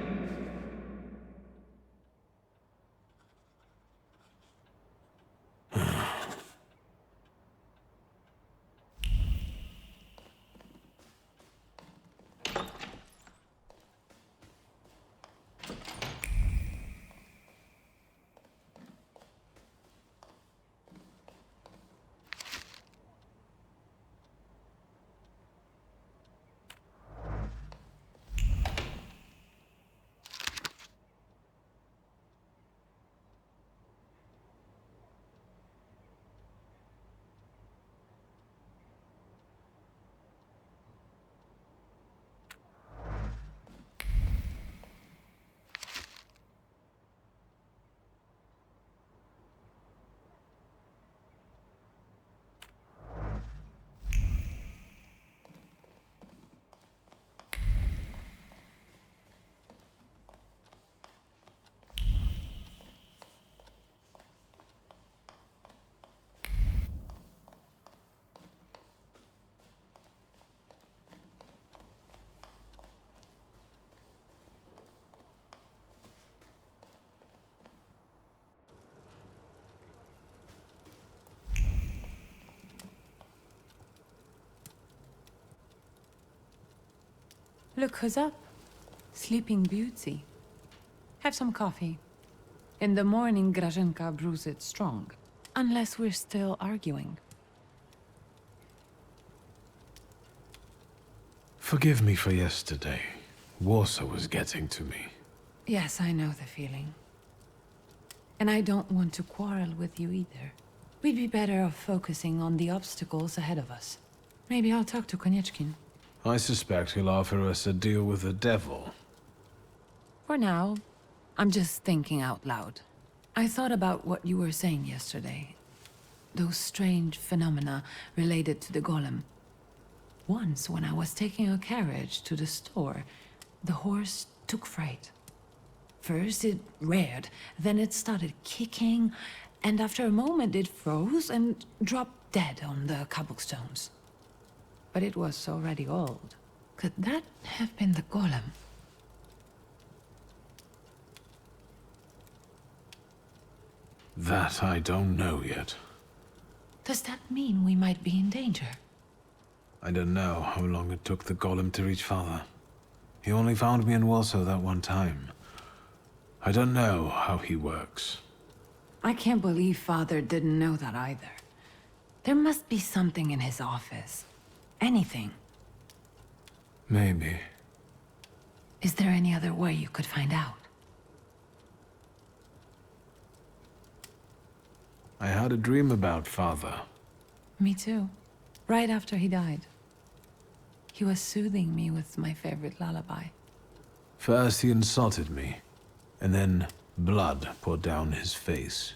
Look who's up. Sleeping Beauty. Have some coffee. In the morning, Grażynka brews it strong. Unless we're still arguing. Forgive me for yesterday. Warsaw was getting to me. Yes, I know the feeling. And I don't want to quarrel with you either. We'd be better off focusing on the obstacles ahead of us. Maybe I'll talk to Konieczkin. I suspect he'll offer us a deal with the devil. For now, I'm just thinking out loud. I thought about what you were saying yesterday. Those strange phenomena related to the golem. Once, when I was taking a carriage to the store, the horse took fright. First it reared, then it started kicking, and after a moment it froze and dropped dead on the cobblestones. But it was already old. Could that have been the golem? That I don't know yet. Does that mean we might be in danger? I don't know how long it took the golem to reach Father. He only found me in Warsaw that one time. I don't know how he works. I can't believe Father didn't know that either. There must be something in his office. Anything. Maybe. Is there any other way you could find out? I had a dream about Father. Me too. Right after he died. He was soothing me with my favorite lullaby. First he insulted me, and then blood poured down his face.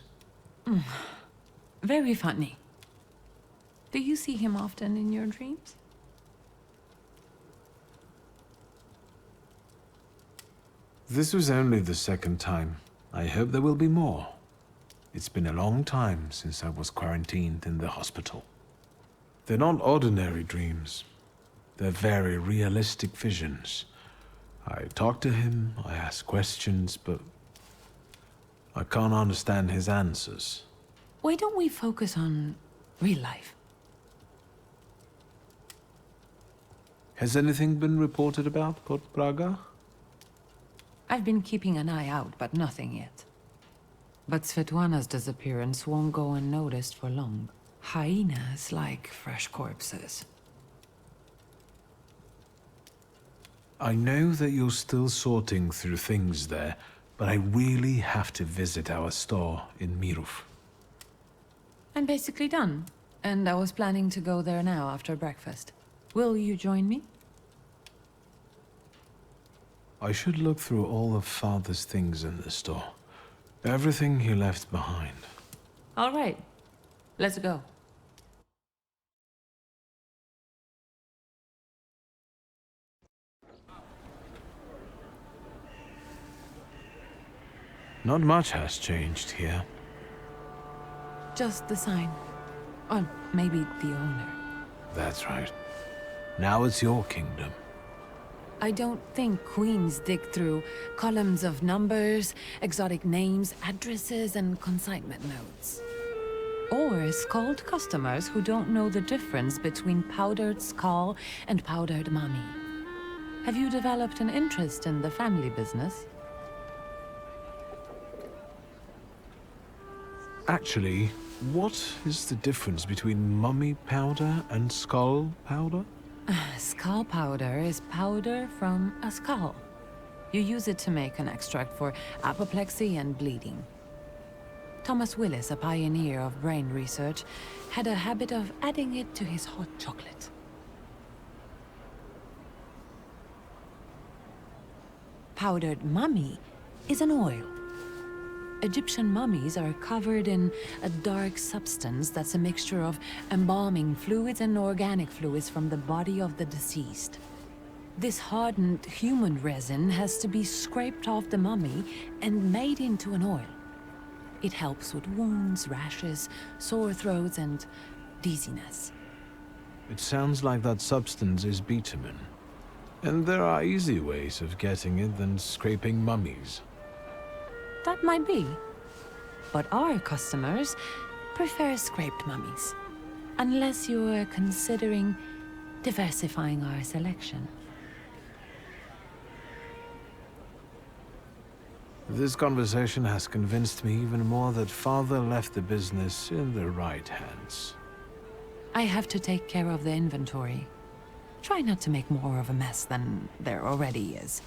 Very funny. Do you see him often in your dreams? This was only the second time. I hope there will be more. It's been a long time since I was quarantined in the hospital. They're not ordinary dreams. They're very realistic visions. I talk to him, I ask questions, but I can't understand his answers. Why don't we focus on real life? Has anything been reported about Port Praga? I've been keeping an eye out, but nothing yet. But Svetlana's disappearance won't go unnoticed for long. Hyenas like fresh corpses. I know that you're still sorting through things there, but I really have to visit our store in Mirów. I'm basically done, and I was planning to go there now after breakfast. Will you join me? I should look through all of Father's things in the store. Everything he left behind. All right. Let's go. Not much has changed here. Just the sign. Or maybe the owner. That's right. Now it's your kingdom. I don't think queens dig through columns of numbers, exotic names, addresses, and consignment notes. Or scold customers who don't know the difference between powdered skull and powdered mummy. Have you developed an interest in the family business? Actually, what is the difference between mummy powder and skull powder? Skull powder is powder from a skull. You use it to make an extract for apoplexy and bleeding. Thomas Willis, a pioneer of brain research, had a habit of adding it to his hot chocolate. Powdered mummy is an oil. Egyptian mummies are covered in a dark substance that's a mixture of embalming fluids and organic fluids from the body of the deceased. This hardened human resin has to be scraped off the mummy and made into an oil. It helps with wounds, rashes, sore throats, and dizziness. It sounds like that substance is bitumen. And there are easy ways of getting it than scraping mummies. That might be. But our customers prefer scraped mummies. Unless you're considering diversifying our selection. This conversation has convinced me even more that Father left the business in the right hands. I have to take care of the inventory. Try not to make more of a mess than there already is.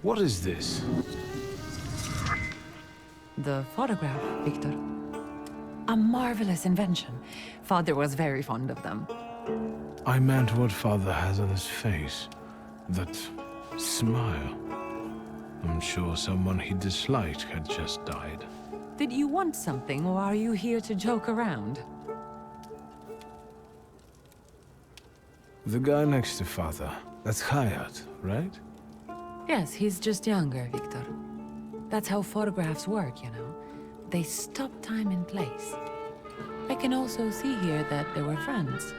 What is this? The photograph, Victor. A marvelous invention. Father was very fond of them. I meant what Father has on his face. That smile. I'm sure someone he disliked had just died. Did you want something, or are you here to joke around? The guy next to Father. That's Hayat, right? Yes, he's just younger, Victor. That's how photographs work, you know. They stop time and place. I can also see here that they were friends.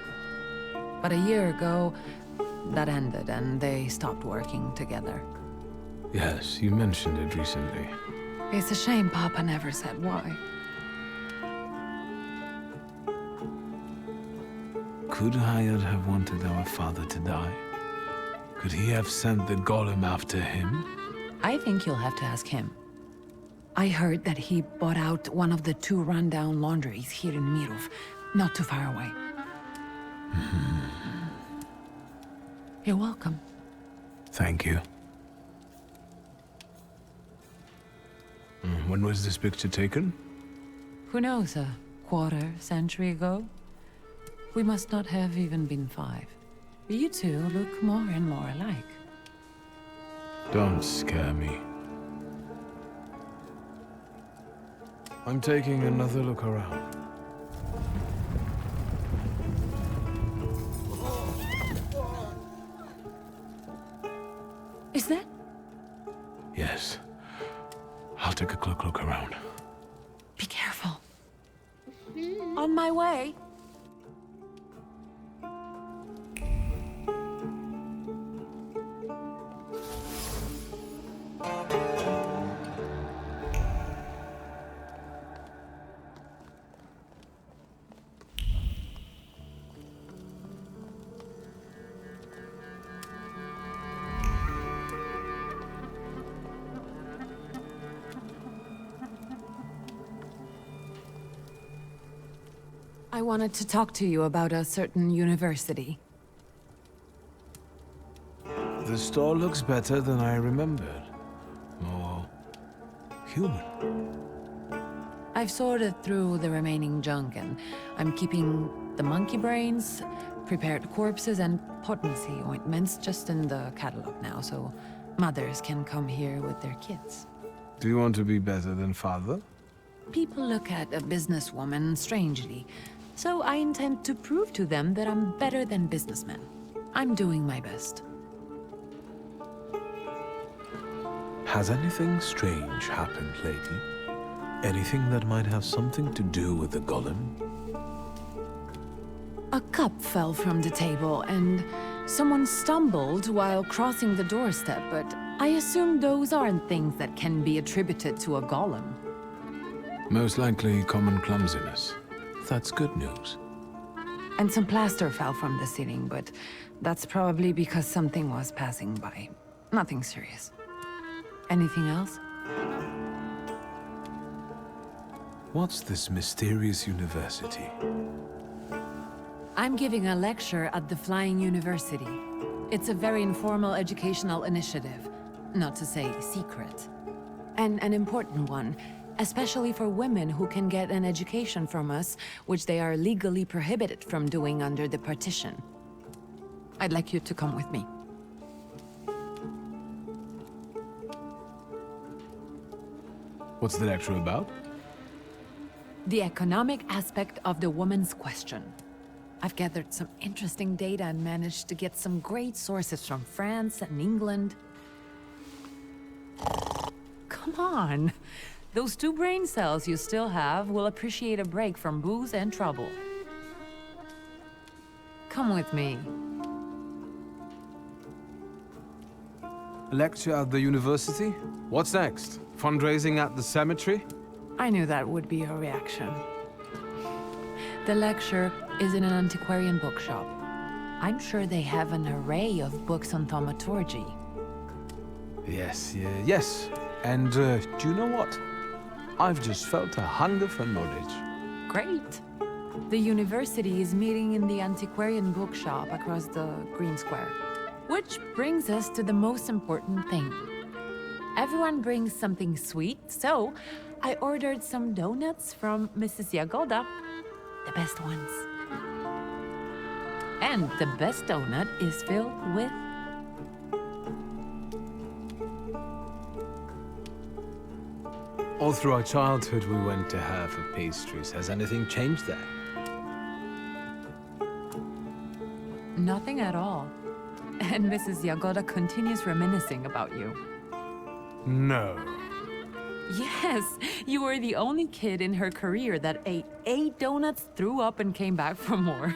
But a year ago, that ended and they stopped working together. Yes, you mentioned it recently. It's a shame Papa never said why. Could Hayat have wanted our father to die? Could he have sent the golem after him? I think you'll have to ask him. I heard that he bought out one of the 2 rundown laundries here in Mirov, not too far away. You're welcome. Thank you. When was this picture taken? Who knows, a quarter century ago? We must not have even been 5. You two look more and more alike. Don't scare me. I'm taking another look around. Is that? Yes. I'll take a quick look around. Be careful. On my way. I wanted to talk to you about a certain university. The store looks better than I remembered. More human. I've sorted through the remaining junk and I'm keeping the monkey brains, prepared corpses, and potency ointments just in the catalog now, so mothers can come here with their kids. Do you want to be better than Father? People look at a businesswoman strangely, so I intend to prove to them that I'm better than businessmen. I'm doing my best. Has anything strange happened lately? Anything that might have something to do with the golem? A cup fell from the table and someone stumbled while crossing the doorstep, but I assume those aren't things that can be attributed to a golem. Most likely common clumsiness. That's good news. And some plaster fell from the ceiling, but that's probably because something was passing by. Nothing serious. Anything else? What's this mysterious university? I'm giving a lecture at the Flying University. It's a very informal educational initiative, not to say secret. And an important one, especially for women who can get an education from us, which they are legally prohibited from doing under the partition. I'd like you to come with me. What's the lecture about? The economic aspect of the woman's question. I've gathered some interesting data and managed to get some great sources from France and England. Come on! Those 2 brain cells you still have will appreciate a break from booze and trouble. Come with me. Lecture at the university? What's next? Fundraising at the cemetery? I knew that would be your reaction. The lecture is in an antiquarian bookshop. I'm sure they have an array of books on thaumaturgy. Yes. And do you know what? I've just felt a hunger for knowledge. Great. The university is meeting in the antiquarian bookshop across the Green Square. Which brings us to the most important thing. Everyone brings something sweet, so I ordered some donuts from Mrs. Jagoda. The best ones. And the best donut is filled with... All through our childhood, we went to her for pastries. Has anything changed there? Nothing at all. And Mrs. Jagoda continues reminiscing about you. No. Yes, you were the only kid in her career that ate 8 donuts, threw up, and came back for more.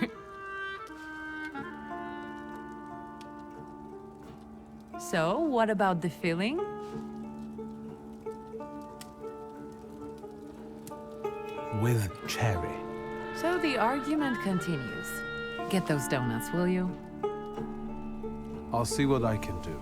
So, what about the filling? With cherry. So the argument continues. Get those donuts, will you? I'll see what I can do.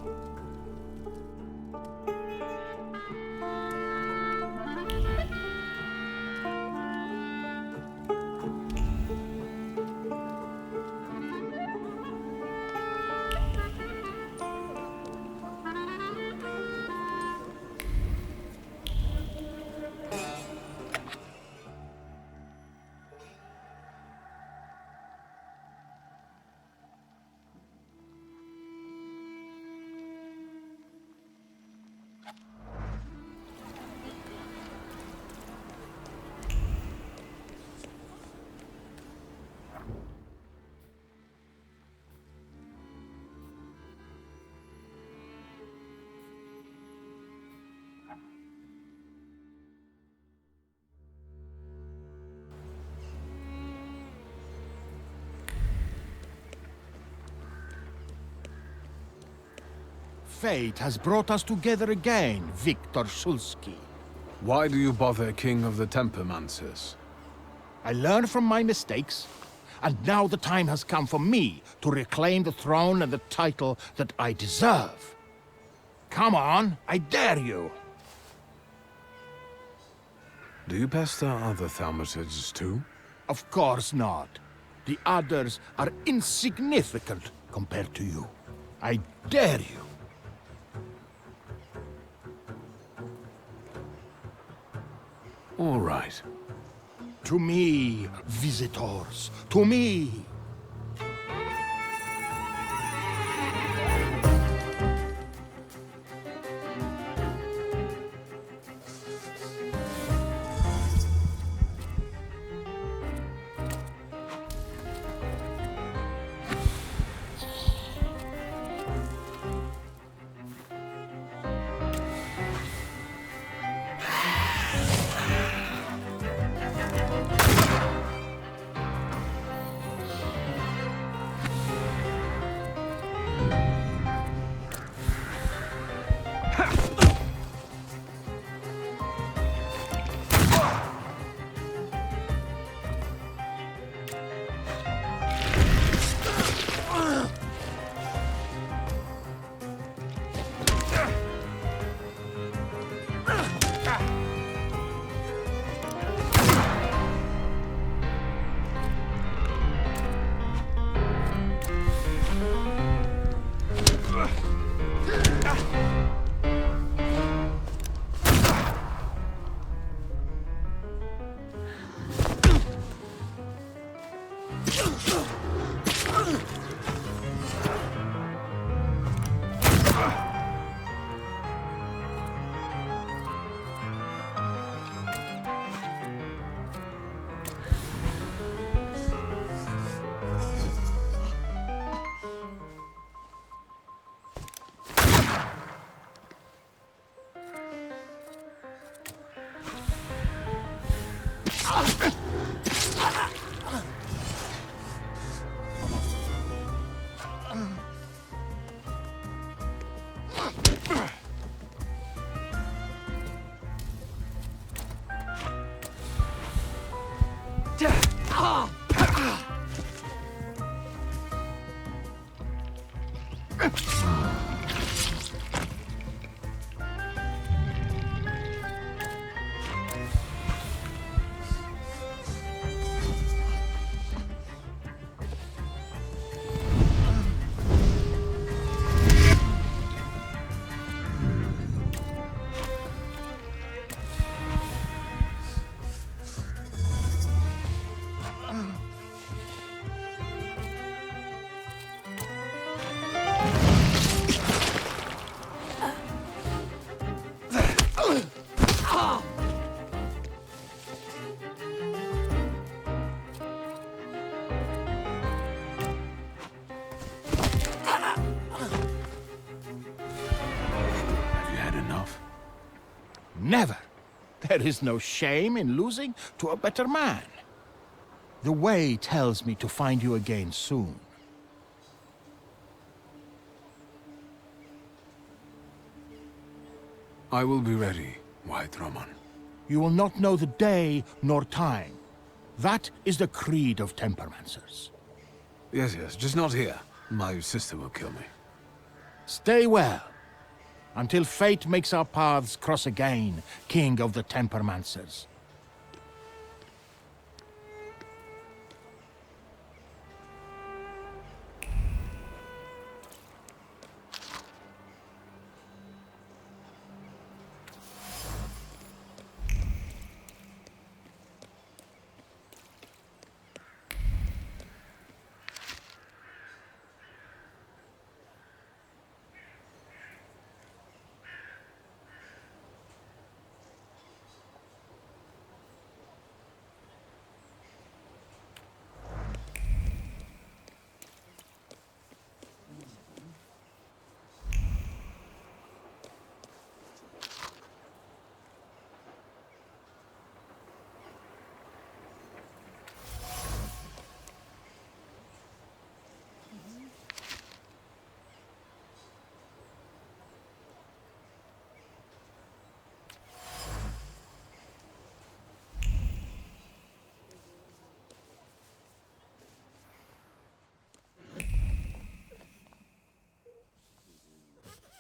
Fate has brought us together again, Victor Shulsky. Why do you bother, King of the Tempermancers? I learned from my mistakes, and now the time has come for me to reclaim the throne and the title that I deserve. Come on, I dare you! Do you pester other thaumaturges too? Of course not. The others are insignificant compared to you. I dare you. All right. To me, visitors. To me. Never. There is no shame in losing to a better man. The way tells me to find you again soon. I will be ready, White Roman. You will not know the day nor time. That is the creed of temperamancers. Yes, just not here. My sister will kill me. Stay well, until fate makes our paths cross again, King of the Temperamancers.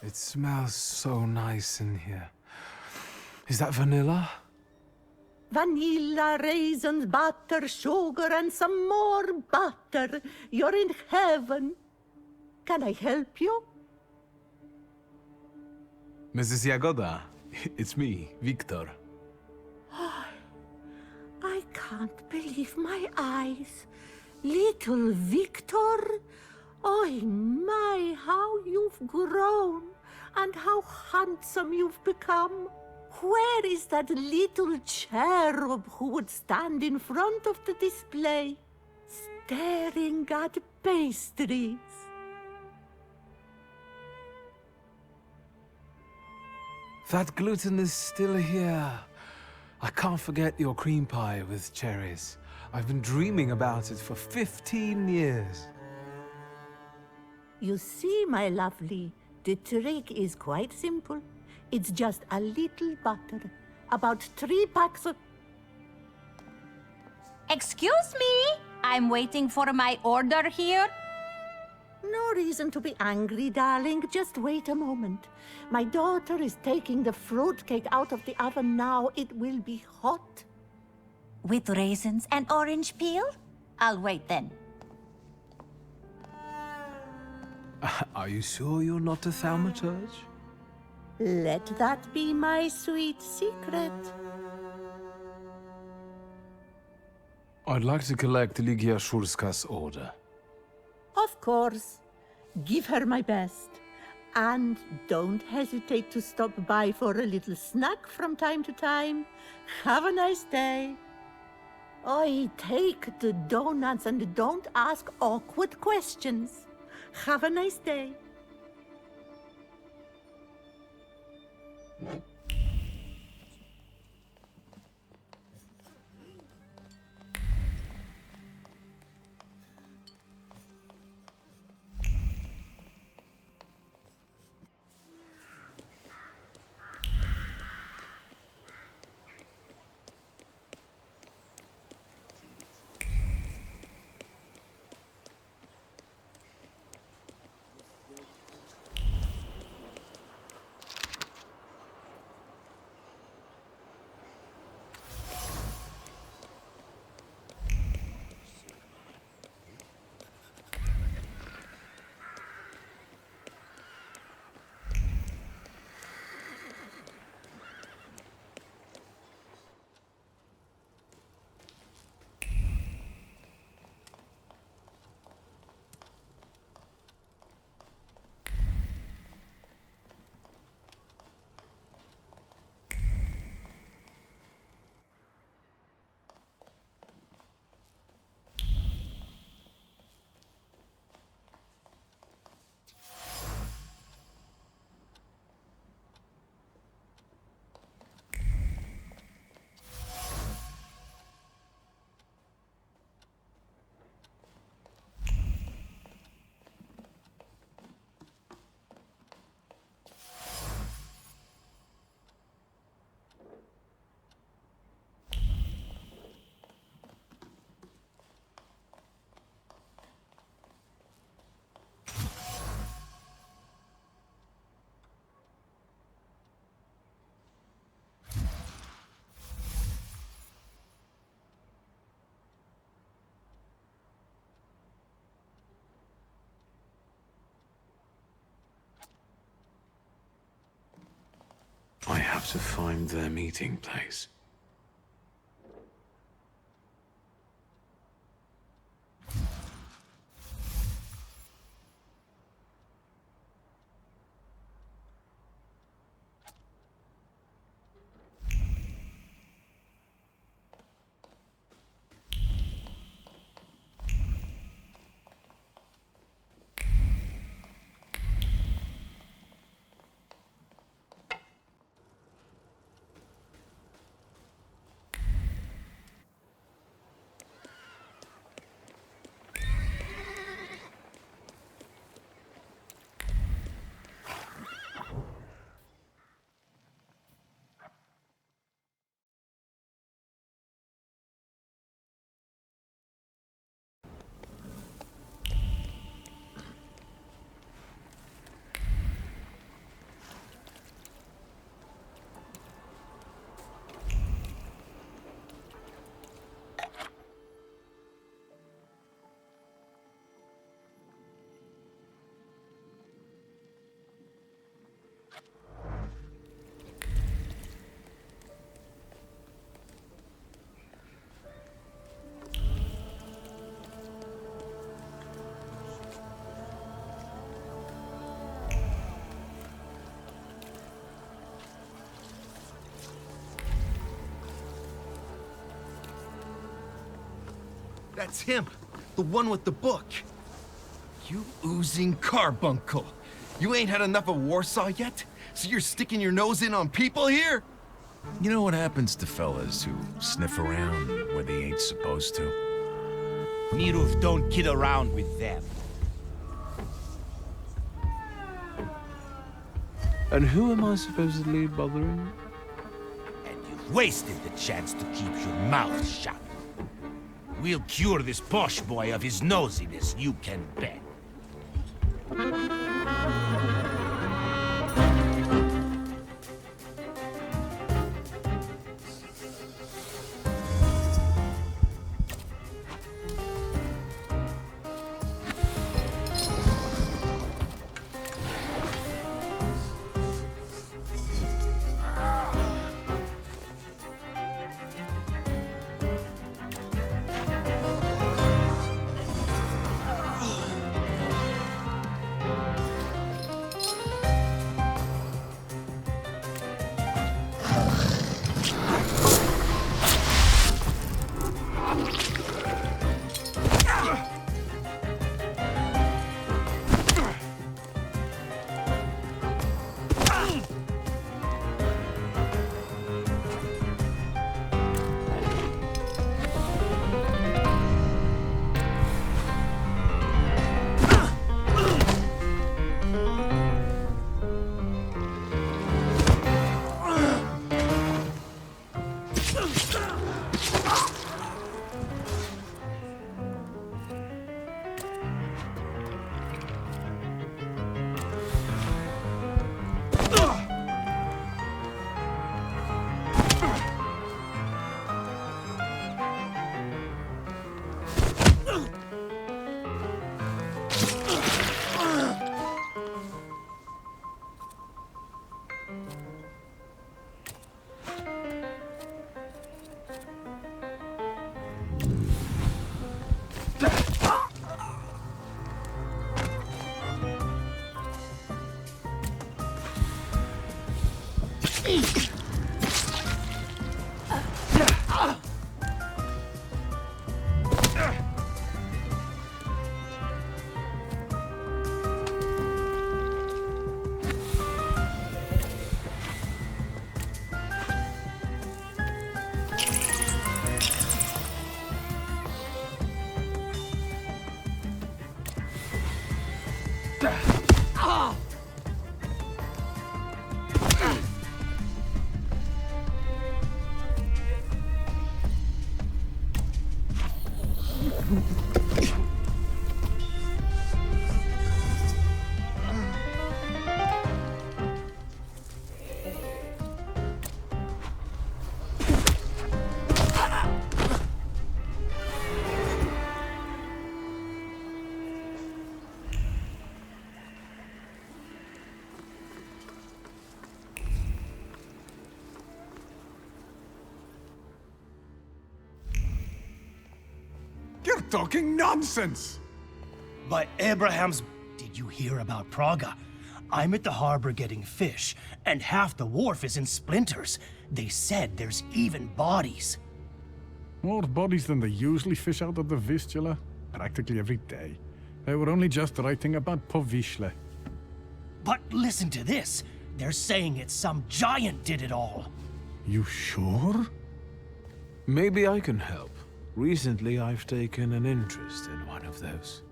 It smells so nice in here. Is that vanilla? Vanilla, raisins, butter, sugar, and some more butter. You're in heaven. Can I help you? Mrs. Jagoda, it's me, Victor. I can't believe my eyes. Little Victor? Oh my, how you've grown, and how handsome you've become. Where is that little cherub who would stand in front of the display, staring at pastries? That gluten is still here. I can't forget your cream pie with cherries. I've been dreaming about it for 15 years. You see, my lovely, the trick is quite simple. It's just a little butter, about 3 packs of... Excuse me? I'm waiting for my order here. No reason to be angry, darling. Just wait a moment. My daughter is taking the fruitcake out of the oven now. It will be hot. With raisins and orange peel? I'll wait then. Are you sure you're not a thaumaturge? Let that be my sweet secret. I'd like to collect Ligia Shurska's order. Of course. Give her my best. And don't hesitate to stop by for a little snack from time to time. Have a nice day. Oi, take the donuts and don't ask awkward questions. Have a nice day. to find their meeting place. That's him! The one with the book! You oozing carbuncle! You ain't had enough of Warsaw yet? So you're sticking your nose in on people here? You know what happens to fellas who sniff around where they ain't supposed to? Mirov don't kid around with them. And who am I supposedly bothering? And you've wasted the chance to keep your mouth shut. We'll cure this posh boy of his nosiness, you can bet. talking nonsense! By Abraham's... Did you hear about Praga? I'm at the harbor getting fish, and half the wharf is in splinters. They said there's even bodies. More bodies than they usually fish out of the Vistula, practically every day. They were only just writing about Powiśle. But listen to this. They're saying it's some giant did it all. You sure? Maybe I can help. Recently, I've taken an interest in one of those.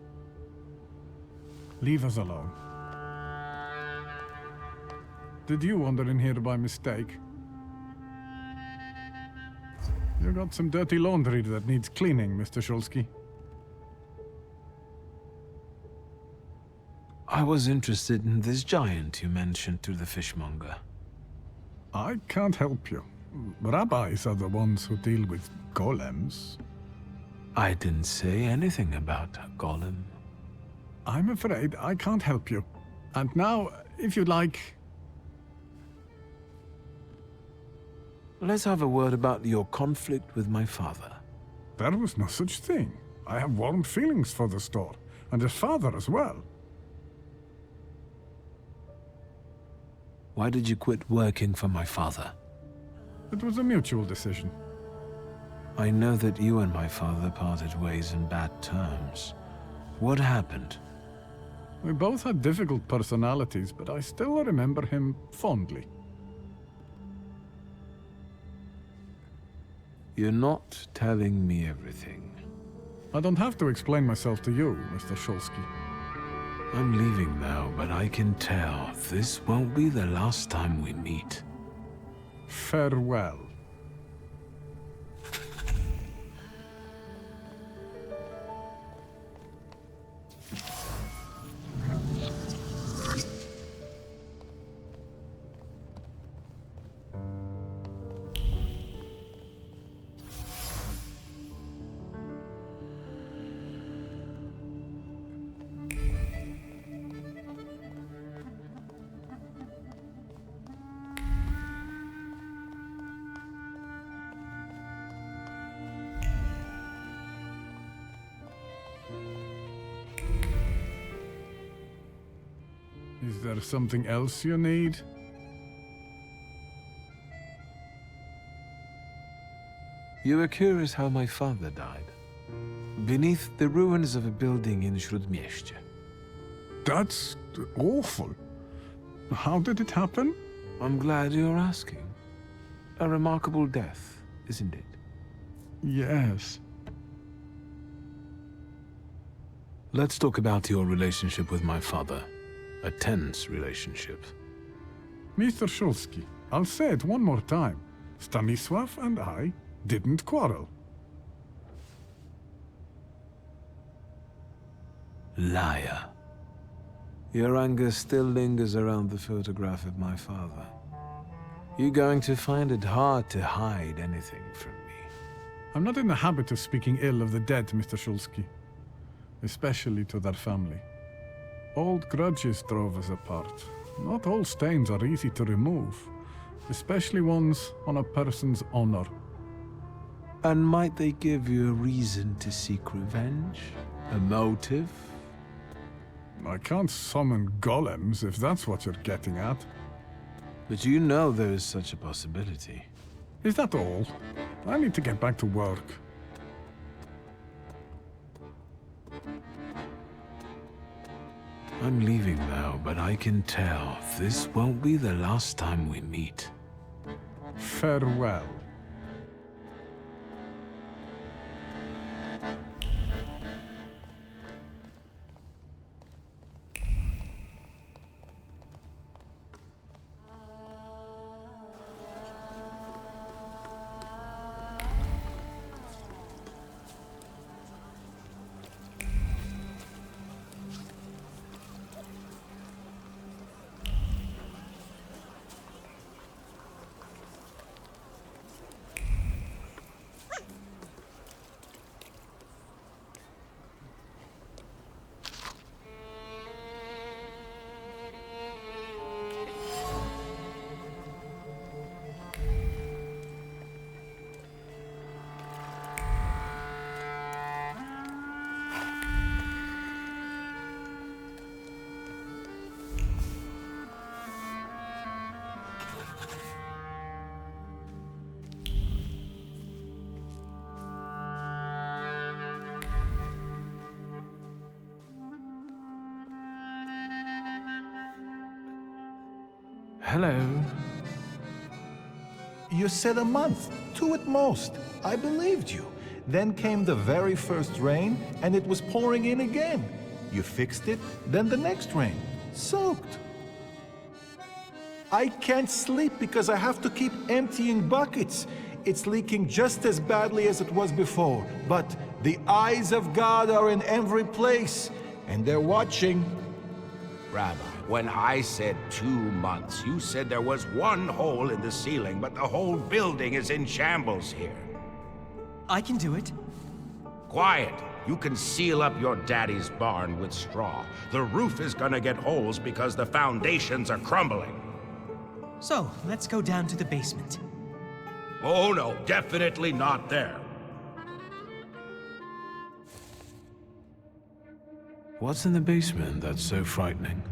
Leave us alone. Did you wander in here by mistake? You got some dirty laundry that needs cleaning, Mr. Shulsky. I was interested in this giant you mentioned to the fishmonger. I can't help you. Rabbis are the ones who deal with golems. I didn't say anything about a golem. I'm afraid I can't help you. And now, if you'd like... Let's have a word about your conflict with my father. There was no such thing. I have warm feelings for the store, and his father as well. Why did you quit working for my father? It was a mutual decision. I know that you and my father parted ways in bad terms. What happened? We both had difficult personalities, but I still remember him fondly. You're not telling me everything. I don't have to explain myself to you, Mr. Shulsky. I'm leaving now, but I can tell this won't be the last time we meet. Farewell. Is there something else you need? You were curious how my father died. Beneath the ruins of a building in Śródmieście. That's awful. How did it happen? I'm glad you're asking. A remarkable death, isn't it? Yes. Let's talk about your relationship with my father. A tense relationship. Mr. Shulsky, I'll say it one more time. Stanisław and I didn't quarrel. Liar. Your anger still lingers around the photograph of my father. You're going to find it hard to hide anything from me. I'm not in the habit of speaking ill of the dead, Mr. Shulsky. Especially to their family. Old grudges drove us apart. Not all stains are easy to remove, especially ones on a person's honor. And might they give you a reason to seek revenge? A motive? I can't summon golems, if that's what you're getting at. But you know there is such a possibility. Is that all? I need to get back to work. I'm leaving now, but I can tell this won't be the last time we meet. Farewell. Hello. You said a month, 2 at most. I believed you. Then came the very first rain, and it was pouring in again. You fixed it, then the next rain. Soaked. I can't sleep because I have to keep emptying buckets. It's leaking just as badly as it was before. But the eyes of God are in every place, and they're watching. Rabbi, when I said 2 months, you said there was one hole in the ceiling, but the whole building is in shambles here. I can do it. Quiet. You can seal up your daddy's barn with straw. The roof is gonna get holes because the foundations are crumbling. So, let's go down to the basement. Oh no, definitely not there. What's in the basement that's so frightening?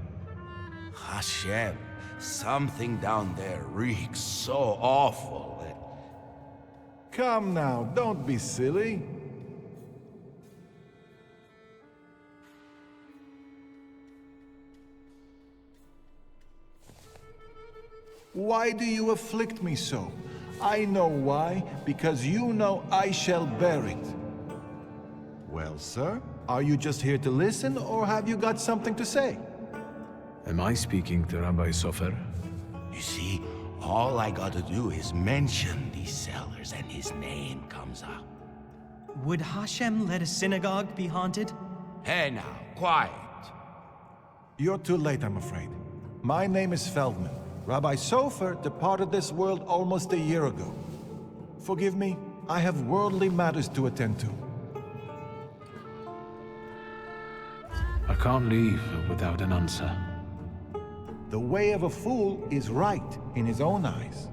Hashem, something down there reeks so awful that... Come now, don't be silly. Why do you afflict me so? I know why, because you know I shall bear it. Well, sir, are you just here to listen, or have you got something to say? Am I speaking to Rabbi Sofer? You see, all I gotta do is mention these cellars and his name comes up. Would Hashem let a synagogue be haunted? Hey now, quiet. You're too late, I'm afraid. My name is Feldman. Rabbi Sofer departed this world almost a year ago. Forgive me, I have worldly matters to attend to. I can't leave without an answer. The way of a fool is right in his own eyes.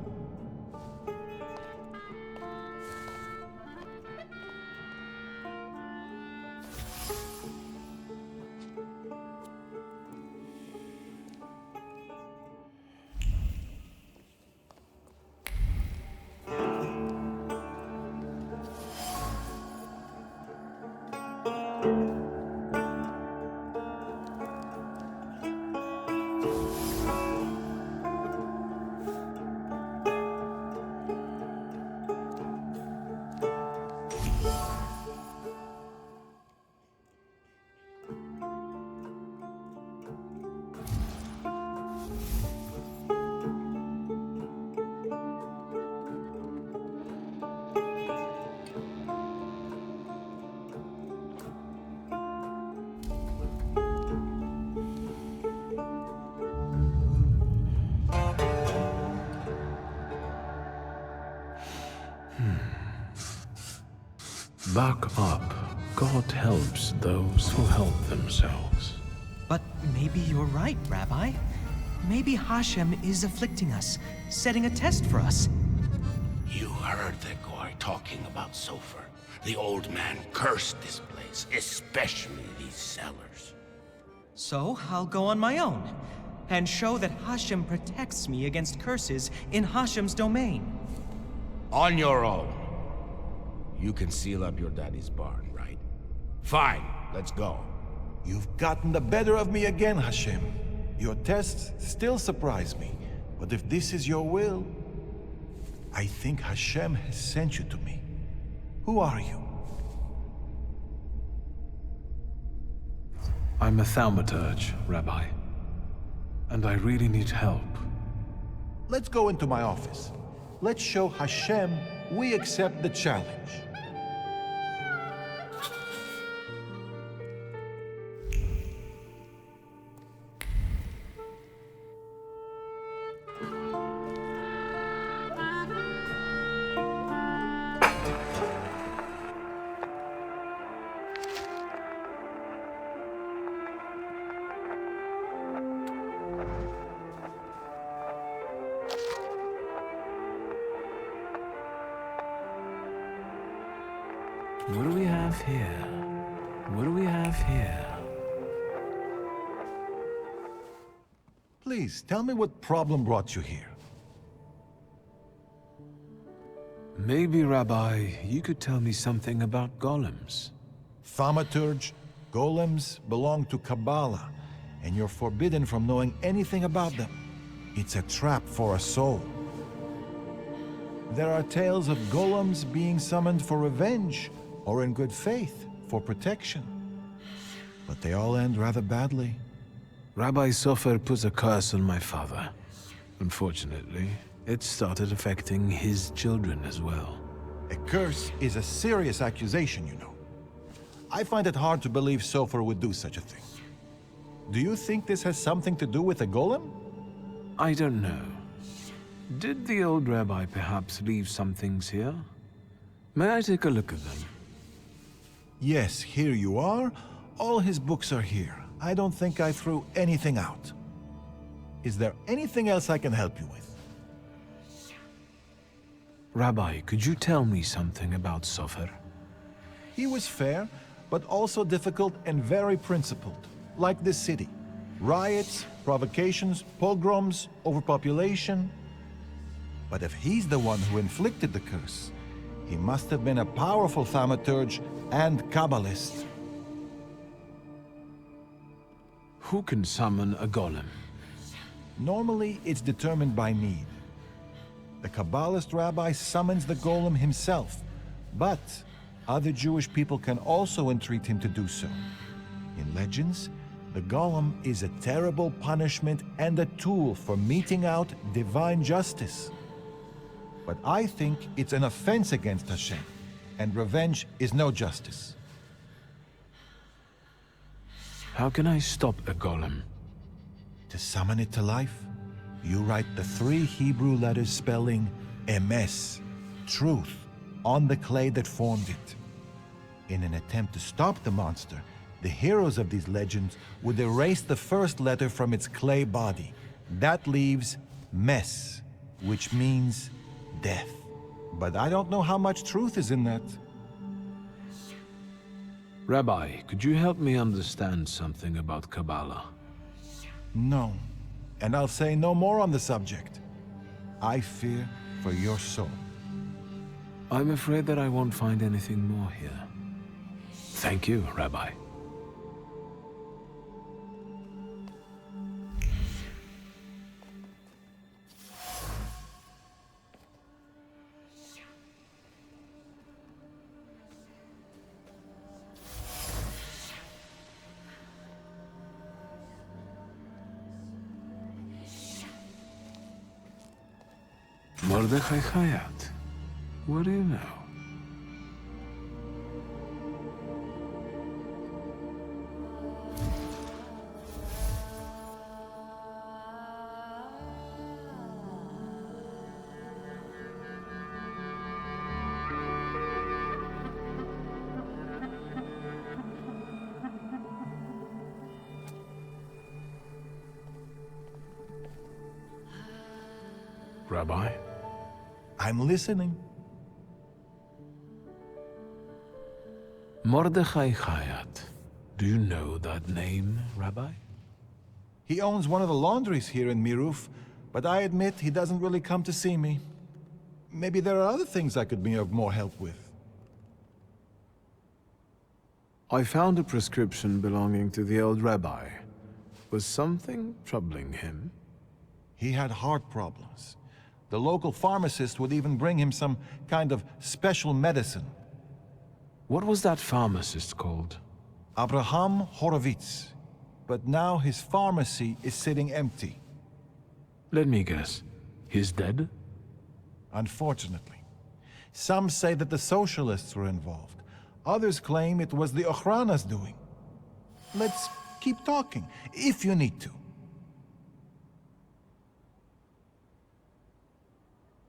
Back up. God helps those who help themselves. But maybe you're right, Rabbi. Maybe Hashem is afflicting us, setting a test for us. You heard the guy talking about Sofer. The old man cursed this place, especially these cellars. So I'll go on my own, and show that Hashem protects me against curses in Hashem's domain. On your own. You can seal up your daddy's barn, right? Fine, let's go. You've gotten the better of me again, Hashem. Your tests still surprise me, but if this is your will, I think Hashem has sent you to me. Who are you? I'm a thaumaturge, Rabbi. And I really need help. Let's go into my office. Let's show Hashem we accept the challenge. What do we have here? What do we have here? Please, tell me what problem brought you here. Maybe, Rabbi, you could tell me something about golems. Thaumaturge, golems belong to Kabbalah, and you're forbidden from knowing anything about them. It's a trap for a soul. There are tales of golems being summoned for revenge, or in good faith, for protection. But they all end rather badly. Rabbi Sofer put a curse on my father. Unfortunately, it started affecting his children as well. A curse is a serious accusation, you know. I find it hard to believe Sofer would do such a thing. Do you think this has something to do with a golem? I don't know. Did the old rabbi perhaps leave some things here? May I take a look at them? Yes, here you are. All his books are here. I don't think I threw anything out. Is there anything else I can help you with? Rabbi, could you tell me something about Sofer? He was fair, but also difficult and very principled, like this city. Riots, provocations, pogroms, overpopulation. But if he's the one who inflicted the curse, he must have been a powerful thaumaturge and Kabbalist. Who can summon a golem? Normally, it's determined by need. The Kabbalist rabbi summons the golem himself, but other Jewish people can also entreat him to do so. In legends, the golem is a terrible punishment and a tool for meting out divine justice. But I think it's an offense against Hashem, and revenge is no justice. How can I stop a golem? To summon it to life, you write the 3 Hebrew letters spelling emes, truth, on the clay that formed it. In an attempt to stop the monster, the heroes of these legends would erase the first letter from its clay body. That leaves mes, which means death. But I don't know how much truth is in that. Rabbi, could you help me understand something about Kabbalah? No, and I'll say no more on the subject. I fear for your soul. I'm afraid that I won't find anything more here. Thank you, Rabbi. Mordechai Hayat. What do you know? Rabbi? I'm listening. Mordechai Hayat. Do you know that name, Rabbi? He owns one of the laundries here in Miruf, but I admit he doesn't really come to see me. Maybe there are other things I could be of more help with. I found a prescription belonging to the old rabbi. Was something troubling him? He had heart problems. The local pharmacist would even bring him some kind of special medicine. What was that pharmacist called? Abraham Horowitz. But now his pharmacy is sitting empty. Let me guess. He's dead? Unfortunately. Some say that the socialists were involved. Others claim it was the Ochrana's doing. Let's keep talking, if you need to.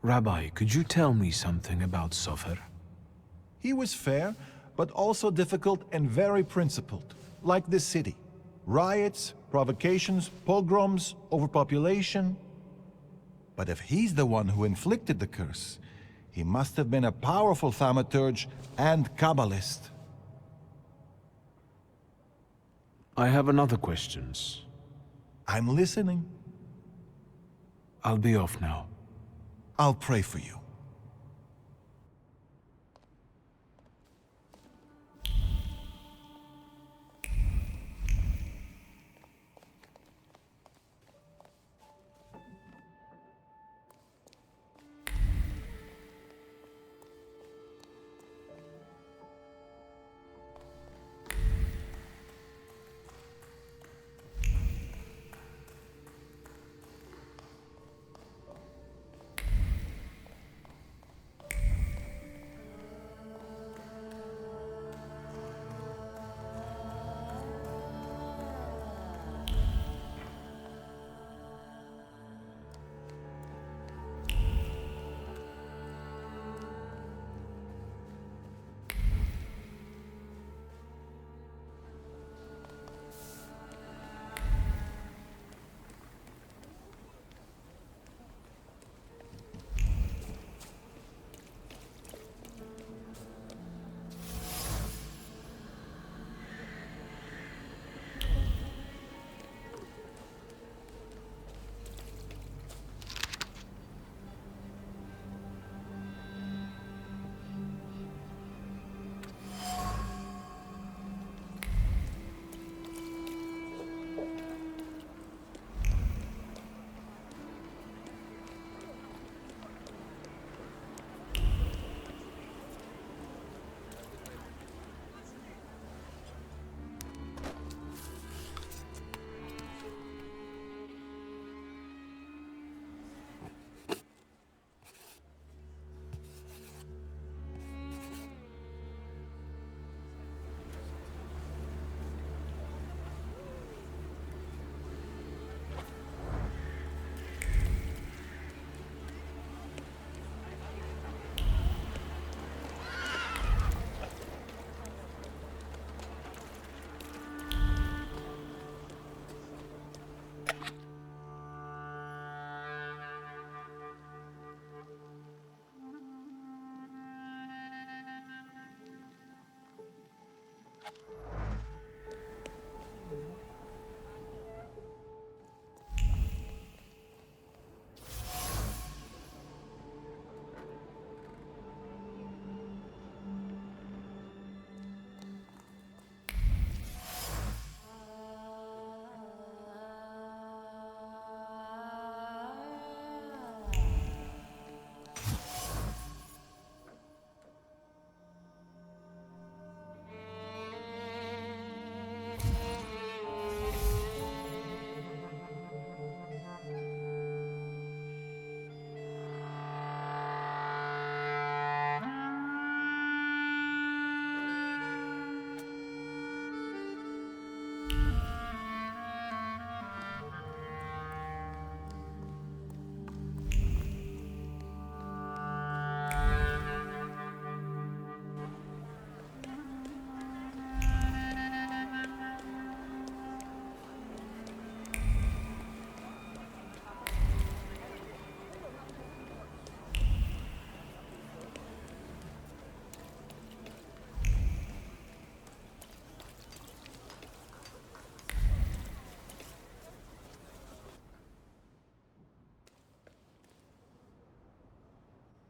Rabbi, could you tell me something about Sofer? He was fair, but also difficult and very principled, like this city. Riots, provocations, pogroms, overpopulation. But if he's the one who inflicted the curse, he must have been a powerful thaumaturge and Kabbalist. I have another questions. I'm listening. I'll be off now. I'll pray for you.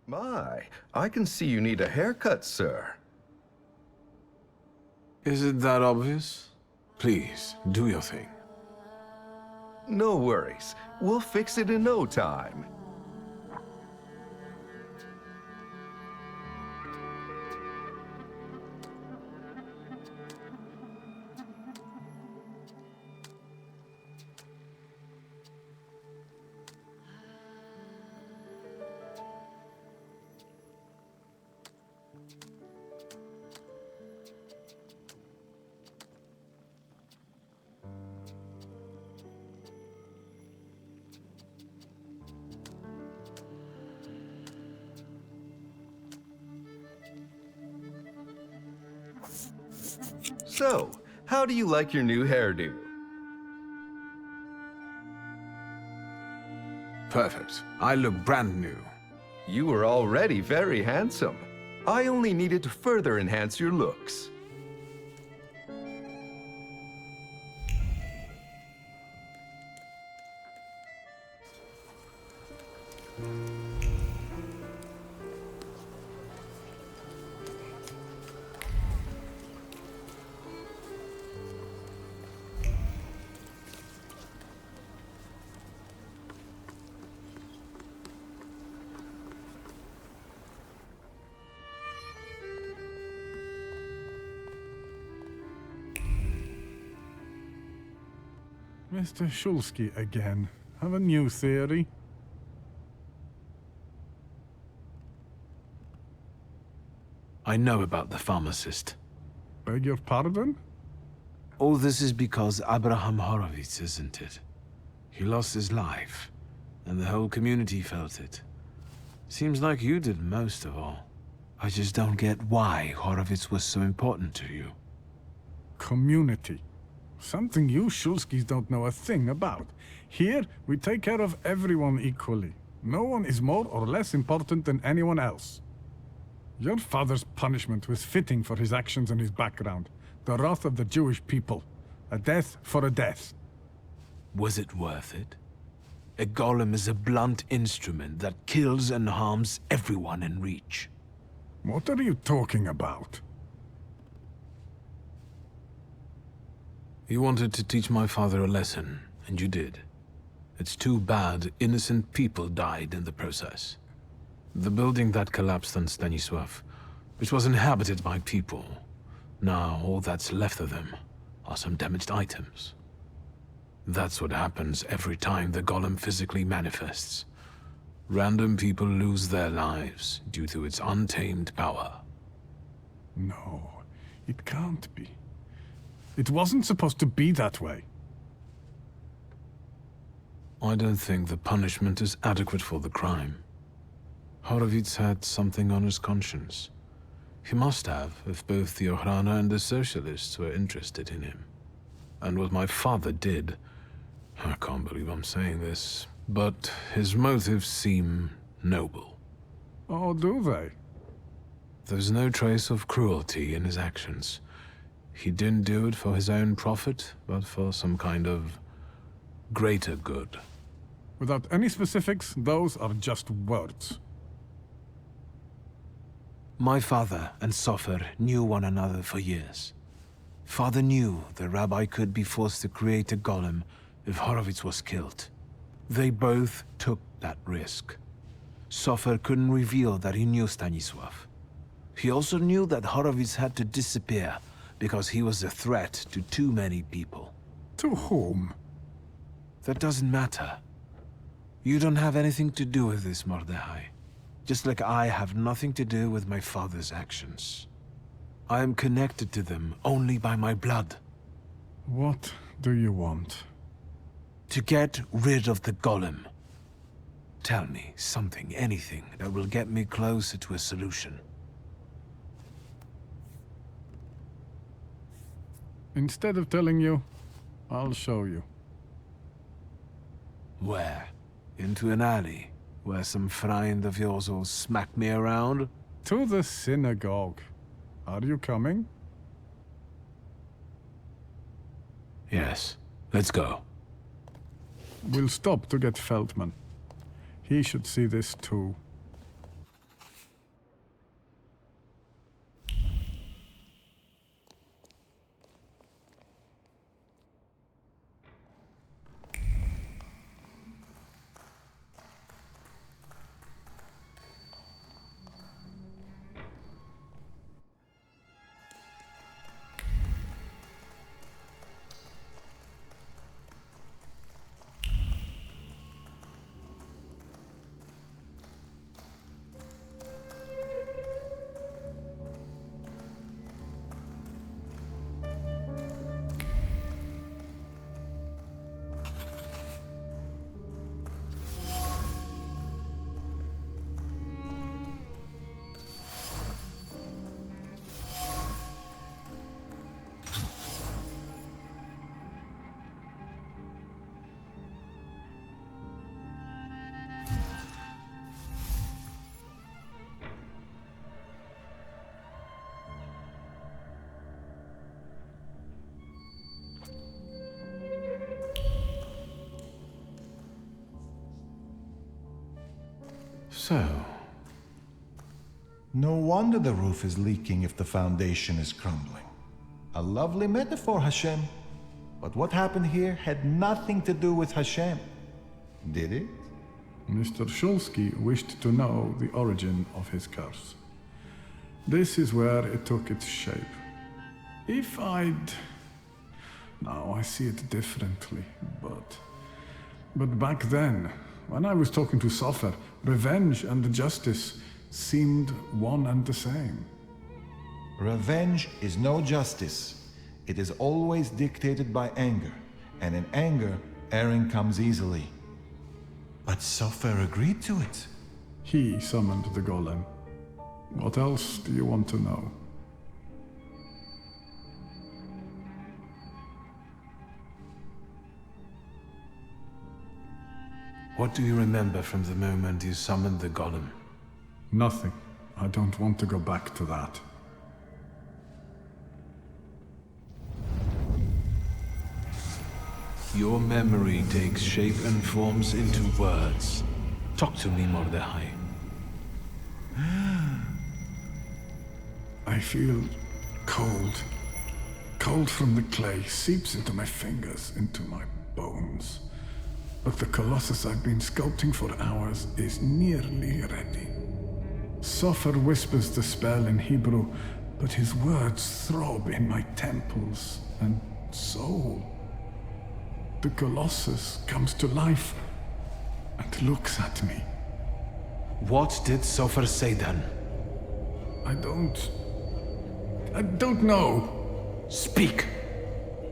My, I can see you need a haircut, sir. Is it that obvious? Please, do your thing. No worries. We'll fix it in no time. So, how do you like your new hairdo? Perfect. I look brand new. You were already very handsome. I only needed to further enhance your looks. Mr. Shulsky again. Have a new theory? I know about the pharmacist. Beg your pardon? All this is because Abraham Horowitz, isn't it? He lost his life, and the whole community felt it. Seems like you did most of all. I just don't get why Horowitz was so important to you. Community. Something you Shulskis don't know a thing about. Here, we take care of everyone equally. No one is more or less important than anyone else. Your father's punishment was fitting for his actions and his background. The wrath of the Jewish people. A death for a death. Was it worth it? A golem is a blunt instrument that kills and harms everyone in reach. What are you talking about? You wanted to teach my father a lesson, and you did. It's too bad innocent people died in the process. The building that collapsed on Stanisław, which was inhabited by people, now all that's left of them are some damaged items. That's what happens every time the golem physically manifests. Random people lose their lives due to its untamed power. No, it can't be. It wasn't supposed to be that way. I don't think the punishment is adequate for the crime. Horowitz had something on his conscience. He must have, if both the Ochrana and the Socialists were interested in him. And what my father did, I can't believe I'm saying this, but his motives seem noble. Oh, do they? There's no trace of cruelty in his actions. He didn't do it for his own profit, but for some kind of greater good. Without any specifics, those are just words. My father and Sofer knew one another for years. Father knew the rabbi could be forced to create a golem if Horowitz was killed. They both took that risk. Sofer couldn't reveal that he knew Stanisław. He also knew that Horowitz had to disappear because he was a threat to too many people. To whom? That doesn't matter. You don't have anything to do with this, Mordechai. Just like I have nothing to do with my father's actions. I am connected to them only by my blood. What do you want? To get rid of the golem. Tell me something, anything, that will get me closer to a solution. Instead of telling you, I'll show you. Where? Into an alley, where some friend of yours will smack me around? To the synagogue. Are you coming? Yes. Let's go. We'll stop to get Feldman. He should see this too. So, no wonder the roof is leaking if the foundation is crumbling. A lovely metaphor, Hashem. But what happened here had nothing to do with Hashem. Did it? Mr. Shulsky wished to know the origin of his curse. This is where it took its shape. If I'd... Now I see it differently, but back then, when I was talking to Sofer, revenge and justice seemed one and the same. Revenge is no justice. It is always dictated by anger, and in anger, erring comes easily. But Sofer agreed to it. He summoned the golem. What else do you want to know? what do you remember from the moment you summoned the golem? Nothing. I don't want to go back to that. Your memory takes shape and forms into words. Talk to me, Mordechai. I feel cold. Cold from the clay seeps into my fingers, into my bones. But the colossus I've been sculpting for hours is nearly ready. Sofer whispers the spell in Hebrew, but his words throb in my temples and soul. The colossus comes to life and looks at me. What did Sofer say then? I don't know. Speak!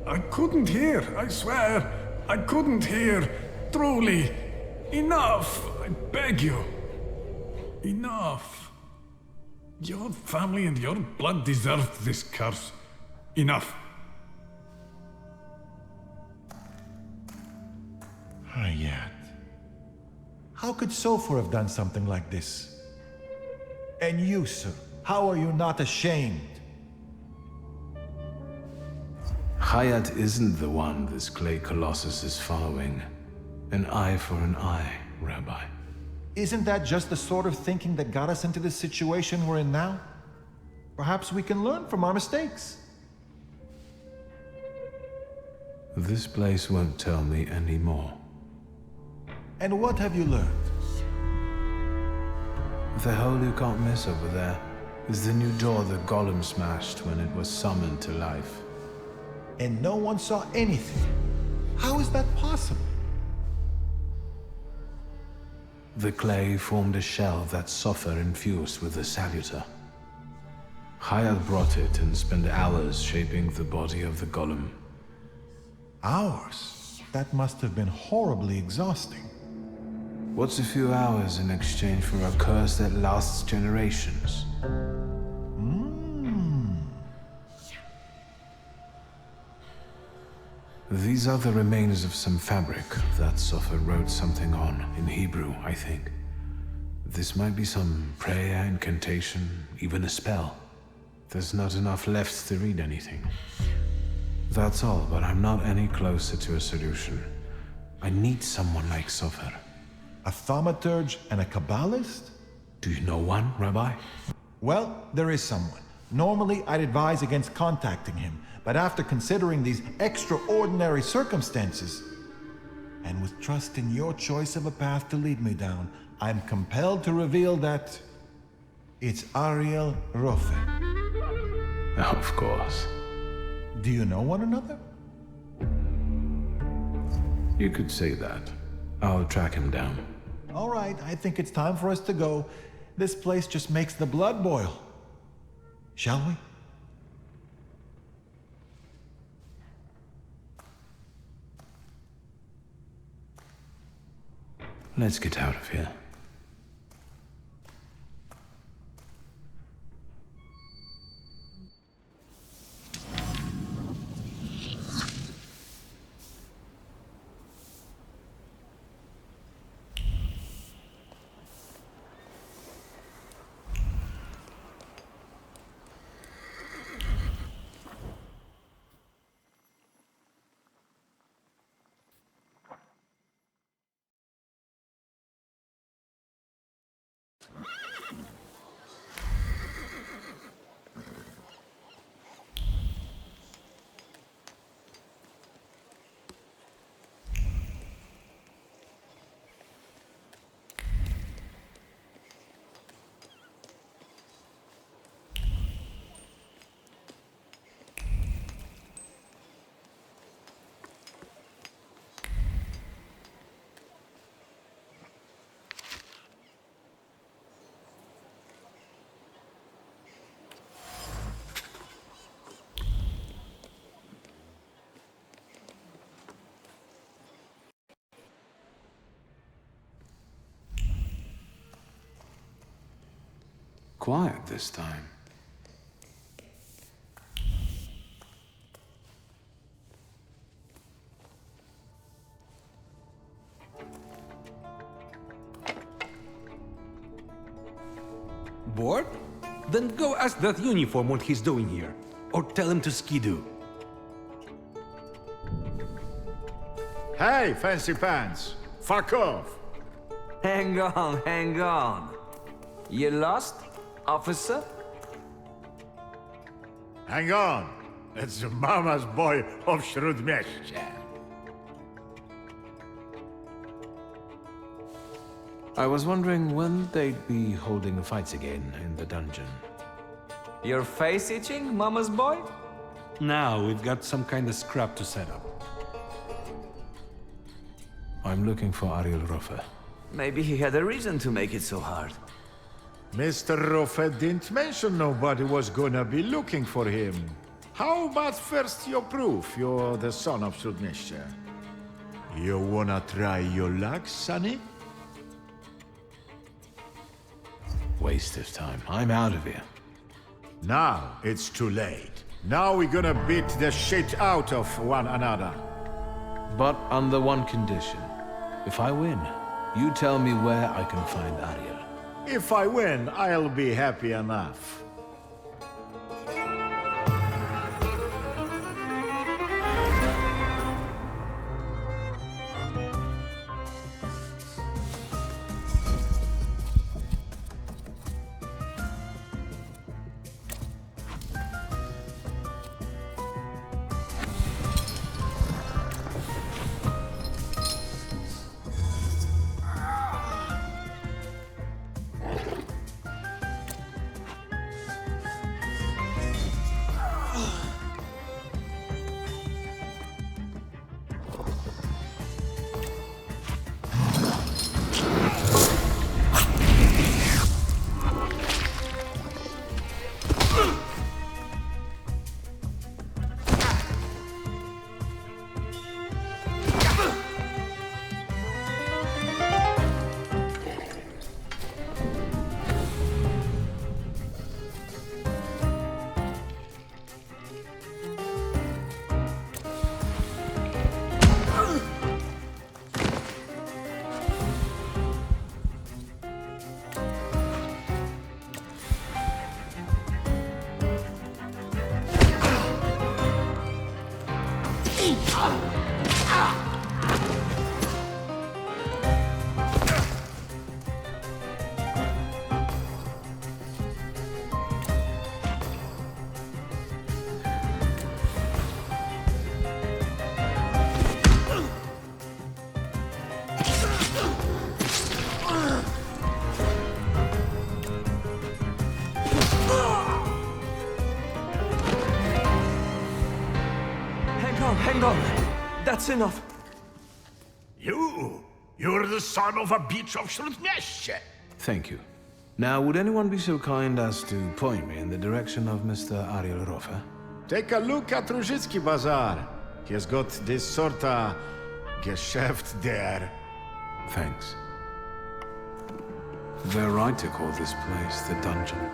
I couldn't hear, I swear. I couldn't hear. Truly. Enough, I beg you. Enough. Your family and your blood deserved this curse. Enough. Hayat. How could Sofer have done something like this? And you, sir, how are you not ashamed? Hayat isn't the one this clay colossus is following. An eye for an eye, Rabbi. Isn't that just the sort of thinking that got us into this situation we're in now? Perhaps we can learn from our mistakes. This place won't tell me any more. And what have you learned? The hole you can't miss over there is the new door the golem smashed when it was summoned to life. And no one saw anything. How is that possible? The clay formed a shell that Sofer infused with the salutor. Hayat brought it and spent hours shaping the body of the golem. Hours? That must have been horribly exhausting. What's a few hours in exchange for a curse that lasts generations? These are the remains of some fabric that Sofer wrote something on, in Hebrew, I think. This might be some prayer, incantation, even a spell. There's not enough left to read anything. That's all, but I'm not any closer to a solution. I need someone like Sofer. A thaumaturge and a Kabbalist? Do you know one, Rabbi? Well, there is someone. Normally, I'd advise against contacting him, but after considering these extraordinary circumstances, and with trust in your choice of a path to lead me down, I'm compelled to reveal that it's Ariel Rofe. Of course. Do you know one another? You could say that. I'll track him down. All right, I think it's time for us to go. This place just makes the blood boil. Shall we? Let's get out of here. Quiet this time. Bored? Then go ask that uniform what he's doing here. Or tell him to skidoo. Hey, fancy pants! Fuck off! Hang on, hang on. You lost, officer? Hang on! It's the mama's boy of Śródmieście. I was wondering when they'd be holding fights again in the dungeon. Your face itching, mama's boy? Now we've got some kind of scrap to set up. I'm looking for Ariel Roffe. Maybe he had a reason to make it so hard. Mr. Roffe didn't mention nobody was gonna be looking for him. How about first your proof you're the son of Śródmieście? You wanna try your luck, sonny? Waste of time. I'm out of here. Now it's too late. Now we're gonna beat the shit out of one another. But under one condition. If I win, you tell me where I can find Ariel. If I win, I'll be happy enough. Hang on. That's enough. You're the son of a bitch of Śródmieście. Thank you. Now, would anyone be so kind as to point me in the direction of Mr. Ariel Roffe? Take a look at Różycki Bazaar. He's got this sorta Geschäft there. Thanks. They're right to call this place the dungeon.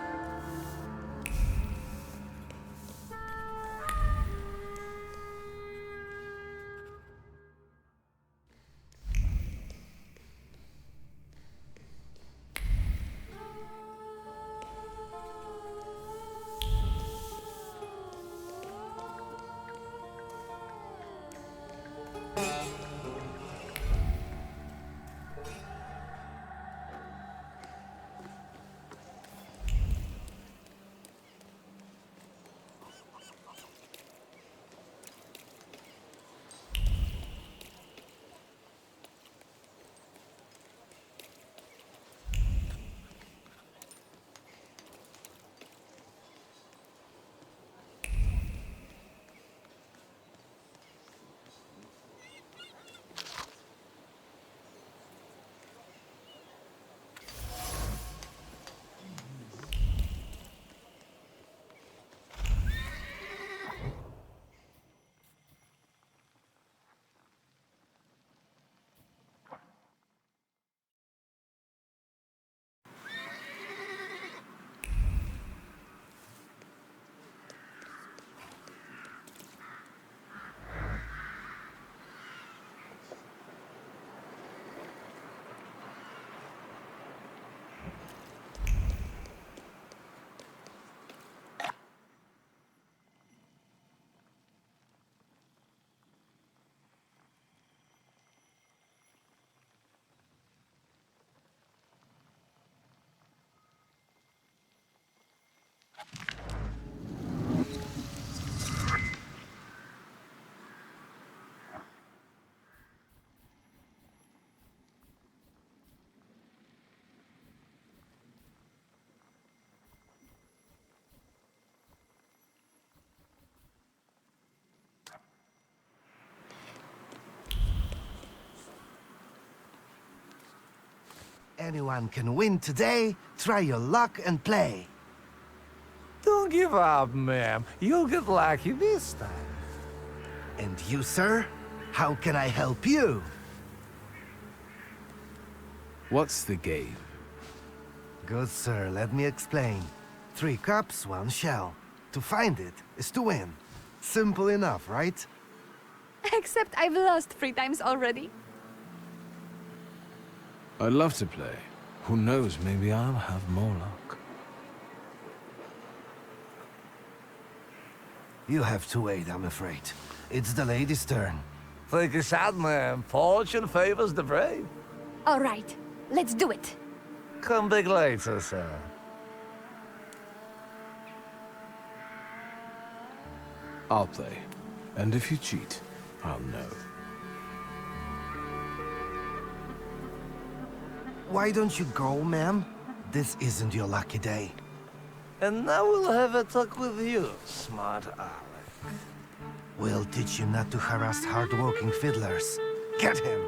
Anyone can win today. Try your luck and play. Don't give up, ma'am. You'll get lucky this time. And you, sir? How can I help you? What's the game? Good sir, let me explain. 3 cups, 1 shell. To find it is to win. Simple enough, right? Except I've lost 3 times already. I'd love to play. Who knows, maybe I'll have more luck. You have to wait, I'm afraid. It's the lady's turn. Take a shot, ma'am. Fortune favors the brave. All right, let's do it. Come back later, sir. I'll play. And if you cheat, I'll know. Why don't you go, ma'am? This isn't your lucky day. And now we'll have a talk with you, smart Alec. We'll teach you not to harass hard-working fiddlers. Get him!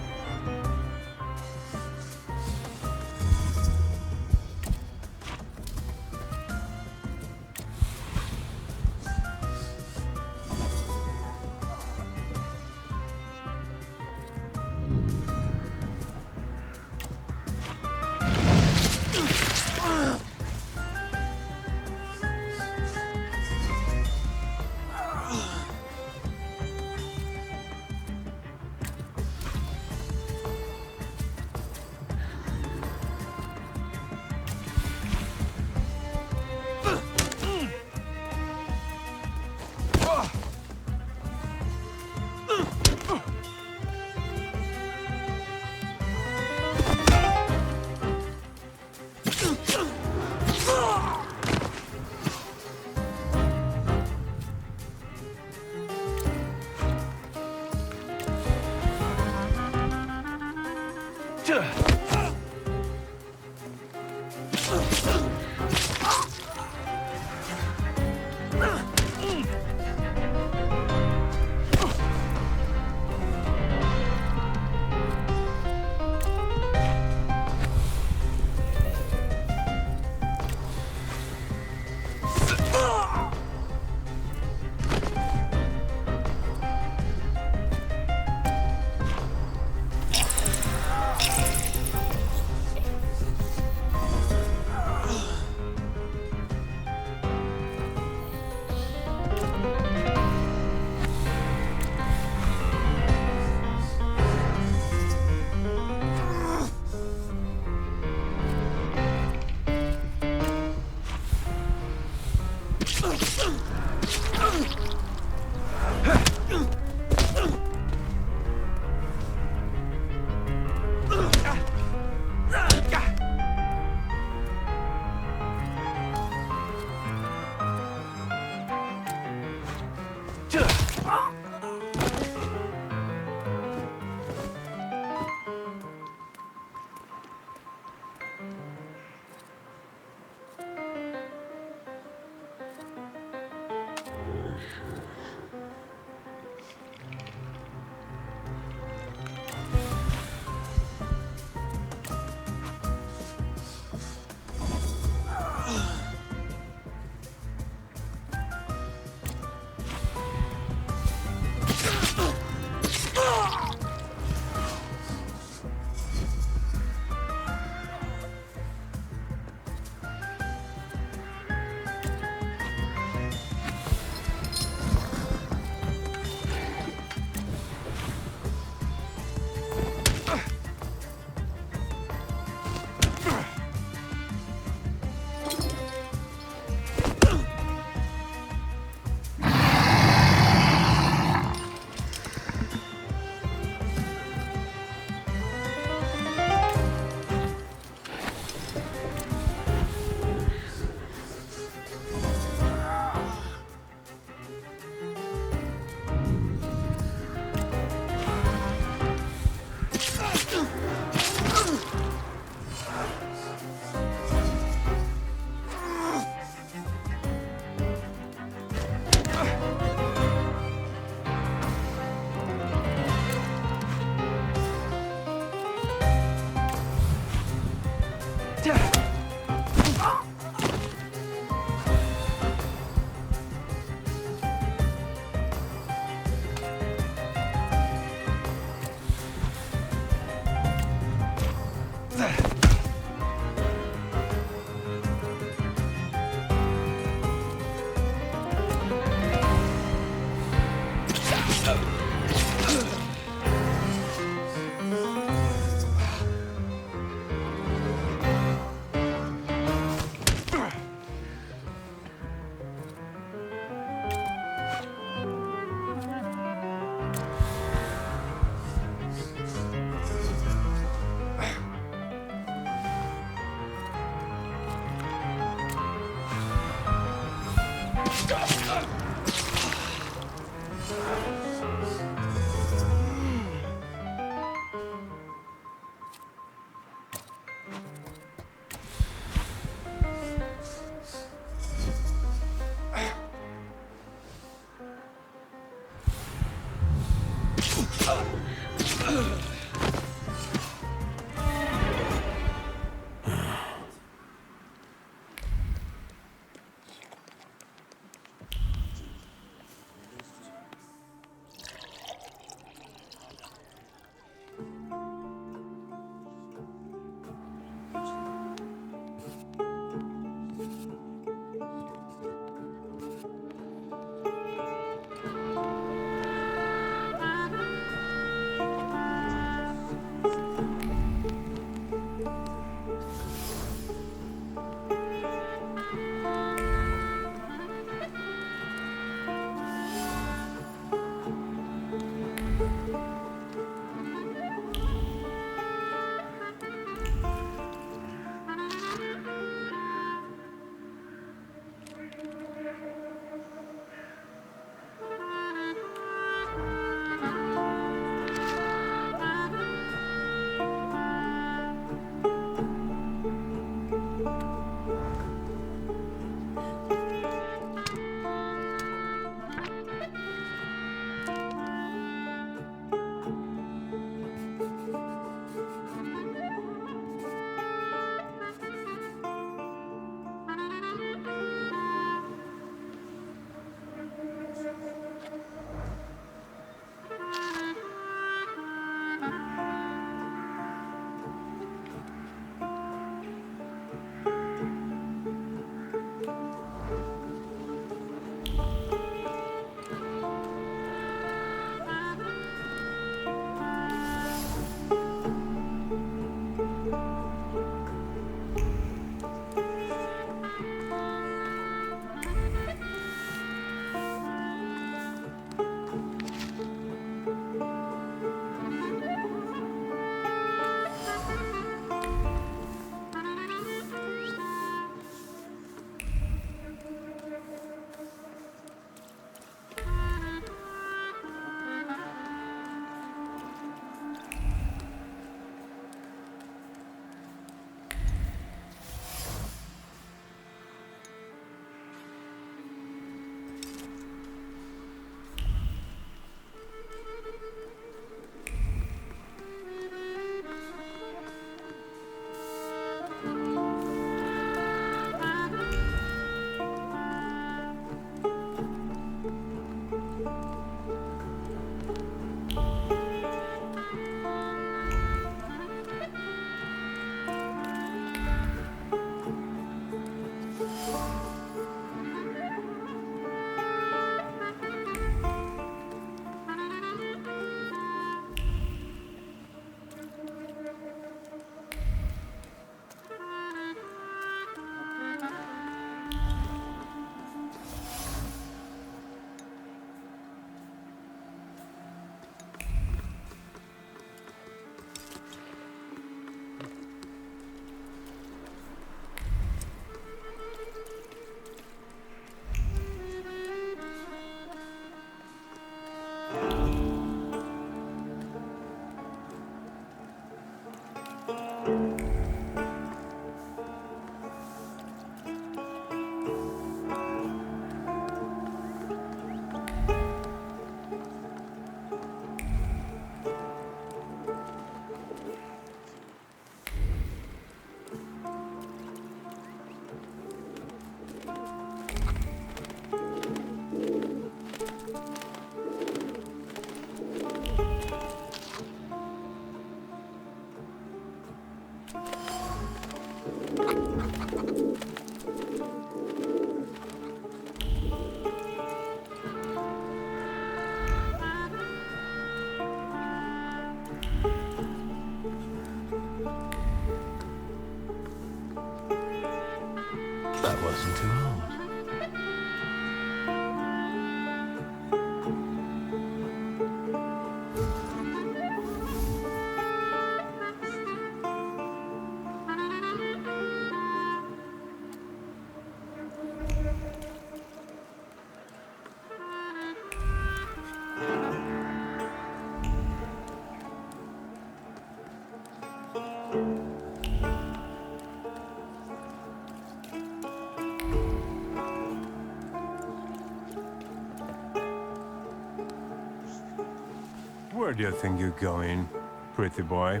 Where do you think you're going, pretty boy?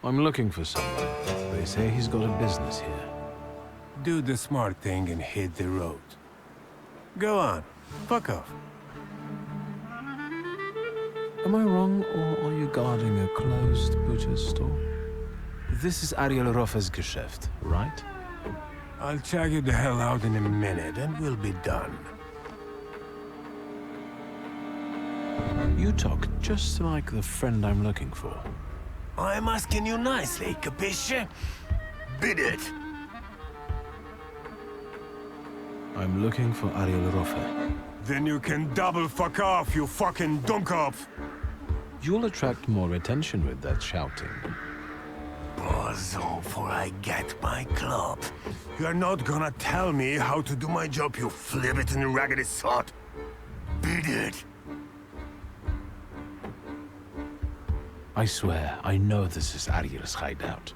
I'm looking for someone. They say he's got a business here. Do the smart thing and hit the road. Go on, fuck off. Am I wrong, or are you guarding a closed butcher's store? This is Ariel Roffe's Geschäft, right? I'll check you the hell out in a minute, and we'll be done. You talk just like the friend I'm looking for. I'm asking you nicely, capisce? Beat it! I'm looking for Ariel Roffe. Then you can double fuck off, you fucking dummkopf! You'll attract more attention with that shouting. Bozo, for I get my club. You're not gonna tell me how to do my job, you flibbit and raggedy sot. Beat it! I swear, I know this is Ariel's hideout.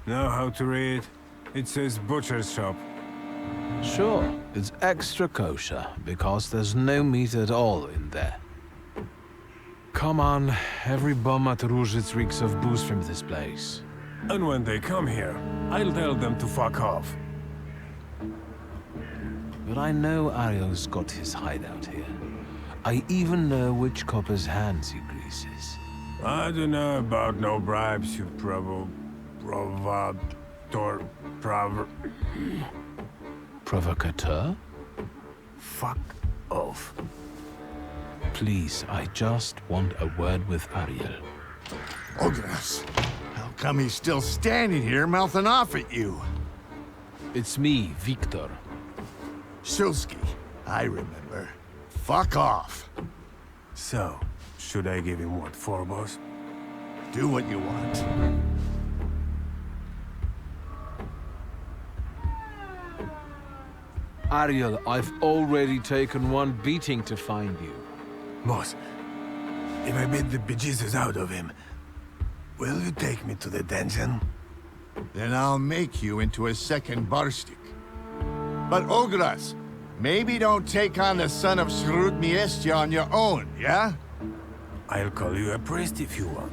Know how to read? It says butcher's shop. Sure, it's extra kosher, because there's no meat at all in there. Come on, every thaumaturges reeks of booze from this place. And when they come here, I'll tell them to fuck off. But I know Ariel's got his hideout here. I even know which copper's hands he greases. I don't know about no bribes, you Provocateur? Fuck off. Please, I just want a word with Ariel. Ogres, how come he's still standing here mouthing off at you? It's me, Victor. Shulsky, I remember. Fuck off. So, should I give him what for, boss? Do what you want. Ariel, I've already taken one beating to find you. Boss, if I beat the bejesus out of him, will you take me to the dungeon? Then I'll make you into a second Barstik. But Ogras, maybe don't take on the son of Shrut Miestia on your own, yeah? I'll call you a priest if you want.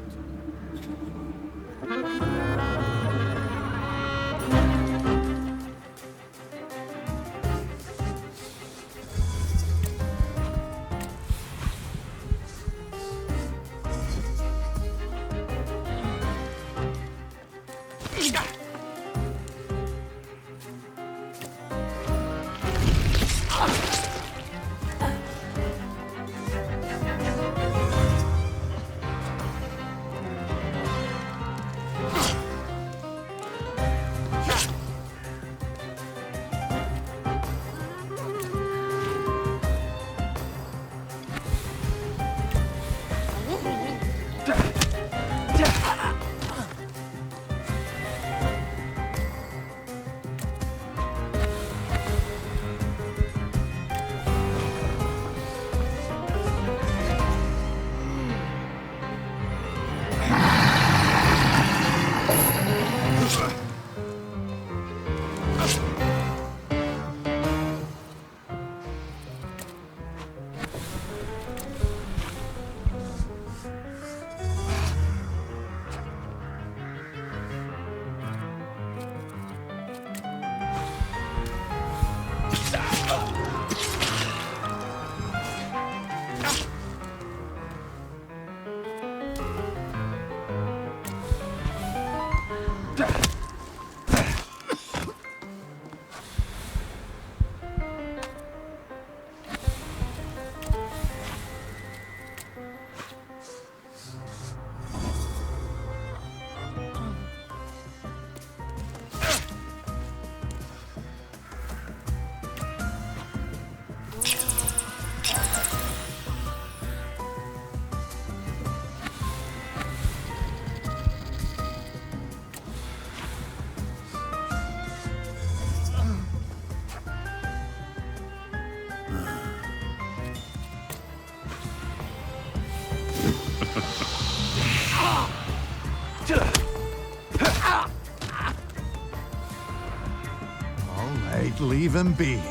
Leave him be.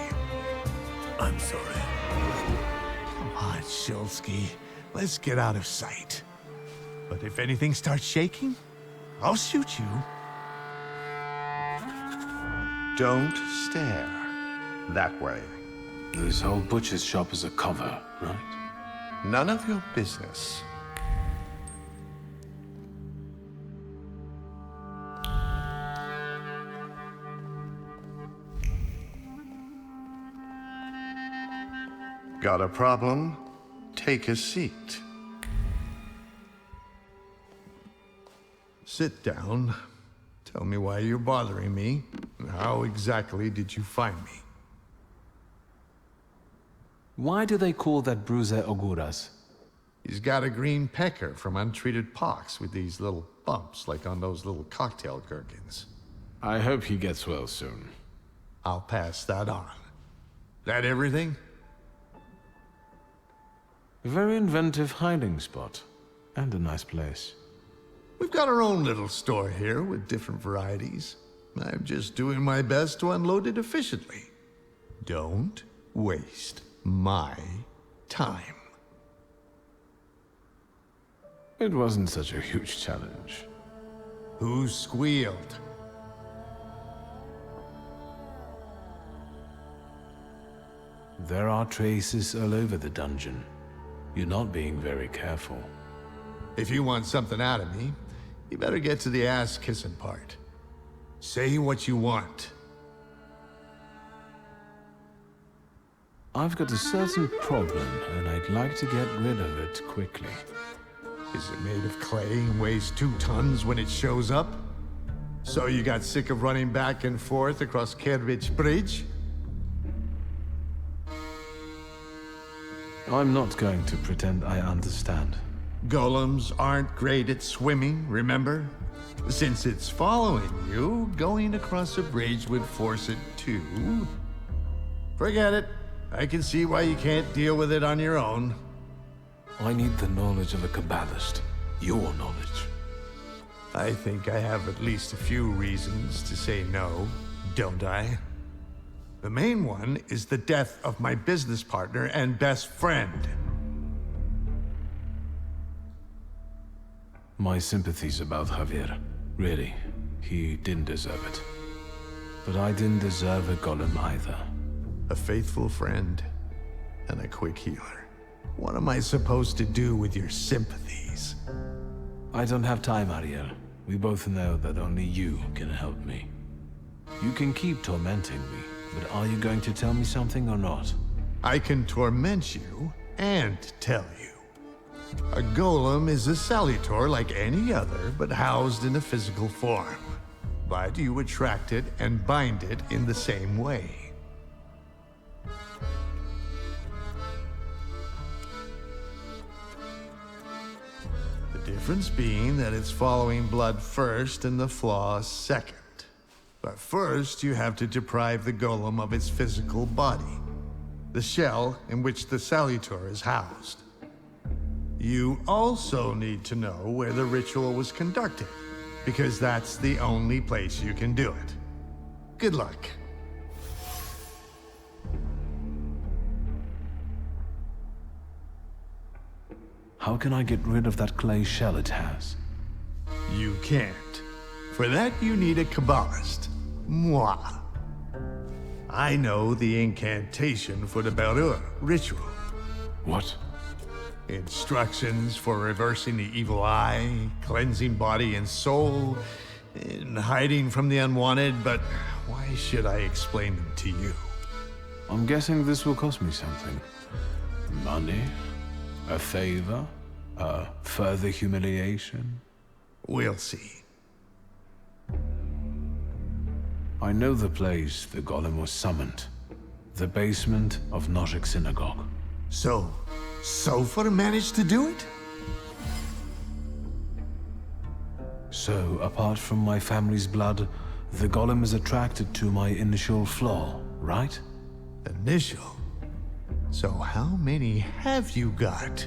I'm sorry. Come on, Shulsky. let's get out of sight. But if anything starts shaking, I'll shoot you. Don't stare that way. This whole butcher's shop is a cover, right? None of your business. Got a problem? Take a seat. Sit down. Tell me why you're bothering me, and how exactly did you find me? Why do they call that bruiser Oguras? He's got a green pecker from untreated pox with these little bumps like on those little cocktail gherkins. I hope he gets well soon. I'll pass that on. That everything? A very inventive hiding spot. And a nice place. We've got our own little store here with different varieties. I'm just doing my best to unload it efficiently. Don't waste my time. It wasn't such a huge challenge. Who squealed? There are traces all over the dungeon. You're not being very careful. If you want something out of me, you better get to the ass-kissing part. Say what you want. I've got a certain problem, and I'd like to get rid of it quickly. Is it made of clay and weighs 2 tons when it shows up? So you got sick of running back and forth across Kervich Bridge? I'm not going to pretend I understand. Golems aren't great at swimming, remember? Since it's following you, going across a bridge would force it to. Forget it. I can see why you can't deal with it on your own. I need the knowledge of a Kabbalist. Your knowledge. I think I have at least a few reasons to say no, don't I? The main one is the death of my business partner and best friend. My sympathies about Javier. Really, he didn't deserve it. But I didn't deserve a golem either. A faithful friend and a quick healer. What am I supposed to do with your sympathies? I don't have time, Ariel. We both know that only you can help me. You can keep tormenting me, but are you going to tell me something or not? I can torment you and tell you. A golem is a salutor like any other, but housed in a physical form. But you attract it and bind it in the same way. The difference being that it's following blood first and the flaws second. But first, you have to deprive the golem of its physical body, the shell in which the salutor is housed. You also need to know where the ritual was conducted, because that's the only place you can do it. Good luck. How can I get rid of that clay shell it has? You can't. For that, you need a Kabbalist. Moi. I know the incantation for the Berur ritual. What? Instructions for reversing the evil eye, cleansing body and soul, and hiding from the unwanted, but why should I explain them to you? I'm guessing this will cost me something. Money? A favor? A further humiliation? We'll see. I know the place the golem was summoned. The basement of Noshik Synagogue. So, Sofer managed to do it? So, apart from my family's blood, the golem is attracted to my initial flaw, right? Initial? So how many have you got?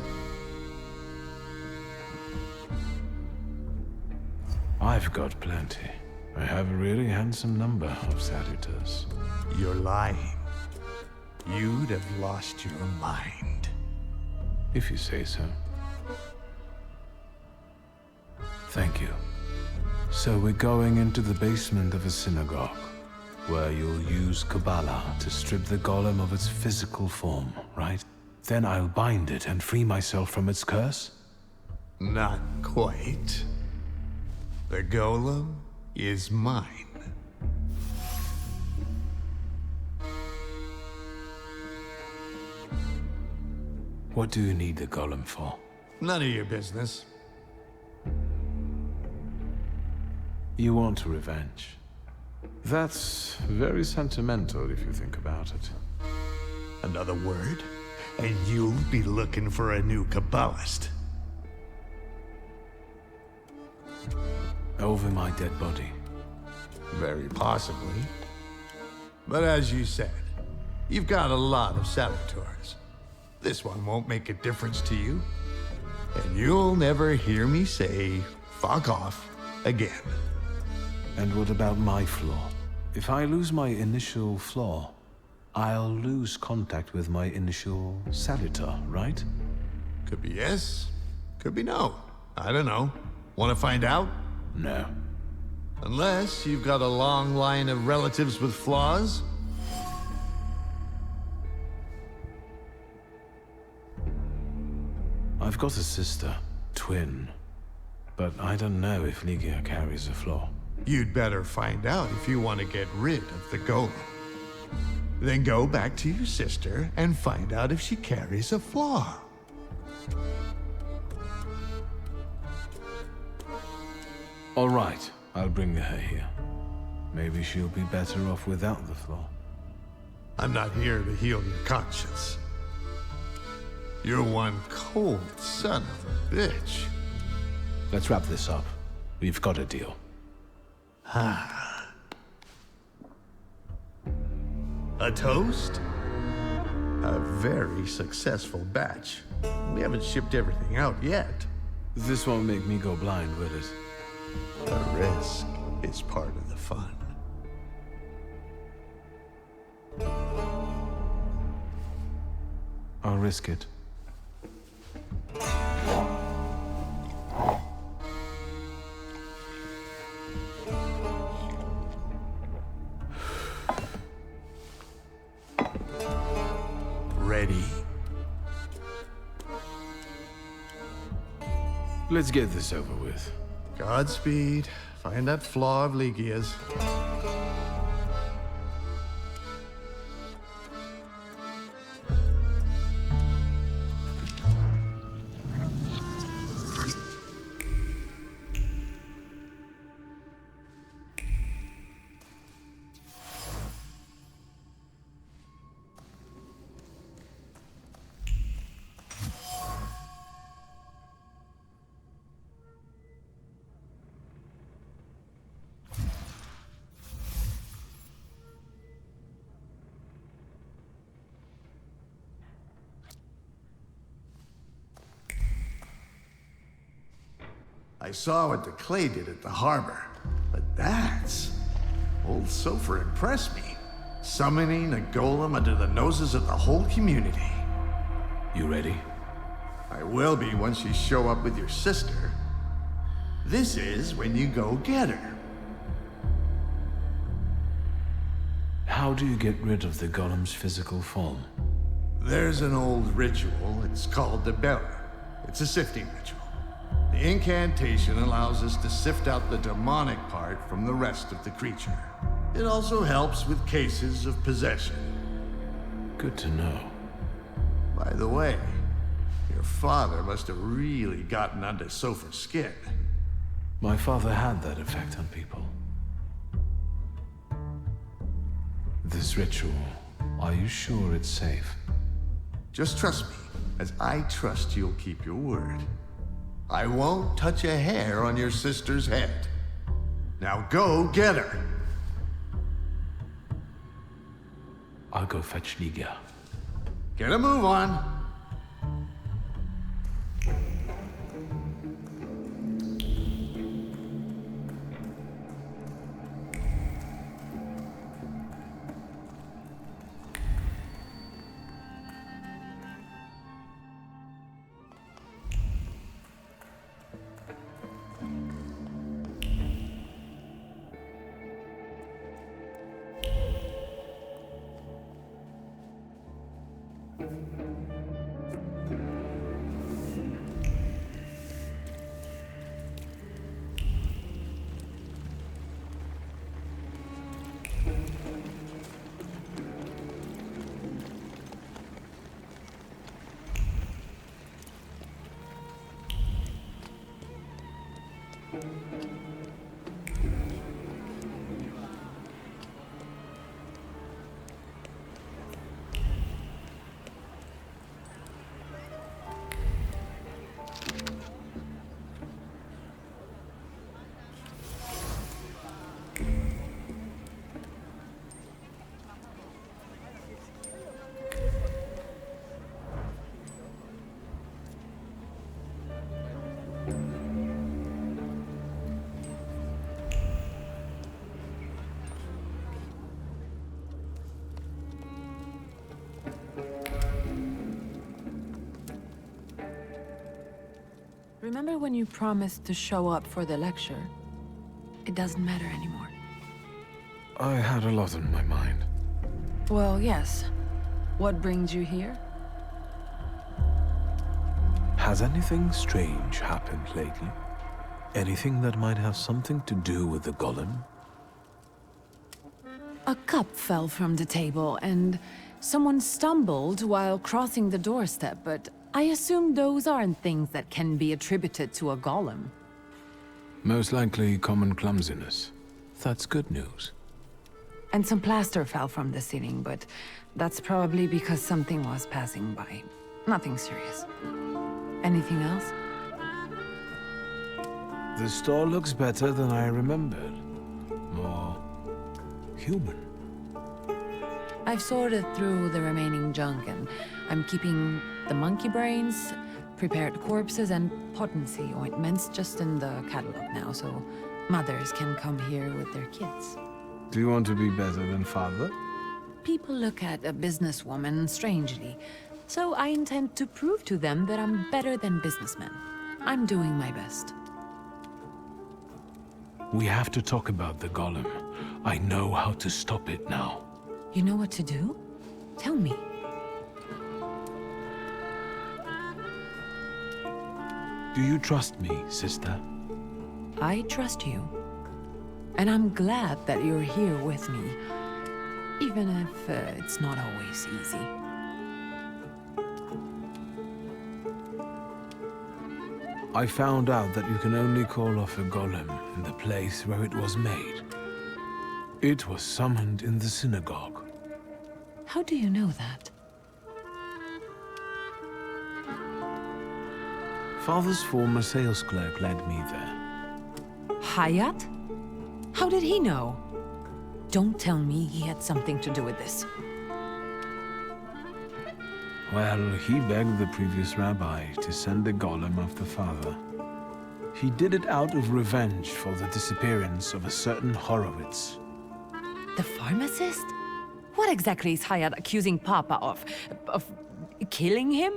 I've got plenty. I have a really handsome number of salutors. You're lying. You'd have lost your mind. If you say so. So we're going into the basement of a synagogue, where you'll use Kabbalah to strip the golem of its physical form, right? Then I'll bind it and free myself from its curse? Not quite. The golem is mine. What do you need the golem for? None of your business. You want revenge. That's very sentimental if you think about it. Another word, and you'll be looking for a new Kabbalist. Over my dead body. Very possibly. But as you said, you've got a lot of salutors. This one won't make a difference to you. And you'll never hear me say, fuck off, again. And what about my flaw? If I lose my initial flaw, I'll lose contact with my initial salutor, right? Could be yes, could be no. I don't know. Want to find out? No. Unless you've got a long line of relatives with flaws. I've got a sister, twin, but I don't know if Ligia carries a flaw. You'd better find out if you want to get rid of the golem. Then go back to your sister and find out if she carries a flaw. All right, I'll bring her here. Maybe she'll be better off without the flaw. I'm not here to heal your conscience. You're one cold son of a bitch. Let's wrap this up. We've got a deal. A toast? A very successful batch. We haven't shipped everything out yet. This won't make me go blind, will it? The risk is part of the fun. I'll risk it. Ready? Let's get this over with. Godspeed. Find that flaw of Ligia's. I saw what the clay did at the harbor, but that's... Old Sofer impressed me. Summoning a golem under the noses of the whole community. You ready? I will be once you show up with your sister. This is when you go get her. How do you get rid of the golem's physical form? There's an old ritual. It's called the Bella. It's a sifting ritual. The incantation allows us to sift out the demonic part from the rest of the creature. It also helps with cases of possession. Good to know. By the way, your father must have really gotten under Sofer's skin. My father had that effect on people. This ritual, are you sure it's safe? Just trust me, as I trust you'll keep your word. I won't touch a hair on your sister's head. Now go get her! I'll go fetch Ligia. Get a move on! Remember when you promised to show up for the lecture? It doesn't matter anymore. I had a lot on my mind. Well, yes. What brings you here? Has anything strange happened lately? Anything that might have something to do with the golem? A cup fell from the table, and someone stumbled while crossing the doorstep, but I assume those aren't things that can be attributed to a golem. Most likely common clumsiness. That's good news. And some plaster fell from the ceiling, but that's probably because something was passing by. Nothing serious. Anything else? The store looks better than I remembered. More human. I've sorted through the remaining junk, and I'm keeping the monkey brains, prepared corpses, and potency ointments just in the catalog now, so mothers can come here with their kids. Do you want to be better than father? People look at a businesswoman strangely, so I intend to prove to them that I'm better than businessmen. I'm doing my best. We have to talk about the golem. I know how to stop it now. You know what to do? Tell me. Do you trust me, sister? I trust you. And I'm glad that you're here with me, even if it's not always easy. I found out that you can only call off a golem in the place where it was made. It was summoned in the synagogue. How do you know that? Father's former sales clerk led me there. Hayat? How did he know? Don't tell me he had something to do with this. Well, he begged the previous rabbi to send the golem after father. He did it out of revenge for the disappearance of a certain Horowitz. The pharmacist? What exactly is Hayat accusing Papa of? Of killing him?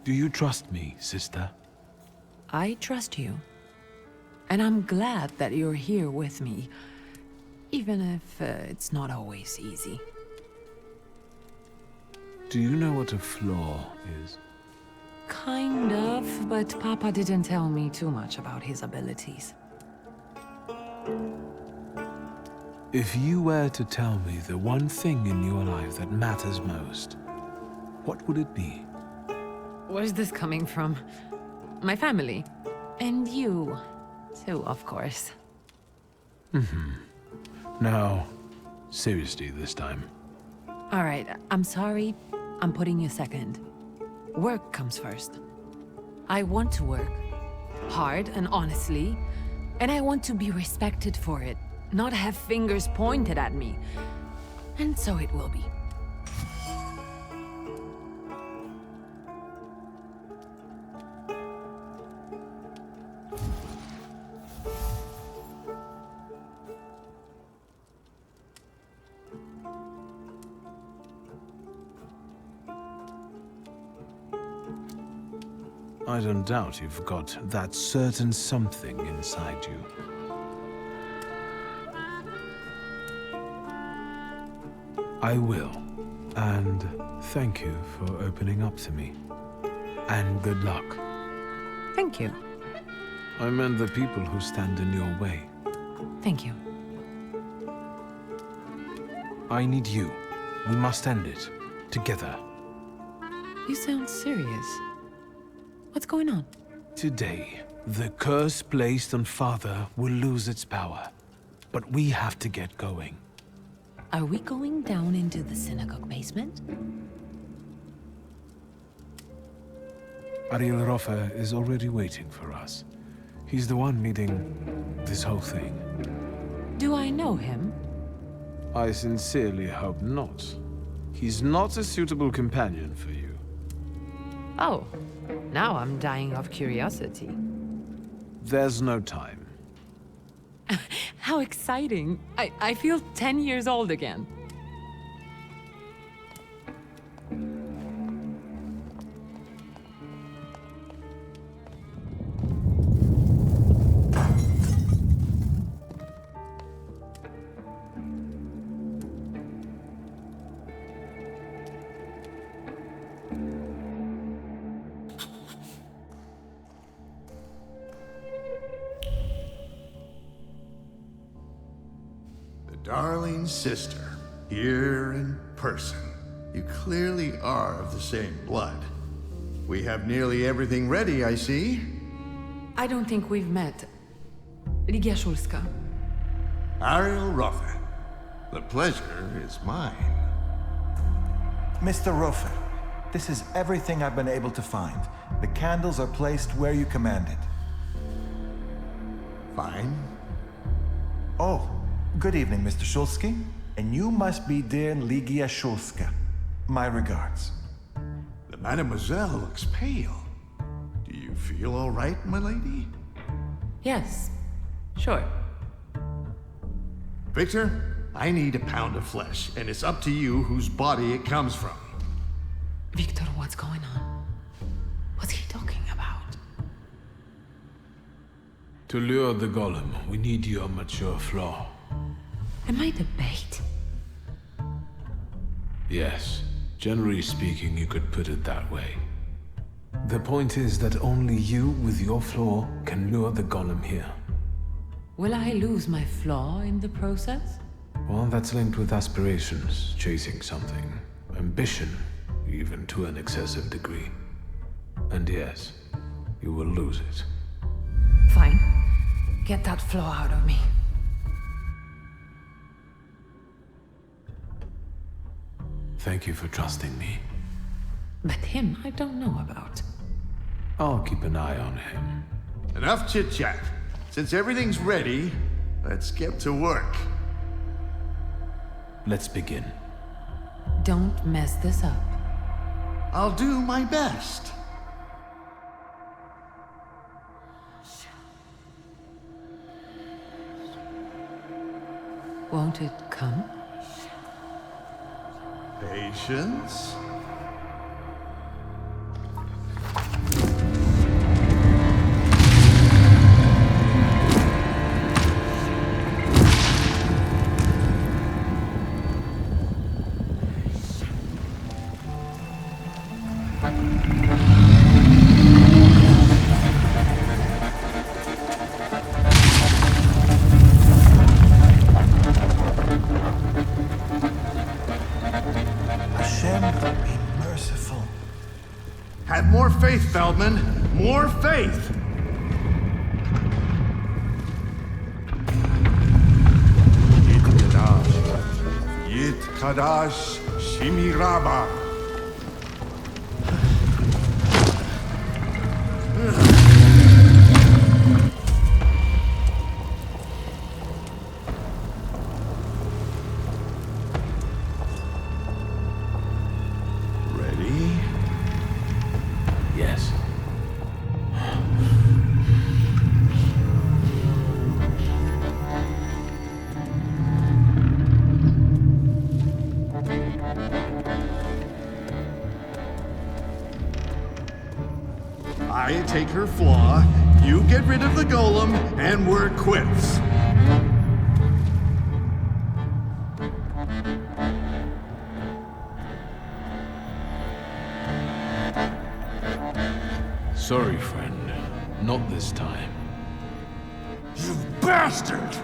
Do you trust me, sister? I trust you. And I'm glad that you're here with me, even if it's not always easy. Do you know what a flaw is? Kind of, but Papa didn't tell me too much about his abilities. If you were to tell me the one thing in your life that matters most, what would it be? Where's this coming from? My family. And you, too, of course. Now, seriously this time. All right, I'm sorry. I'm putting you second. Work comes first. I want to work. Hard and honestly. And I want to be respected for it. Not have fingers pointed at me. And so it will be. I don't doubt you've got that certain something inside you. I will. And thank you for opening up to me. And good luck. Thank you. I meant the people who stand in your way. Thank you. I need you. We must end it. Together. You sound serious. What's going on? Today, the curse placed on Father will lose its power. But we have to get going. Are we going down into the synagogue basement? Ariel Roffa is already waiting for us. He's the one leading this whole thing. Do I know him? I sincerely hope not. He's not a suitable companion for you. Oh, now I'm dying of curiosity. There's no time. How exciting! I feel 10 years old again. Darling sister, here in person. You clearly are of the same blood. We have nearly everything ready, I see. I don't think we've met. Ligia Szulska. Ariel Roffa. The pleasure is mine. Mr. Roffa, this is everything I've been able to find. The candles are placed where you commanded. Fine. Oh, good evening, Mr. Szulski. And you must be dear Ligia Szulska. My regards. The Mademoiselle looks pale. Do you feel all right, my lady? Yes, sure. Victor, I need a pound of flesh, and it's up to you whose body it comes from. Victor, what's going on? What's he talking about? To lure the golem, we need your mature flaw. Am I the bait? Yes. Generally speaking, you could put it that way. The point is that only you with your flaw can lure the golem here. Will I lose my flaw in the process? Well, that's linked with aspirations, chasing something. Ambition, even to an excessive degree. And yes, you will lose it. Fine. Get that flaw out of me. Thank you for trusting me. But him, I don't know about. I'll keep an eye on him. Enough chit-chat. Since everything's ready, let's get to work. Let's begin. Don't mess this up. I'll do my best. Won't it come? Patience. Have more faith, Feldman. More faith! Yit Kadash Shimiraba. Yes. I take her flaw, you get rid of the golem, and we're quits. Sorry, friend. Not this time. You bastard!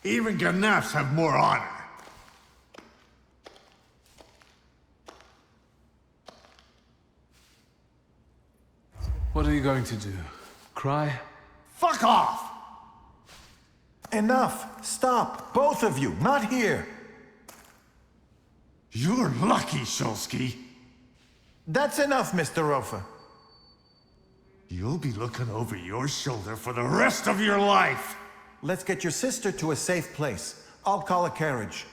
Even Ganefs have more honor. What are you going to do? Cry? Fuck off! Enough! Stop! Both of you! Not here! You're lucky, Shulsky. That's enough, Mr. Rofa. You'll be looking over your shoulder for the rest of your life! Let's get your sister to a safe place. I'll call a carriage.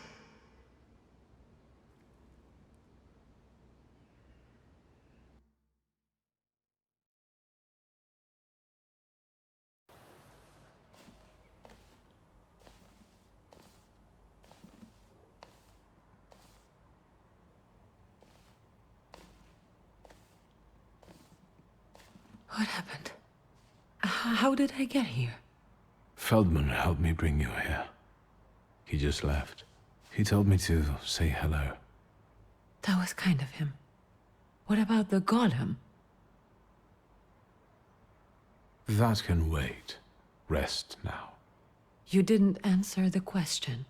What happened? How did I get here? Feldman helped me bring you here. He just left. He told me to say hello. That was kind of him. What about the golem? That can wait. Rest now. You didn't answer the question.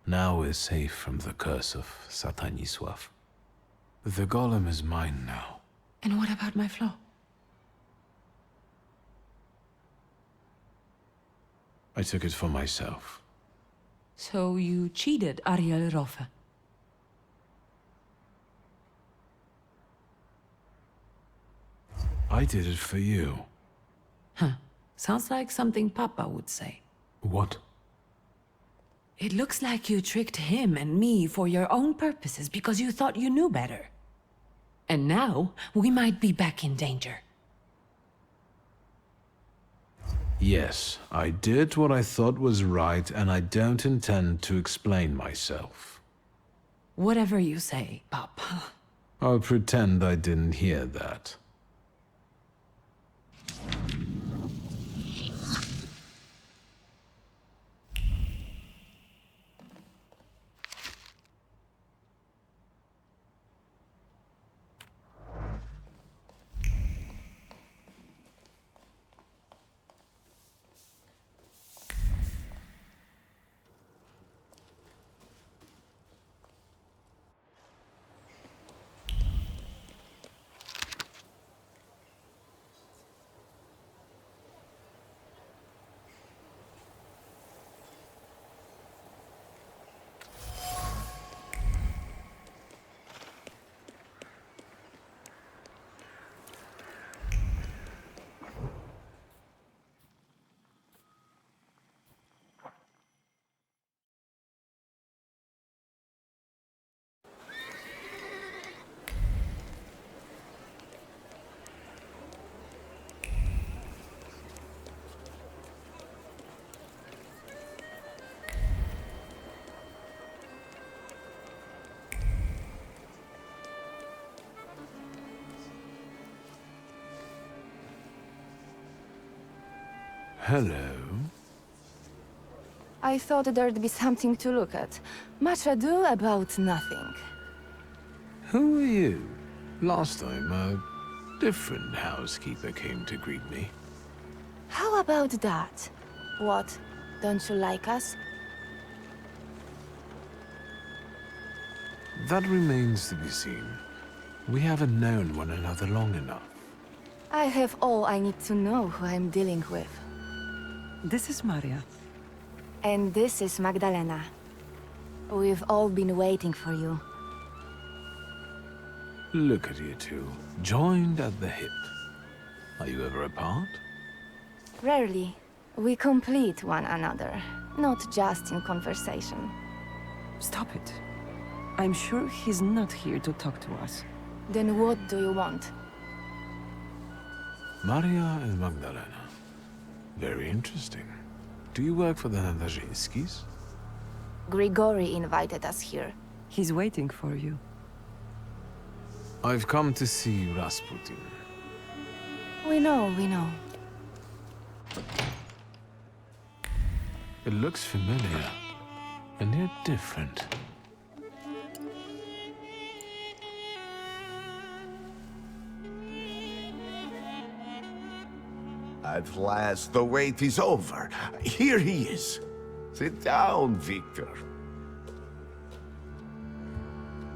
Now we're safe from the curse of Satanisław. The golem is mine now. And what about my flaw? I took it for myself. So you cheated Ariel Rofe. I did it for you. Huh. Sounds like something Papa would say. What? It looks like you tricked him and me for your own purposes because you thought you knew better. And now, we might be back in danger. Yes, I did what I thought was right, and I don't intend to explain myself. Whatever you say, Papa. I'll pretend I didn't hear that. Hello. I thought there'd be something to look at. Much ado about nothing. Who are you? Last time, a different housekeeper came to greet me. How about that? What? Don't you like us? That remains to be seen. We haven't known one another long enough. I have all I need to know who I'm dealing with. This is Maria. And this is Magdalena. We've all been waiting for you. Look at you two, joined at the hip. Are you ever apart? Rarely. We complete one another, not just in conversation. Stop it. I'm sure he's not here to talk to us. Then what do you want? Maria and Magdalena. Very interesting. Do you work for the Thaumaturges? Grigori invited us here. He's waiting for you. I've come to see Rasputin. We know, we know. It looks familiar, and yet different. At last, the wait is over. Here he is. Sit down, Victor.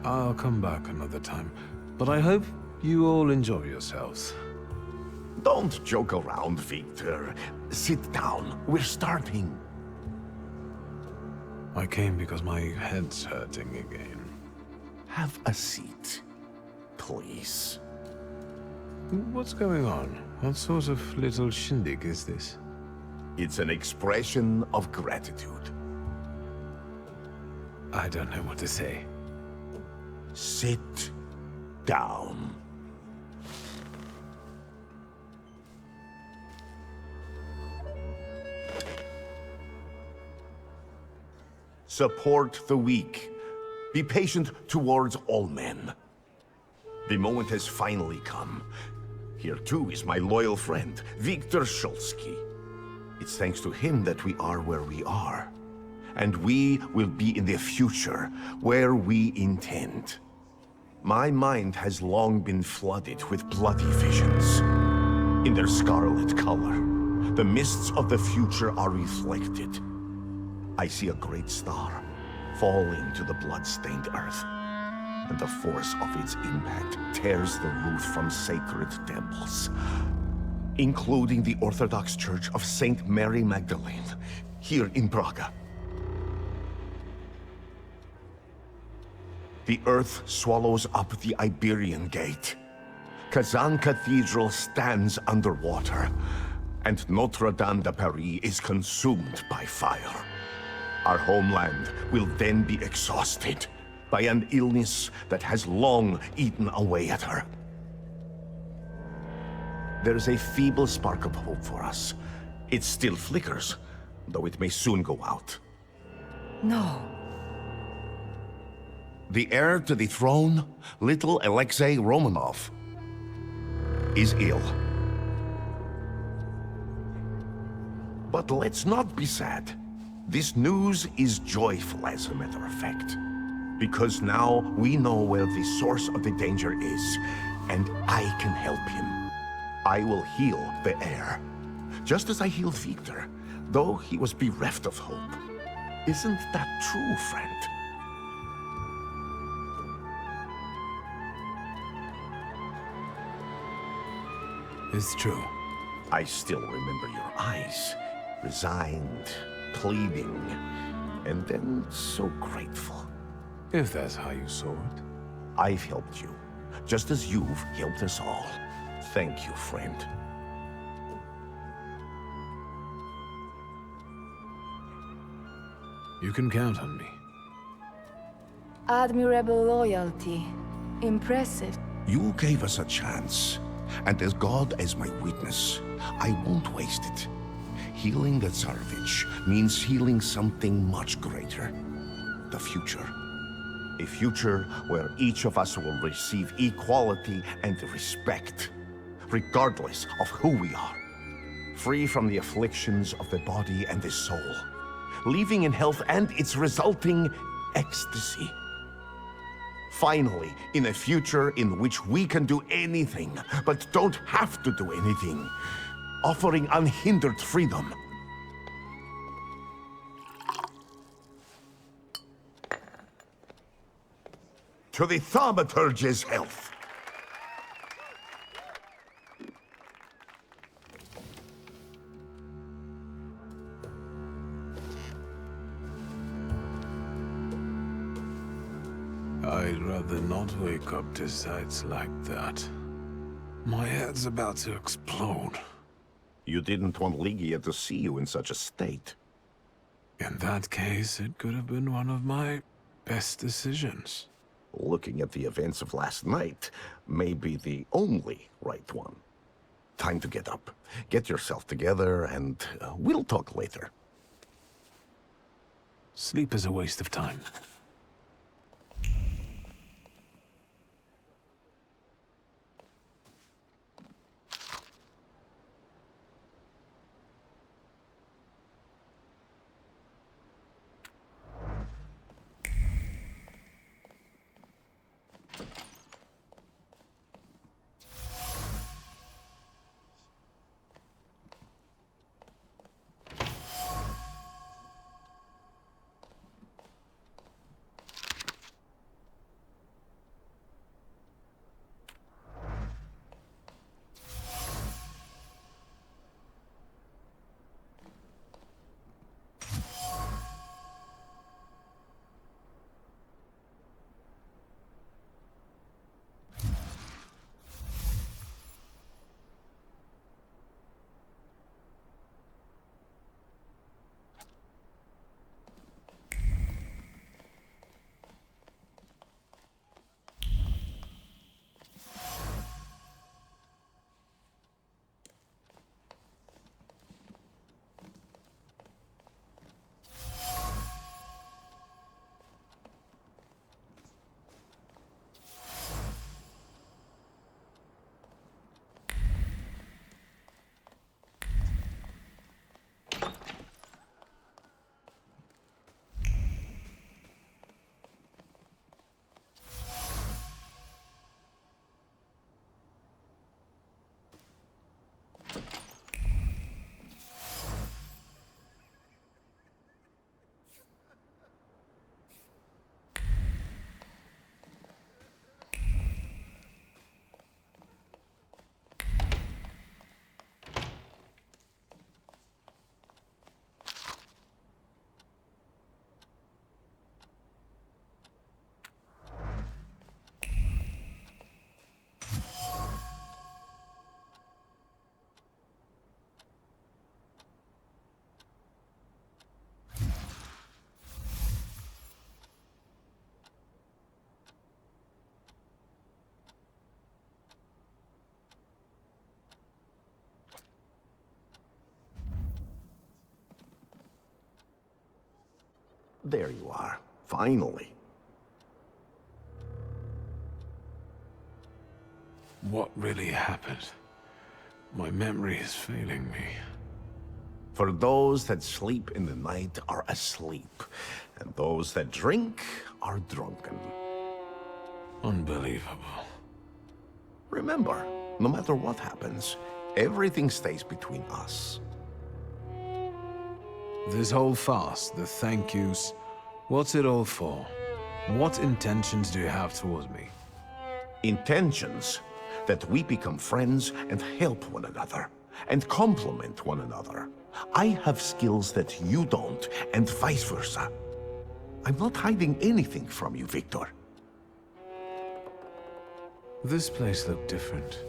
I'll come back another time, but I hope you all enjoy yourselves. Don't joke around, Victor. Sit down. We're starting. I came because my head's hurting again. Have a seat, please. What's going on? What sort of little shindig is this? It's an expression of gratitude. I don't know what to say. Sit down. Support the weak. Be patient towards all men. The moment has finally come. Here too is my loyal friend, Victor Szulski. It's thanks to him that we are where we are. And we will be in the future, where we intend. My mind has long been flooded with bloody visions. In their scarlet color, the mists of the future are reflected. I see a great star falling to the blood-stained earth, and the force of its impact tears the roof from sacred temples, including the Orthodox Church of Saint Mary Magdalene, here in Praga. The earth swallows up the Iberian Gate. Kazan Cathedral stands underwater, and Notre Dame de Paris is consumed by fire. Our homeland will then be exhausted by an illness that has long eaten away at her. There is a feeble spark of hope for us. It still flickers, though it may soon go out. No. The heir to the throne, little Alexei Romanov, is ill. But let's not be sad. This news is joyful, as a matter of fact. Because now we know where the source of the danger is, and I can help him. I will heal the heir, just as I healed Victor, though he was bereft of hope. Isn't that true, friend? It's true. I still remember your eyes, resigned, pleading, and then so grateful. If that's how you saw it. I've helped you, just as you've helped us all. Thank you, friend. You can count on me. Admirable loyalty. Impressive. You gave us a chance, and as God as my witness, I won't waste it. Healing the Tsarevich means healing something much greater. The future. A future where each of us will receive equality and respect, regardless of who we are. Free from the afflictions of the body and the soul. Living in health and its resulting ecstasy. Finally, in a future in which we can do anything, but don't have to do anything. Offering unhindered freedom. To the thaumaturge's health. I'd rather not wake up to sights like that. My head's about to explode. You didn't want Ligia to see you in such a state. In that case, it could have been one of my best decisions. Looking at the events of last night may be the only right one. Time to get up. Get yourself together, and we'll talk later. Sleep is a waste of time. There you are, finally. What really happened? My memory is failing me. For those that sleep in the night are asleep, and those that drink are drunken. Unbelievable. Remember, no matter what happens, everything stays between us. This whole farce, the thank yous, what's it all for? What intentions do you have toward me? Intentions that we become friends and help one another, and complement one another. I have skills that you don't, and vice versa. I'm not hiding anything from you, Victor. This place looked different.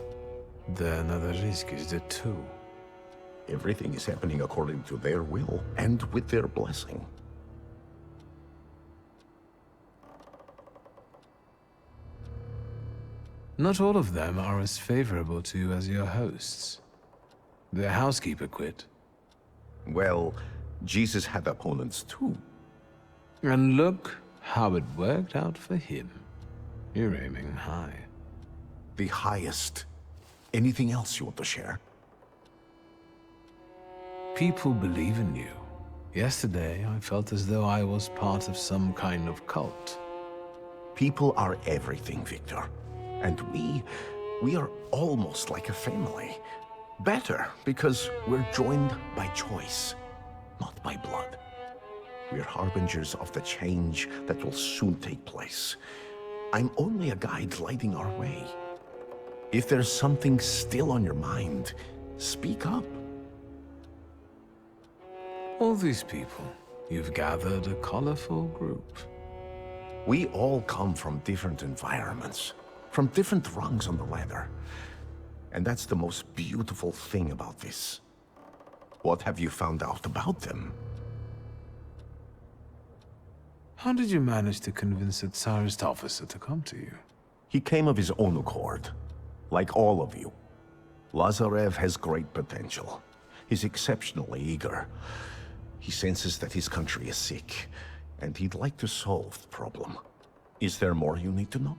The Thaumaturges did too. Everything is happening according to their will, and with their blessing. Not all of them are as favorable to you as your hosts. Their housekeeper quit. Well, Jesus had opponents too. And look how it worked out for him. You're aiming high. The highest. Anything else you want to share? People believe in you. Yesterday, I felt as though I was part of some kind of cult. People are everything, Victor. And we are almost like a family. Better, because we're joined by choice, not by blood. We're harbingers of the change that will soon take place. I'm only a guide lighting our way. If there's something still on your mind, speak up. All these people, you've gathered a colorful group. We all come from different environments, from different rungs on the ladder. And that's the most beautiful thing about this. What have you found out about them? How did you manage to convince a Tsarist officer to come to you? He came of his own accord, like all of you. Lazarev has great potential. He's exceptionally eager. He senses that his country is sick, and he'd like to solve the problem. Is there more you need to know?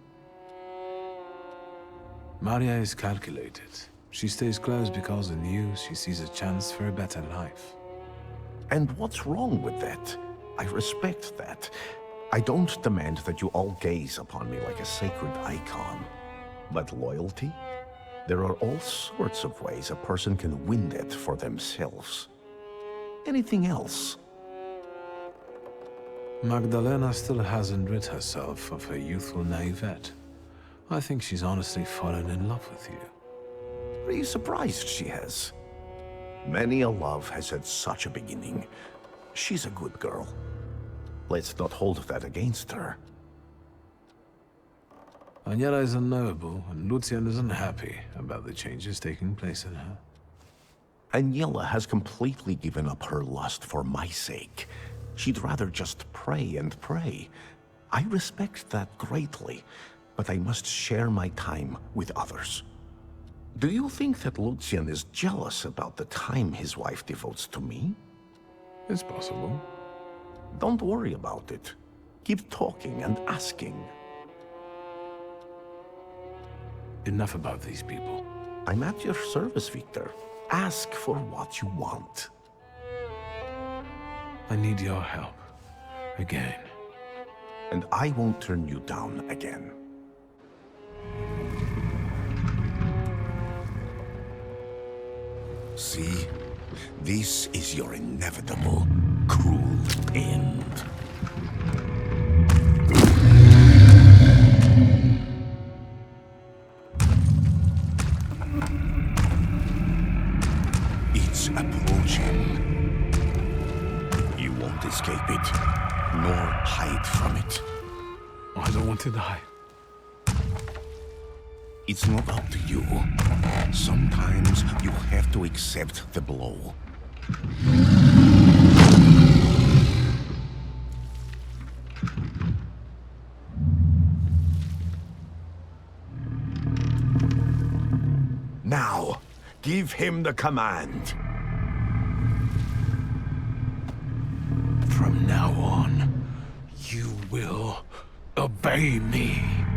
Maria is calculated. She stays close because in you she sees a chance for a better life. And what's wrong with that? I respect that. I don't demand that you all gaze upon me like a sacred icon. But loyalty? There are all sorts of ways a person can win that for themselves. Anything else? Magdalena still hasn't rid herself of her youthful naivete. I think she's honestly fallen in love with you. Are you surprised she has? Many a love has had such a beginning. She's a good girl. Let's not hold that against her. Aniela is unknowable, and Lucian is unhappy about the changes taking place in her. Aniela has completely given up her lust for my sake. She'd rather just pray and pray. I respect that greatly, but I must share my time with others. Do you think that Lucian is jealous about the time his wife devotes to me? It's possible. Don't worry about it. Keep talking and asking. Enough about these people. I'm at your service, Victor. Ask for what you want. I need your help. Again. And I won't turn you down again. See? This is your inevitable, cruel end. It's approaching. You won't escape it, nor hide from it. I don't want to die. It's not up to you. Sometimes you have to accept the blow. Now, give him the command. From now on, will obey me.